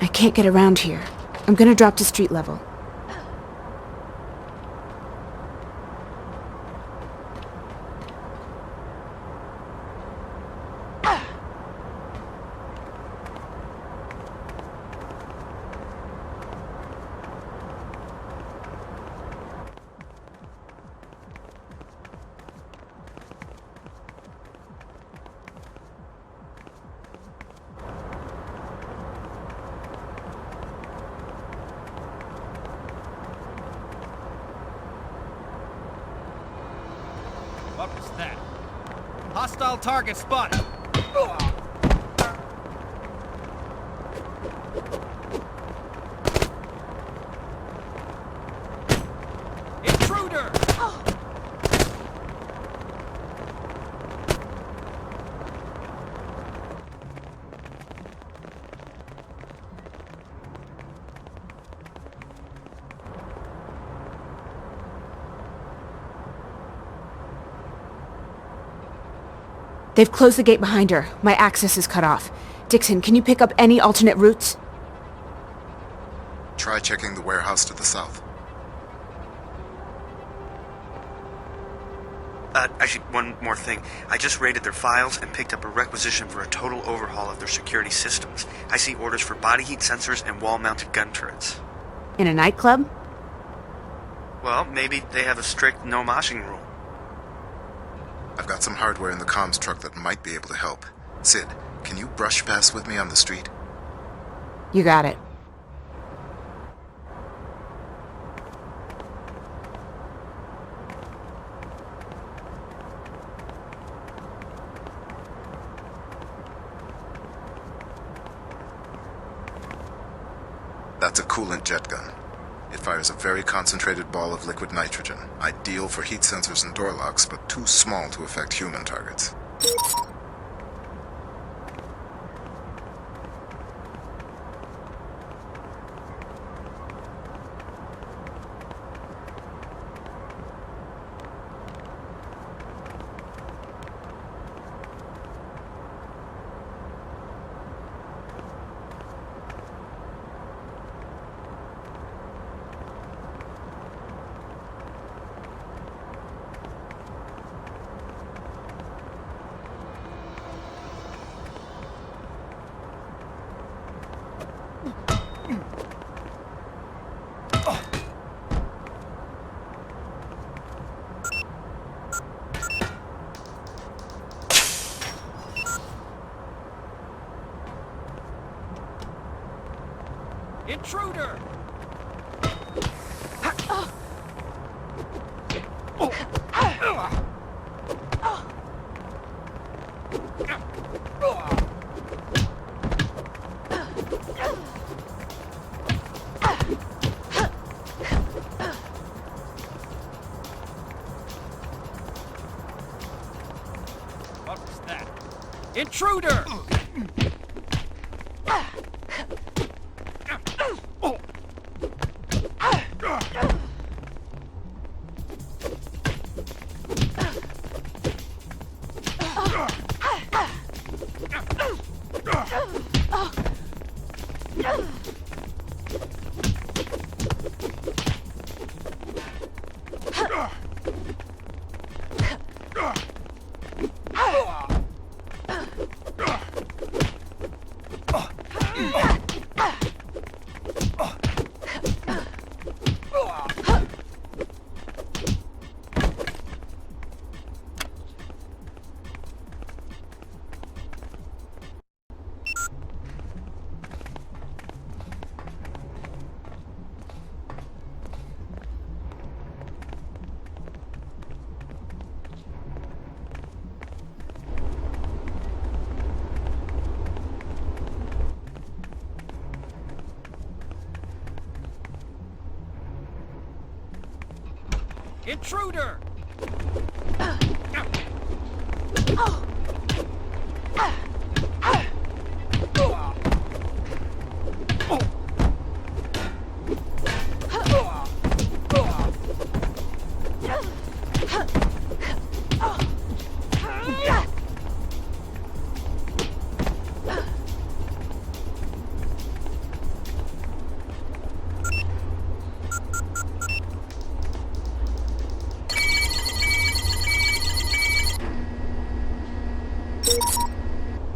E: I can't get around here. I'm gonna drop to street level.
M: What was that? Hostile target spotted. Intruder!
E: They've closed the gate behind her. My access is cut off. Dixon, can you pick up any alternate routes?
O: Try checking the warehouse to the south.
C: Actually, one more thing. I just raided their files and picked up a requisition for a total overhaul of their security systems. I see orders for body heat sensors and wall-mounted gun turrets.
E: In a nightclub?
C: Well, maybe they have a strict no-moshing rule.
O: I've got some hardware in the comms truck that might be able to help. Sid, can you brush past with me on the street?
E: You got it.
O: That's a coolant jet gun. It fires a very concentrated ball of liquid nitrogen, ideal for heat sensors and door locks, but too small to affect human targets.
M: Intruder! What was that? Intruder! Intruder!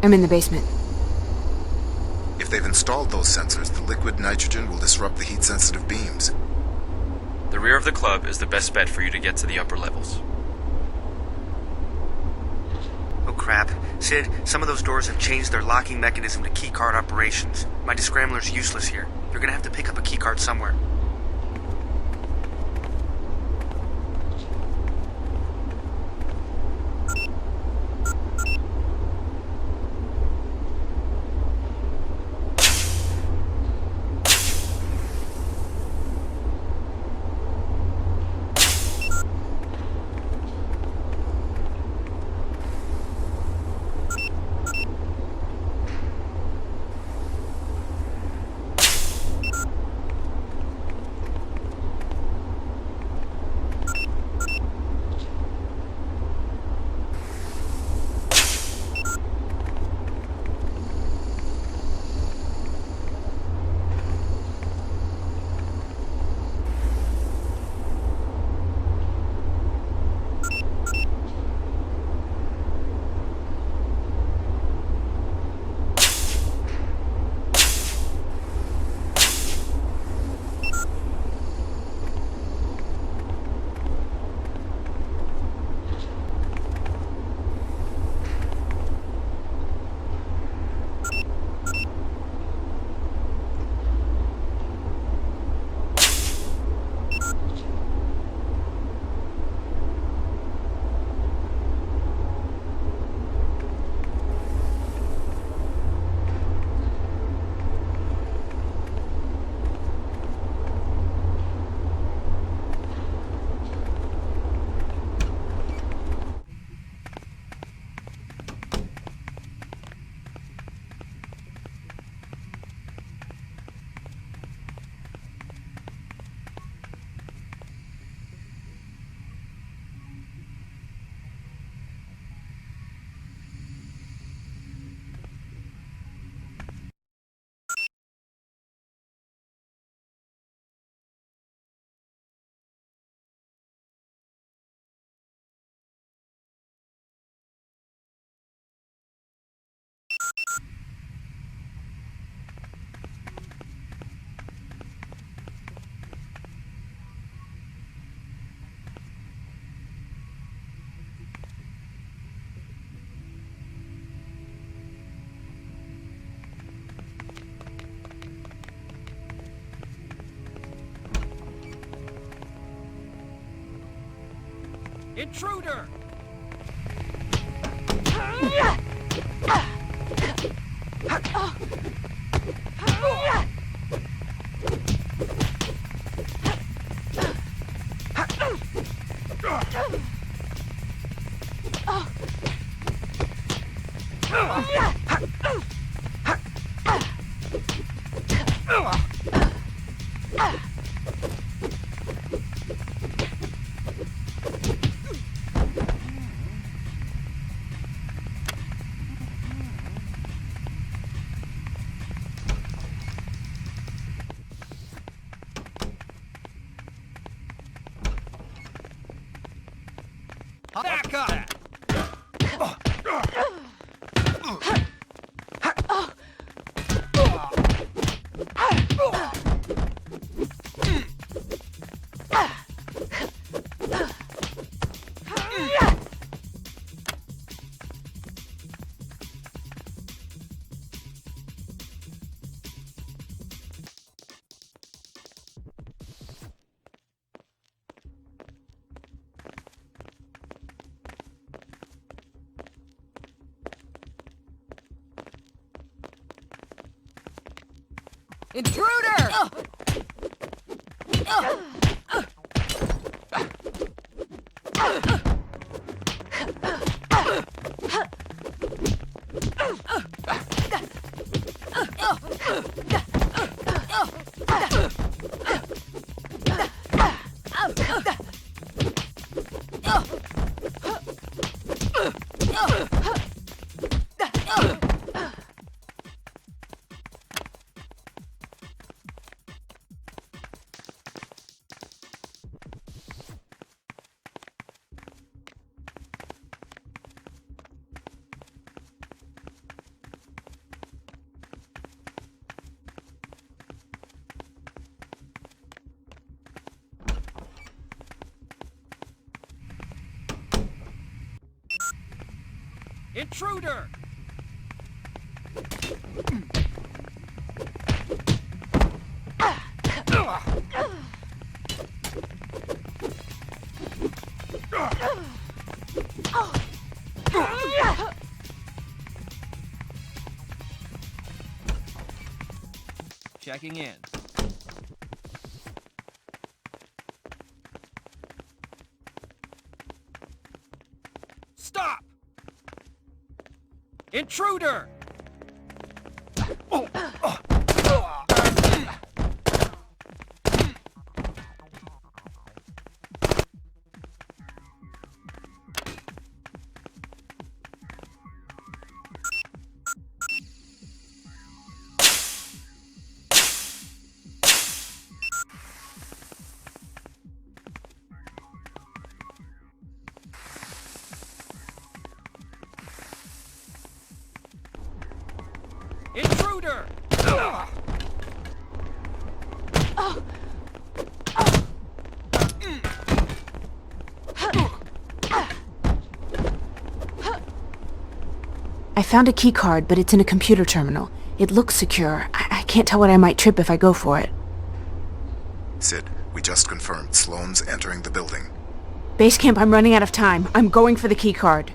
E: I'm in the basement.
O: If they've installed those sensors, the liquid nitrogen will disrupt the heat-sensitive beams.
D: The rear of the club is the best bet for you to get to the upper levels.
C: Oh crap. Sid, some of those doors have changed their locking mechanism to keycard operations. My descrambler's useless here. You're gonna have to pick up a keycard somewhere.
M: Intruder! Back up!
B: Intruder! Intruder!
H: Checking in.
M: Stop! Intruder! Intruder!
E: I found a key card, but it's in a computer terminal. It looks secure. I can't tell what I might trip if I go for it.
O: Sid, we just confirmed Sloane's entering the building.
E: Base camp, I'm running out of time. I'm going for the key card.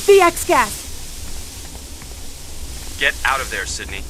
E: The X-gas!
D: Get out of there, Sydney.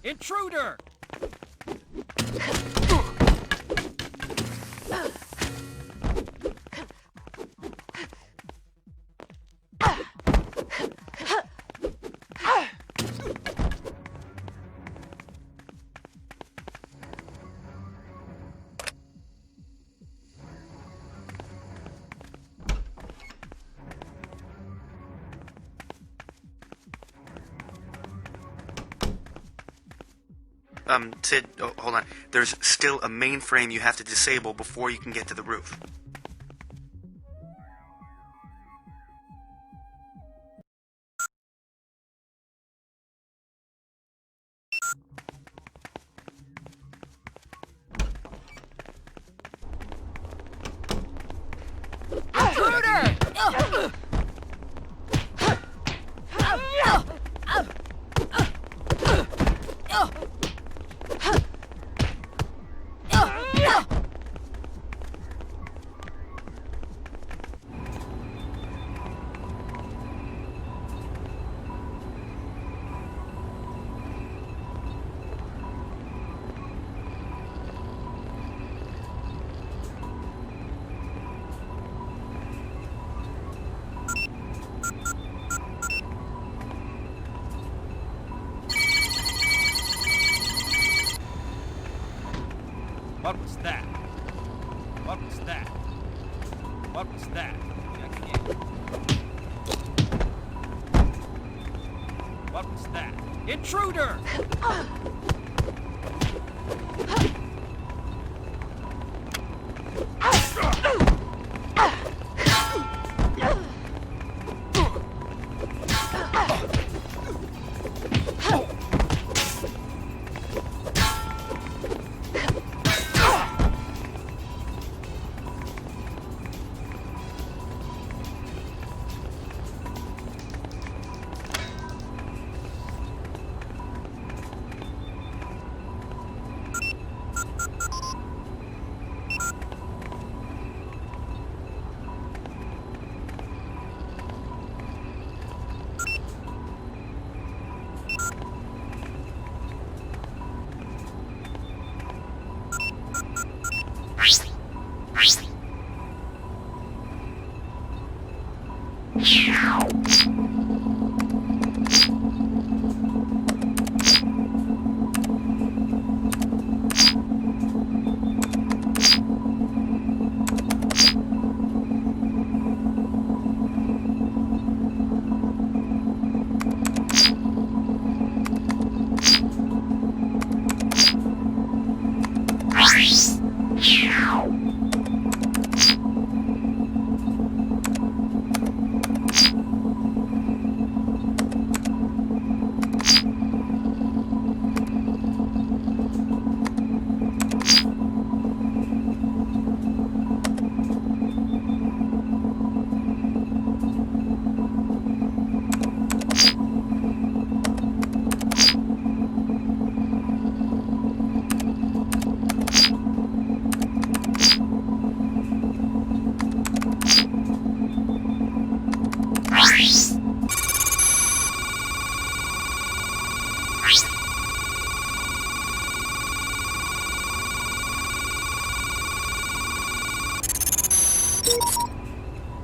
M: Intruder!
C: Sid, hold on. There's still a mainframe you have to disable before you can get to the roof.
M: Intruder! What was that? What was that? What was that? Check again. What was that? Intruder!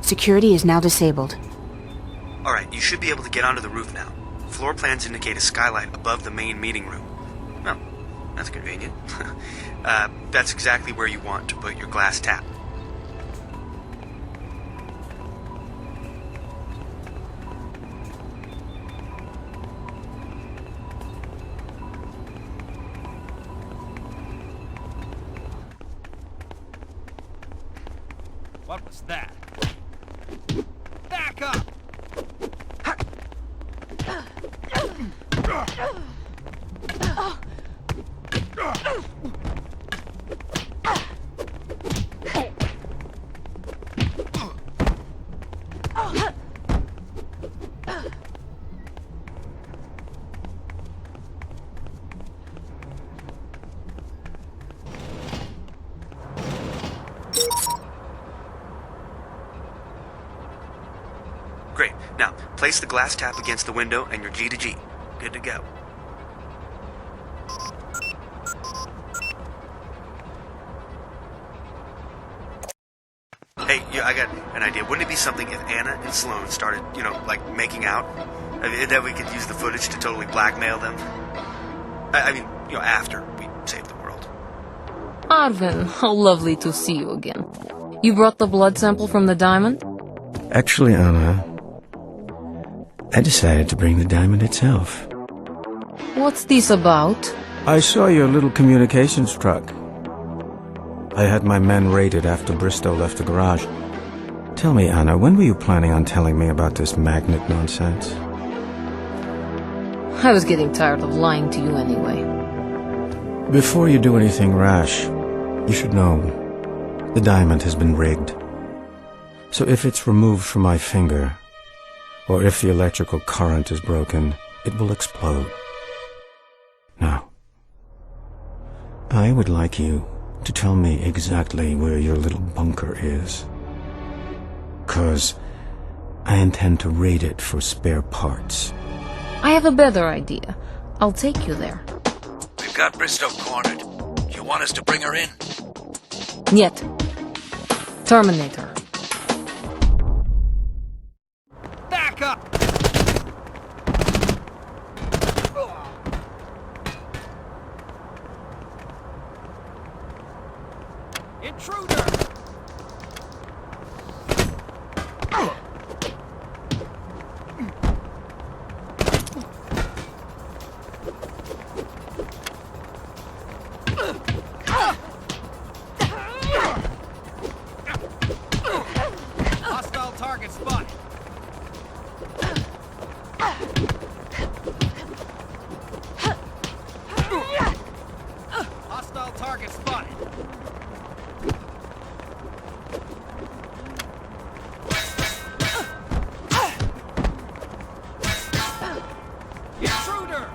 E: Security is now disabled.
C: Alright, you should be able to get onto the roof now. Floor plans indicate a skylight above the main meeting room. Well, that's convenient. That's exactly where you want to put your glass tap.
M: What was that? Back up!
C: Great. Now, place the glass tap against the window and you're G to G. Good to go. Hey, yeah, I got an idea. Wouldn't it be something if Anna and Sloane started, like making out? I mean, then we could use the footage to totally blackmail them. I mean, after we save the world.
B: Arvin, how lovely to see you again. You brought the blood sample from the diamond?
N: Actually, Anna, I decided to bring the diamond itself.
B: What's this about?
N: I saw your little communications truck. I had my men raided after Bristow left the garage. Tell me, Anna, when were you planning on telling me about this magnet nonsense?
B: I was getting tired of lying to you anyway.
N: Before you do anything rash, you should know the diamond has been rigged. So if it's removed from my finger, or if the electrical current is broken, it will explode. Now, I would like you to tell me exactly where your little bunker is. 'Cause I intend to raid it for spare parts.
B: I have a better idea. I'll take you there.
A: We've got Bristow cornered. You want us to bring her in?
B: Niet. Terminate her.
H: Back up! Intruder! Hostile target spotted. Hostile target spotted. Intruder!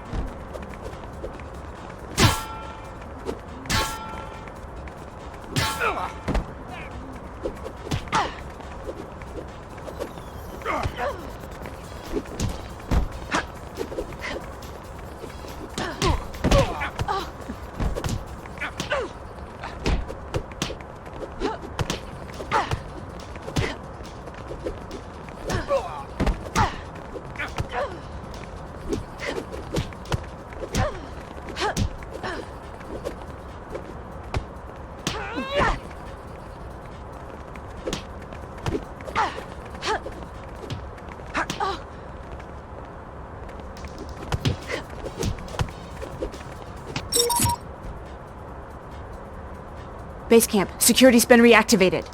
E: Base camp, security's been reactivated.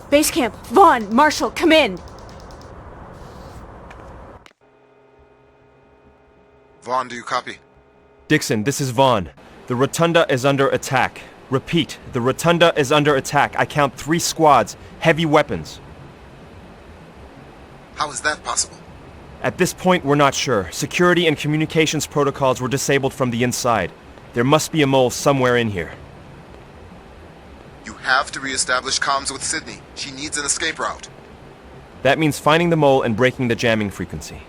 E: Base camp, Vaughn, Marshall, come in.
O: Vaughn, do you copy?
D: Dixon, this is Vaughn. The Rotunda is under attack. Repeat, the Rotunda is under attack. I count 3 squads, heavy weapons.
O: How is that possible?
D: At this point, we're not sure. Security and communications protocols were disabled from the inside. There must be a mole somewhere in here.
O: You have to re-establish comms with Sydney. She needs an escape route.
D: That means finding the mole and breaking the jamming frequency.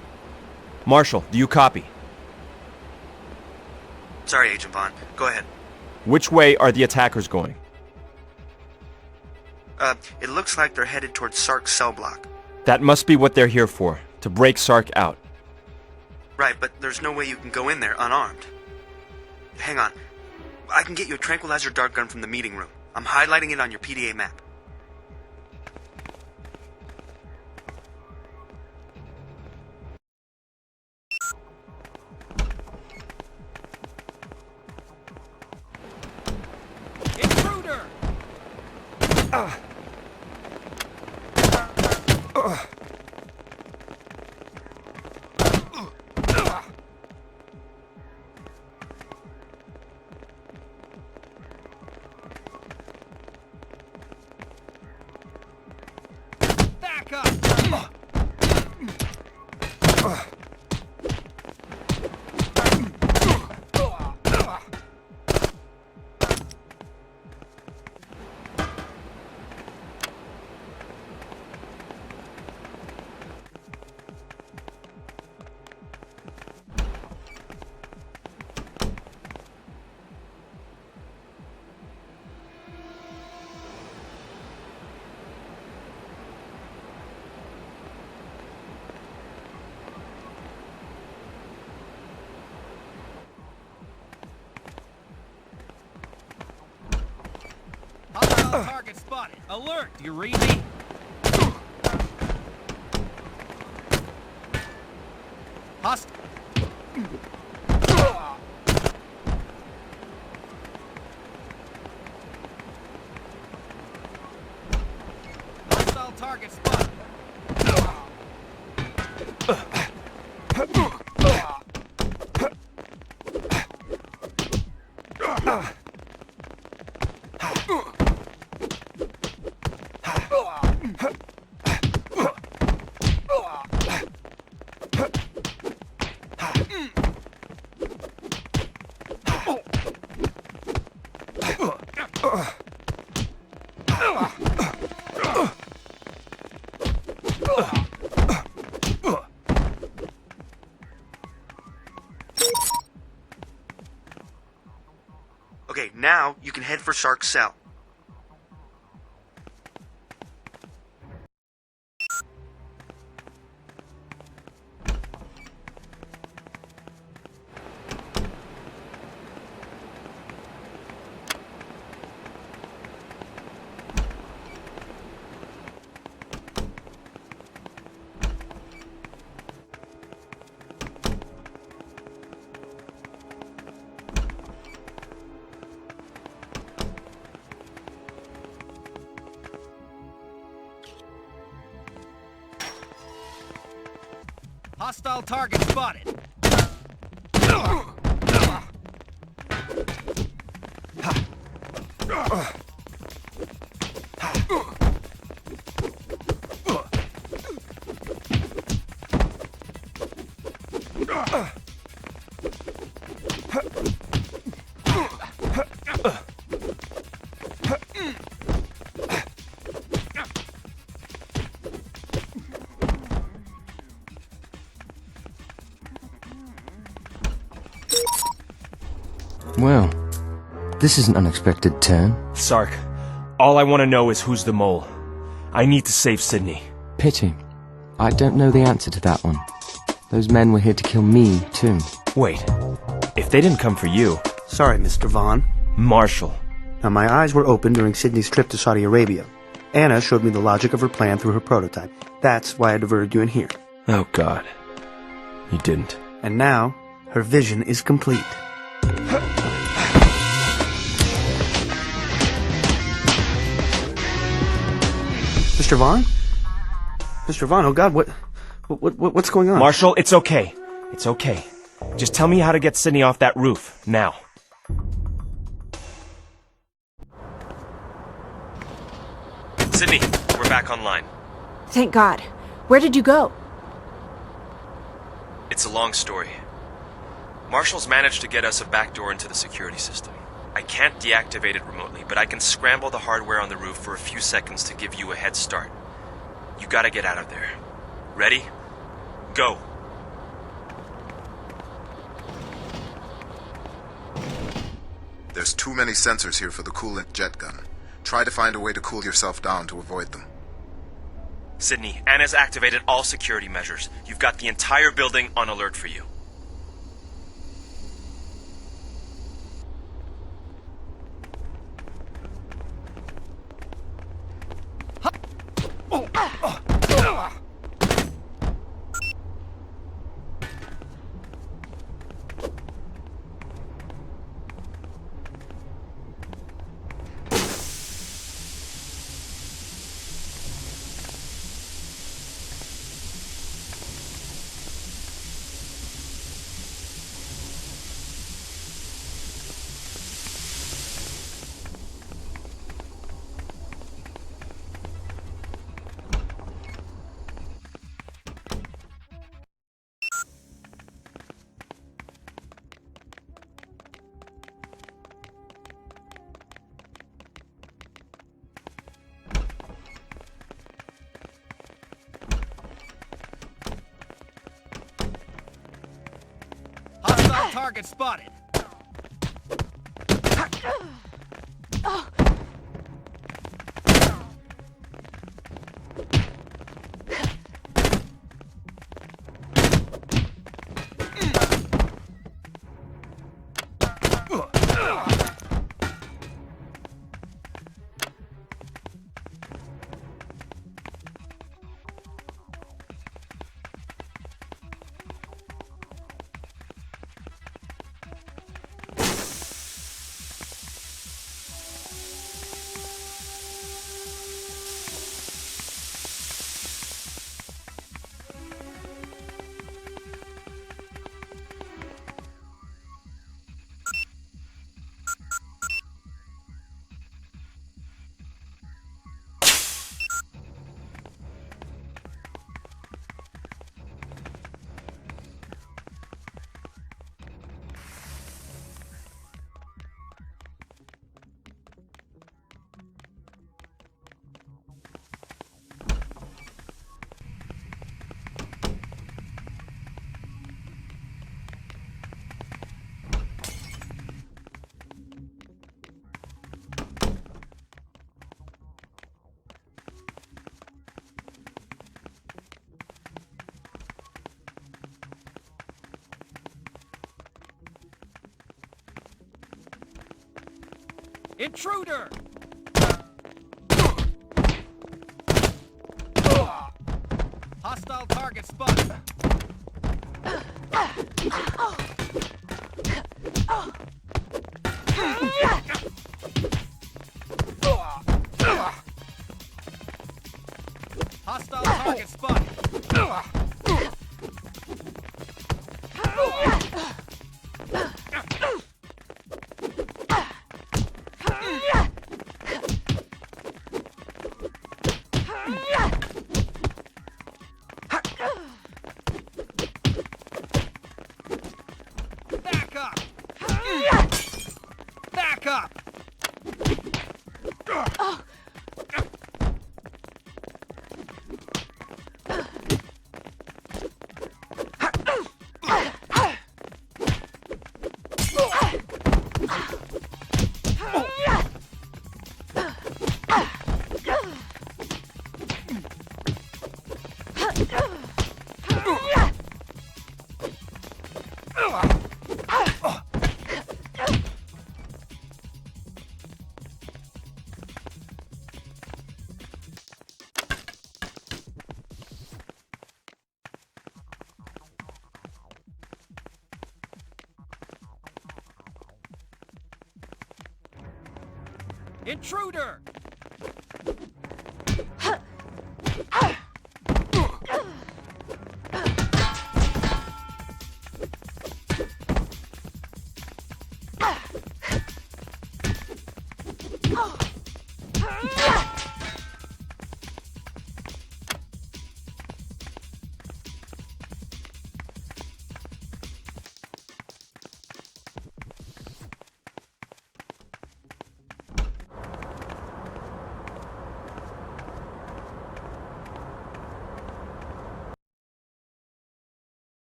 D: Marshall, do you copy?
C: Sorry, Agent Vaughn. Go ahead.
D: Which way are the attackers going?
C: It looks like they're headed towards Sark's cell block.
D: That must be what they're here for, to break Sark out.
C: Right, but there's no way you can go in there unarmed. Hang on. I can get you a tranquilizer dart gun from the meeting room. I'm highlighting it on your PDA map.
H: Intruder! Back up!
M: Hostile target spotted. Alert! Do you read me? Hostile target spotted.
C: Okay, now you can head for Sark's cell.
M: Hostile target spotted.
K: Well, this is an unexpected turn.
D: Sark, all I want to know is who's the mole. I need to save Sydney.
K: Pity. I don't know the answer to that one. Those men were here to kill me, too.
D: Wait, if they didn't come for you...
C: Sorry, Mr. Vaughn.
D: Marshall.
C: Now, my eyes were open during Sydney's trip to Saudi Arabia. Anna showed me the logic of her plan through her prototype. That's why I diverted you in here.
D: Oh, God. You didn't.
C: And now, her vision is complete. Mr. Vaughn? Mr. Vaughn, oh God, what's going on?
D: Marshall, it's okay. It's okay. Just tell me how to get Sydney off that roof, now. Sydney, we're back online.
E: Thank God. Where did you go?
D: It's a long story. Marshall's managed to get us a backdoor into the security system. I can't deactivate it remotely, but I can scramble the hardware on the roof for a few seconds to give you a head start. You gotta get out of there. Ready? Go.
O: There's too many sensors here for the coolant jet gun. Try to find a way to cool yourself down to avoid them.
D: Sydney, Anna's activated all security measures. You've got the entire building on alert for you.
M: Target spotted.
H: Intruder! Hostile target spotted. Hostile target spotted. Back up! Back up! Intruder!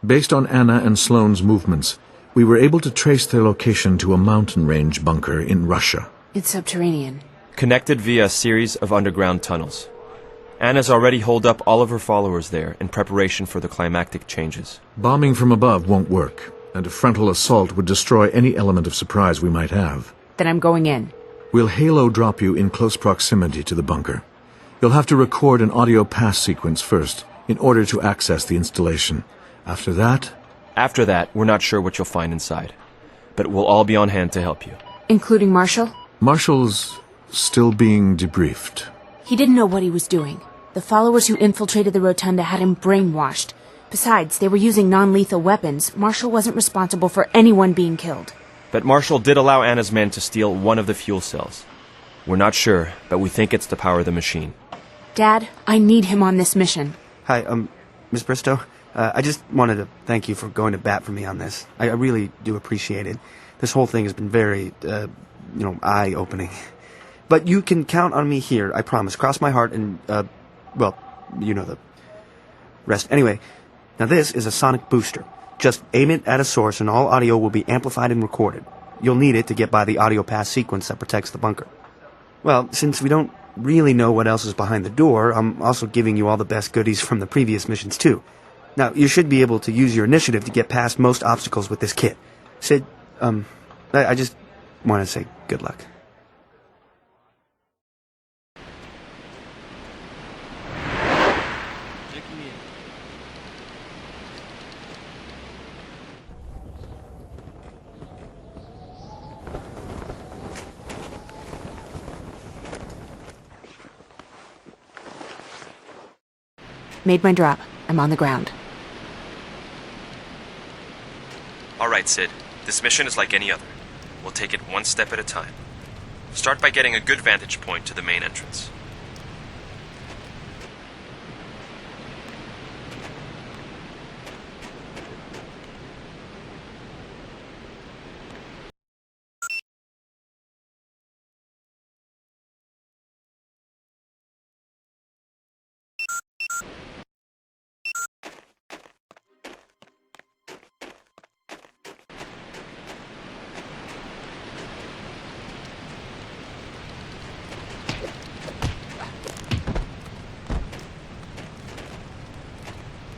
F: Based on Anna and Sloane's movements, we were able to trace their location to a mountain range bunker in Russia.
E: It's subterranean.
D: Connected via a series of underground tunnels. Anna's already holed up all of her followers there in preparation for the climactic changes.
F: Bombing from above won't work, and a frontal assault would destroy any element of surprise we might have.
E: Then I'm going in.
F: We'll halo drop you in close proximity to the bunker. You'll have to record an audio pass sequence first, in order to access the installation. After that,
D: we're not sure what you'll find inside. But we'll all be on hand to help you.
E: Including Marshall?
F: Marshall's still being debriefed.
E: He didn't know what he was doing. The followers who infiltrated the rotunda had him brainwashed. Besides, they were using non-lethal weapons. Marshall wasn't responsible for anyone being killed.
D: But Marshall did allow Anna's men to steal one of the fuel cells. We're not sure, but we think it's to power the machine.
E: Dad, I need him on this mission.
C: Hi, Miss Bristow. I just wanted to thank you for going to bat for me on this. I really do appreciate it. This whole thing has been very, eye-opening. But you can count on me here, I promise. Cross my heart and, well, you know the rest. Anyway, now this is a sonic booster. Just aim it at a source and all audio will be amplified and recorded. You'll need it to get by the audio pass sequence that protects the bunker. Well, since we don't really know what else is behind the door, I'm also giving you all the best goodies from the previous missions, too. Now, you should be able to use your initiative to get past most obstacles with this kit. Sid, I just want to say good luck.
E: Made my drop. I'm on the ground.
D: All right, Sid. This mission is like any other. We'll take it one step at a time. Start by getting a good vantage point to the main entrance.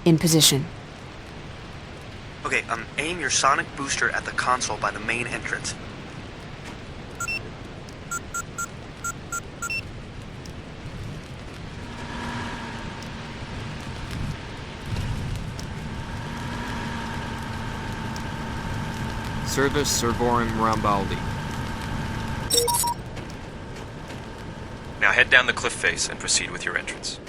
E: In position.
C: Okay, Aim your sonic booster at the console by the main entrance.
J: Service Servorum Rambaldi.
D: Now head down the cliff face and proceed with your entrance.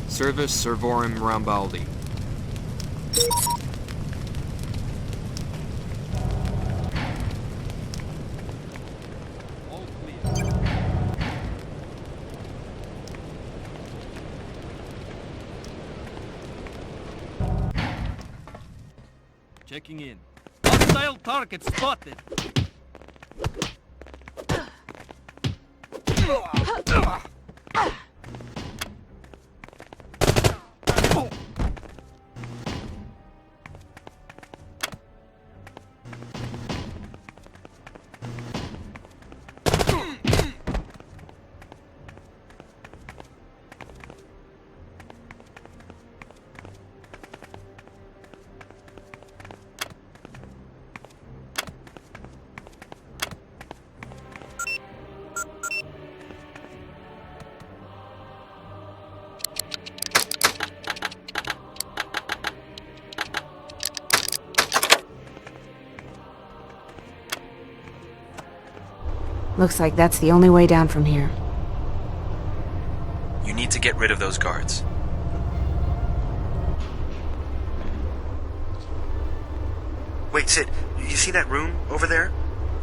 J: Service Servorum Rambaldi.
M: Checking in. Hostile target spotted.
E: Looks like that's the only way down from here.
D: You need to get rid of those guards.
C: Wait, Sid, you see that room over there?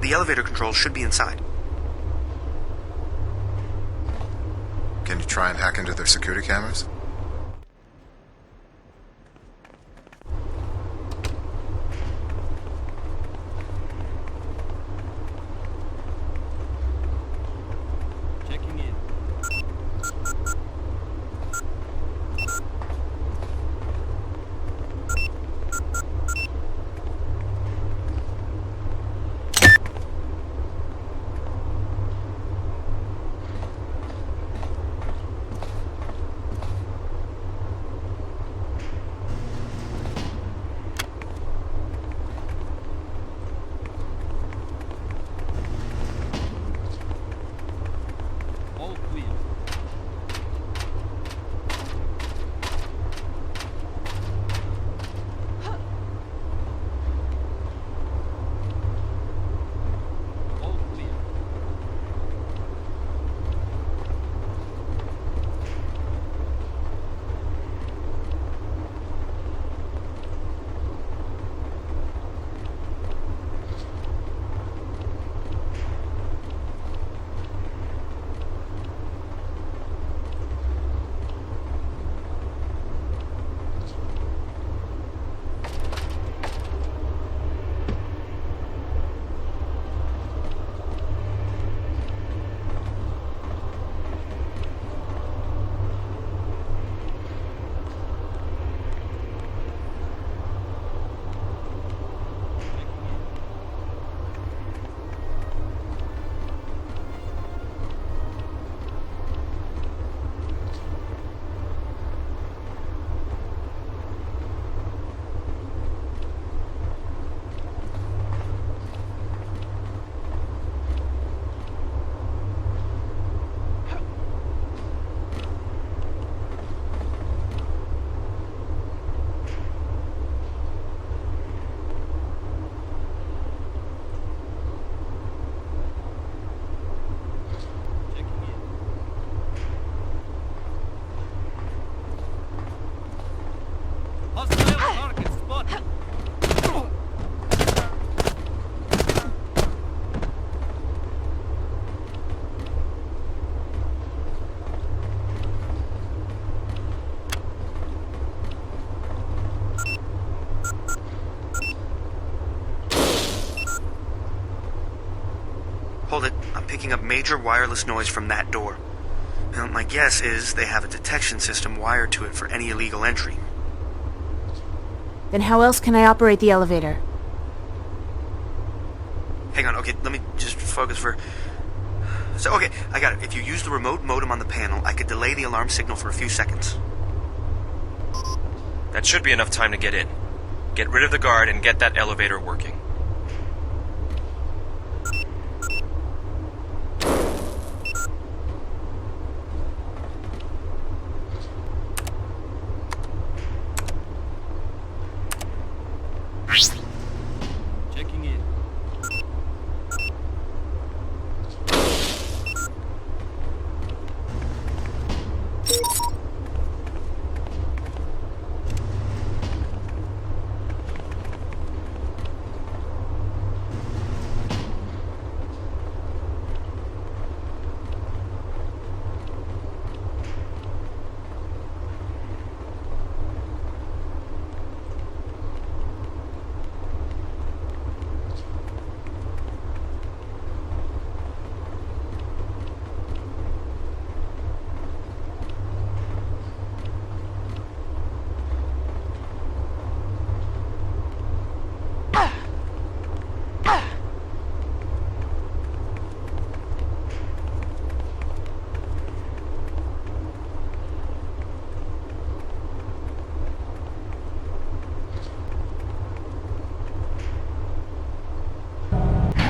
C: The elevator controls should be inside.
O: Can you try and hack into their security cameras?
M: Checking in.
C: picking up major wireless noise from that door. Now, my guess is they have a detection system wired to it for any illegal entry.
E: Then how else can I operate the elevator?
C: Hang on, okay, let me just focus for... So, okay, I got it. If you use the remote modem on the panel, I could delay the alarm signal for a few seconds.
D: That should be enough time to get in. Get rid of the guard and get that elevator working.
H: Checking in.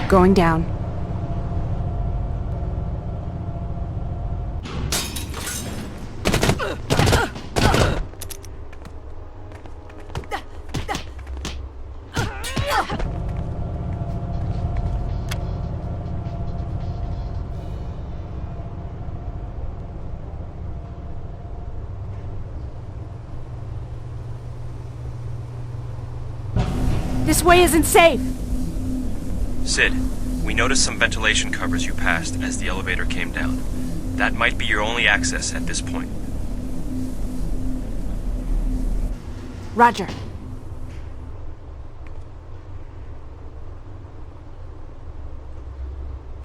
E: Going down. This way isn't safe!
D: Sid, we noticed some ventilation covers you passed as the elevator came down. That might be your only access at this point.
E: Roger.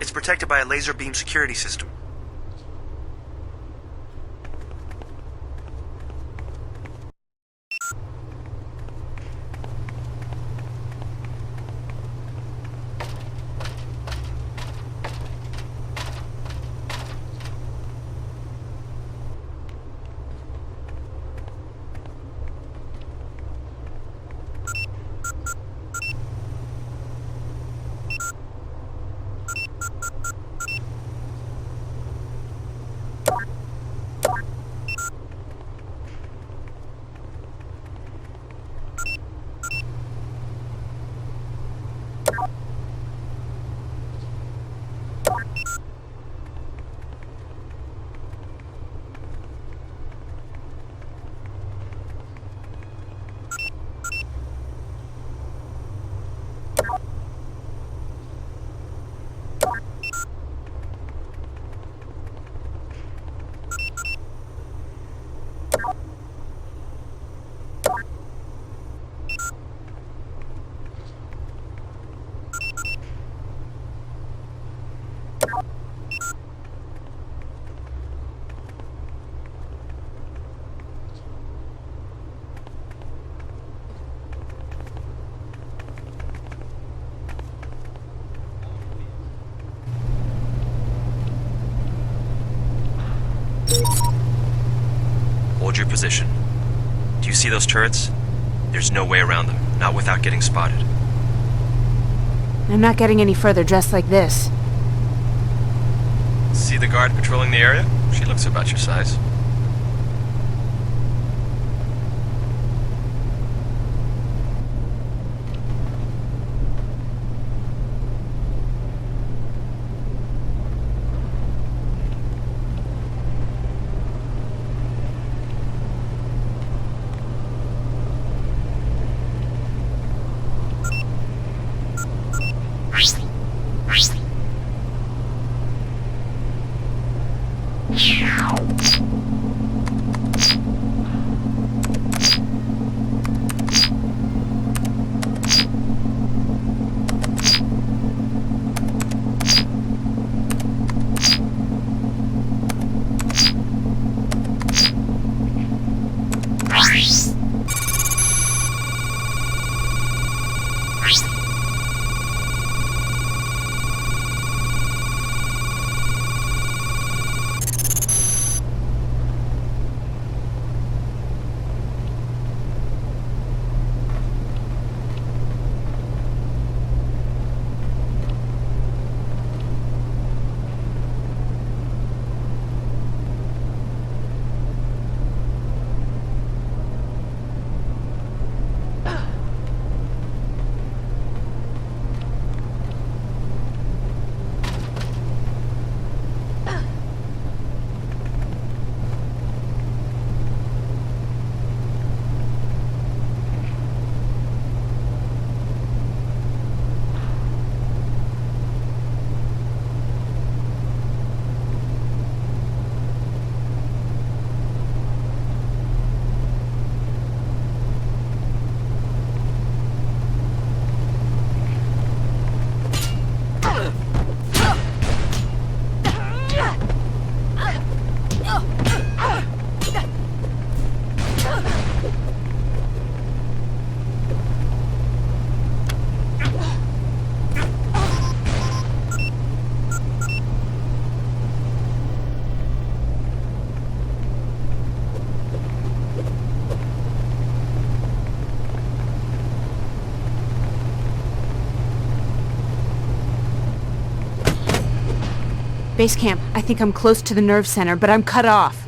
C: It's protected by a laser beam security system.
D: Hold your position. Do you see those turrets? There's no way around them, not without getting spotted.
E: I'm not getting any further dressed like this.
D: See the guard patrolling the area? She looks about your size.
E: Base camp, I think I'm close to the nerve center, but I'm cut off.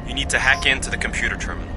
D: You need to hack into the computer terminal.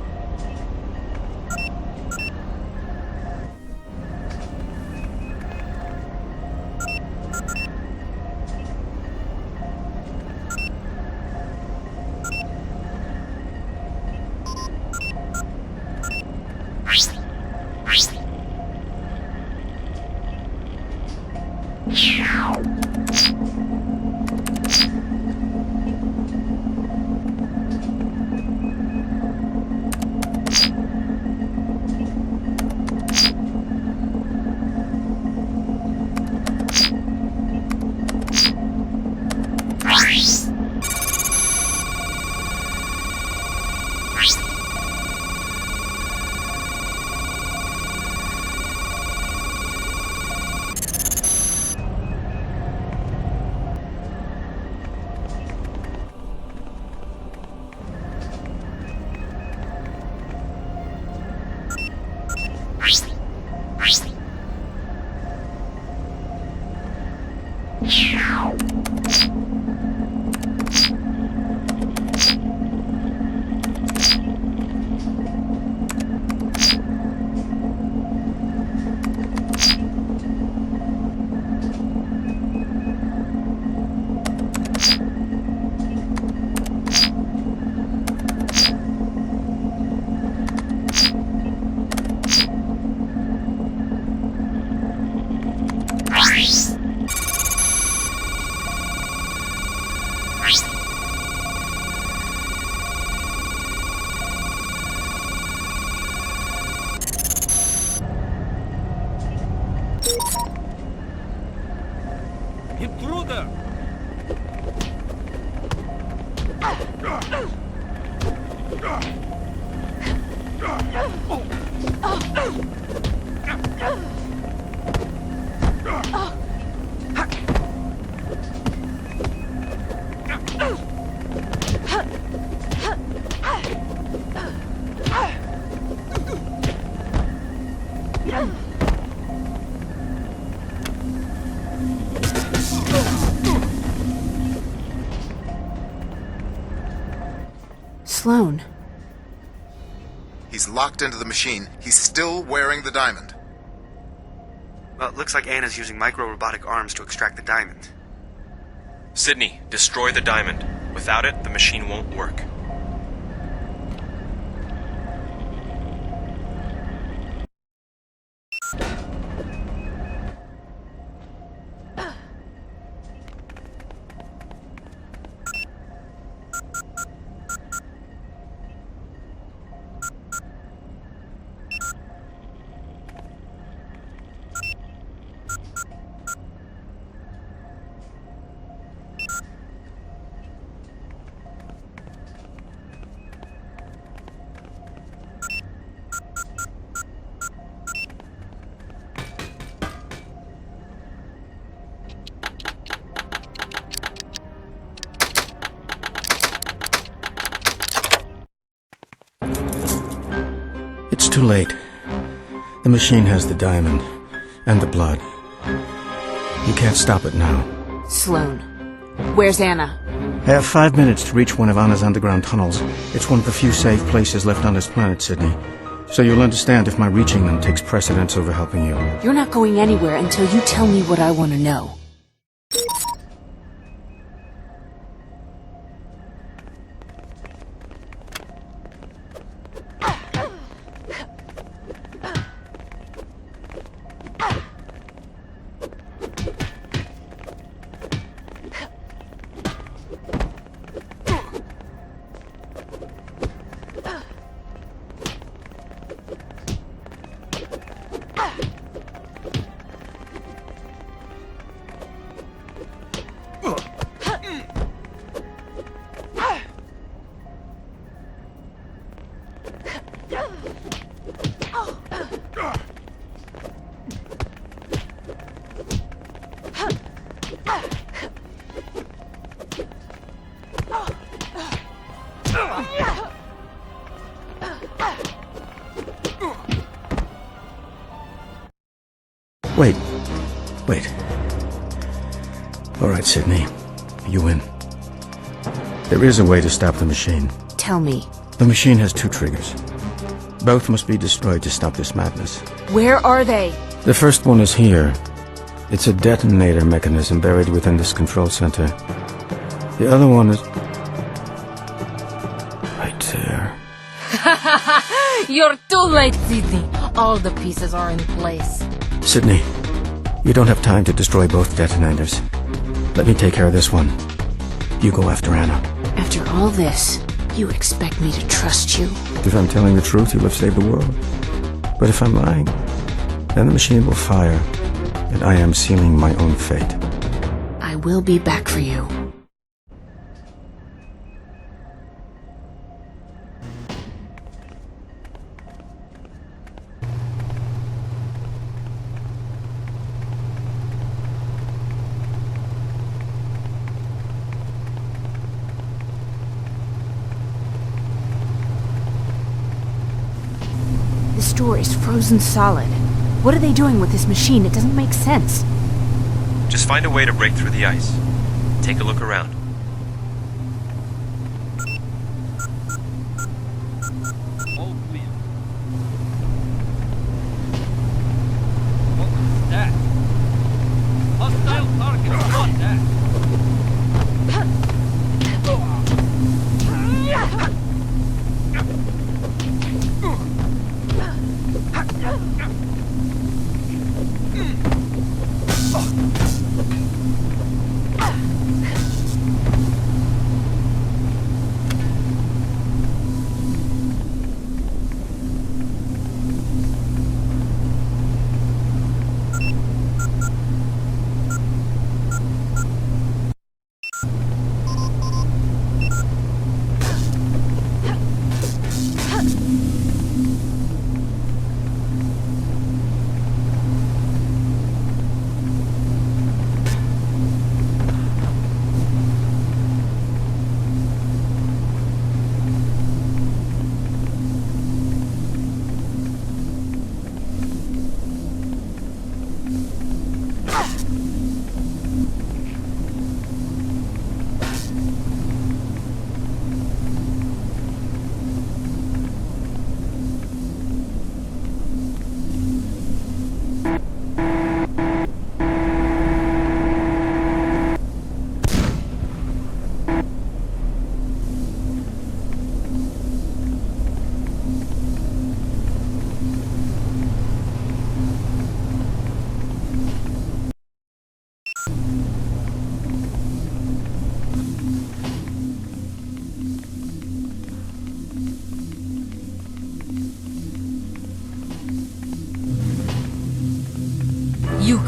M: Intruder!
E: Sloane?
O: He's locked into the machine. He's still wearing the diamond.
C: Well, it looks like Anna's using micro-robotic arms to extract the diamond.
D: Sydney, destroy the diamond. Without it, the machine won't work.
N: It's too late. The machine has the diamond and the blood. You can't stop it now.
E: Sloane. Where's Anna?
N: I have 5 minutes to reach one of Anna's underground tunnels. It's one of the few safe places left on this planet, Sydney. So you'll understand if my reaching them takes precedence over helping you.
E: You're not going anywhere until you tell me what I want to know.
N: Wait. All right, Sydney. You win. There is a way to stop the machine.
E: Tell me.
N: The machine has 2 triggers. Both must be destroyed to stop this madness.
E: Where are they?
N: The first one is here. It's a detonator mechanism buried within this control center. The other one is... right there.
B: You're too late, Sydney. All the pieces are in place.
N: Sydney, you don't have time to destroy both detonators. Let me take care of this one. You go after Anna.
E: After all this, you expect me to trust you?
N: If I'm telling the truth, you'll have saved the world. But if I'm lying, then the machine will fire, and I am sealing my own fate.
E: I will be back for you. This door is frozen solid. What are they doing with this machine? It doesn't make sense.
D: Just find a way to break through the ice. Take a look around.
M: All clear. What was that? Hostile target contact.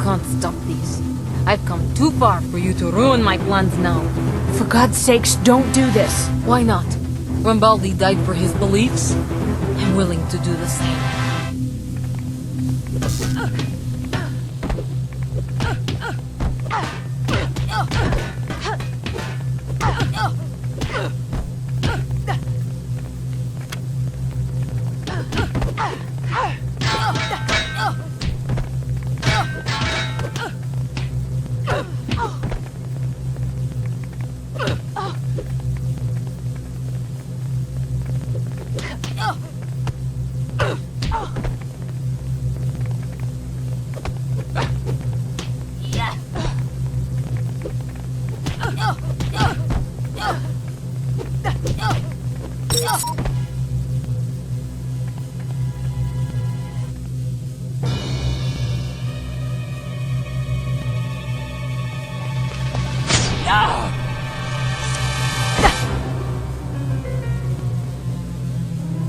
B: can't stop these. I've come too far for you to ruin my plans now.
E: For God's sakes, don't do this.
B: Why not? Rambaldi died for his beliefs. I'm willing to do the same.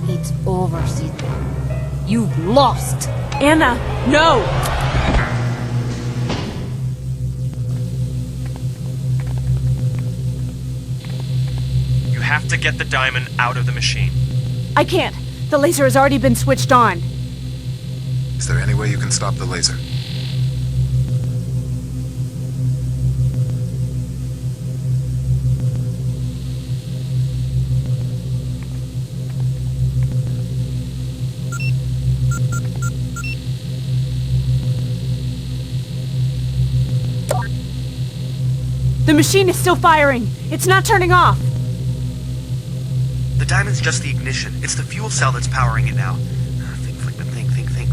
B: It's over, Cedric. You've lost.
E: Anna, no!
C: You have to get the diamond out of the machine.
E: I can't. The laser has already been switched on.
O: Is there any way you can stop the laser?
E: The machine is still firing. It's not turning off.
C: The diamond's just the ignition. It's the fuel cell that's powering it now.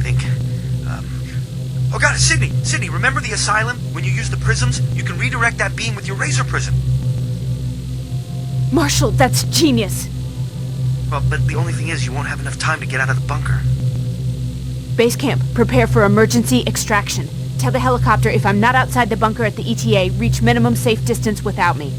C: Think. Oh god, Sydney, remember the asylum? When you use the prisms, you can redirect that beam with your razor prism.
E: Marshall, that's genius.
C: Well, but the only thing is, you won't have enough time to get out of the bunker.
E: Base camp, prepare for emergency extraction. Tell the helicopter if I'm not outside the bunker at the ETA, reach minimum safe distance without me.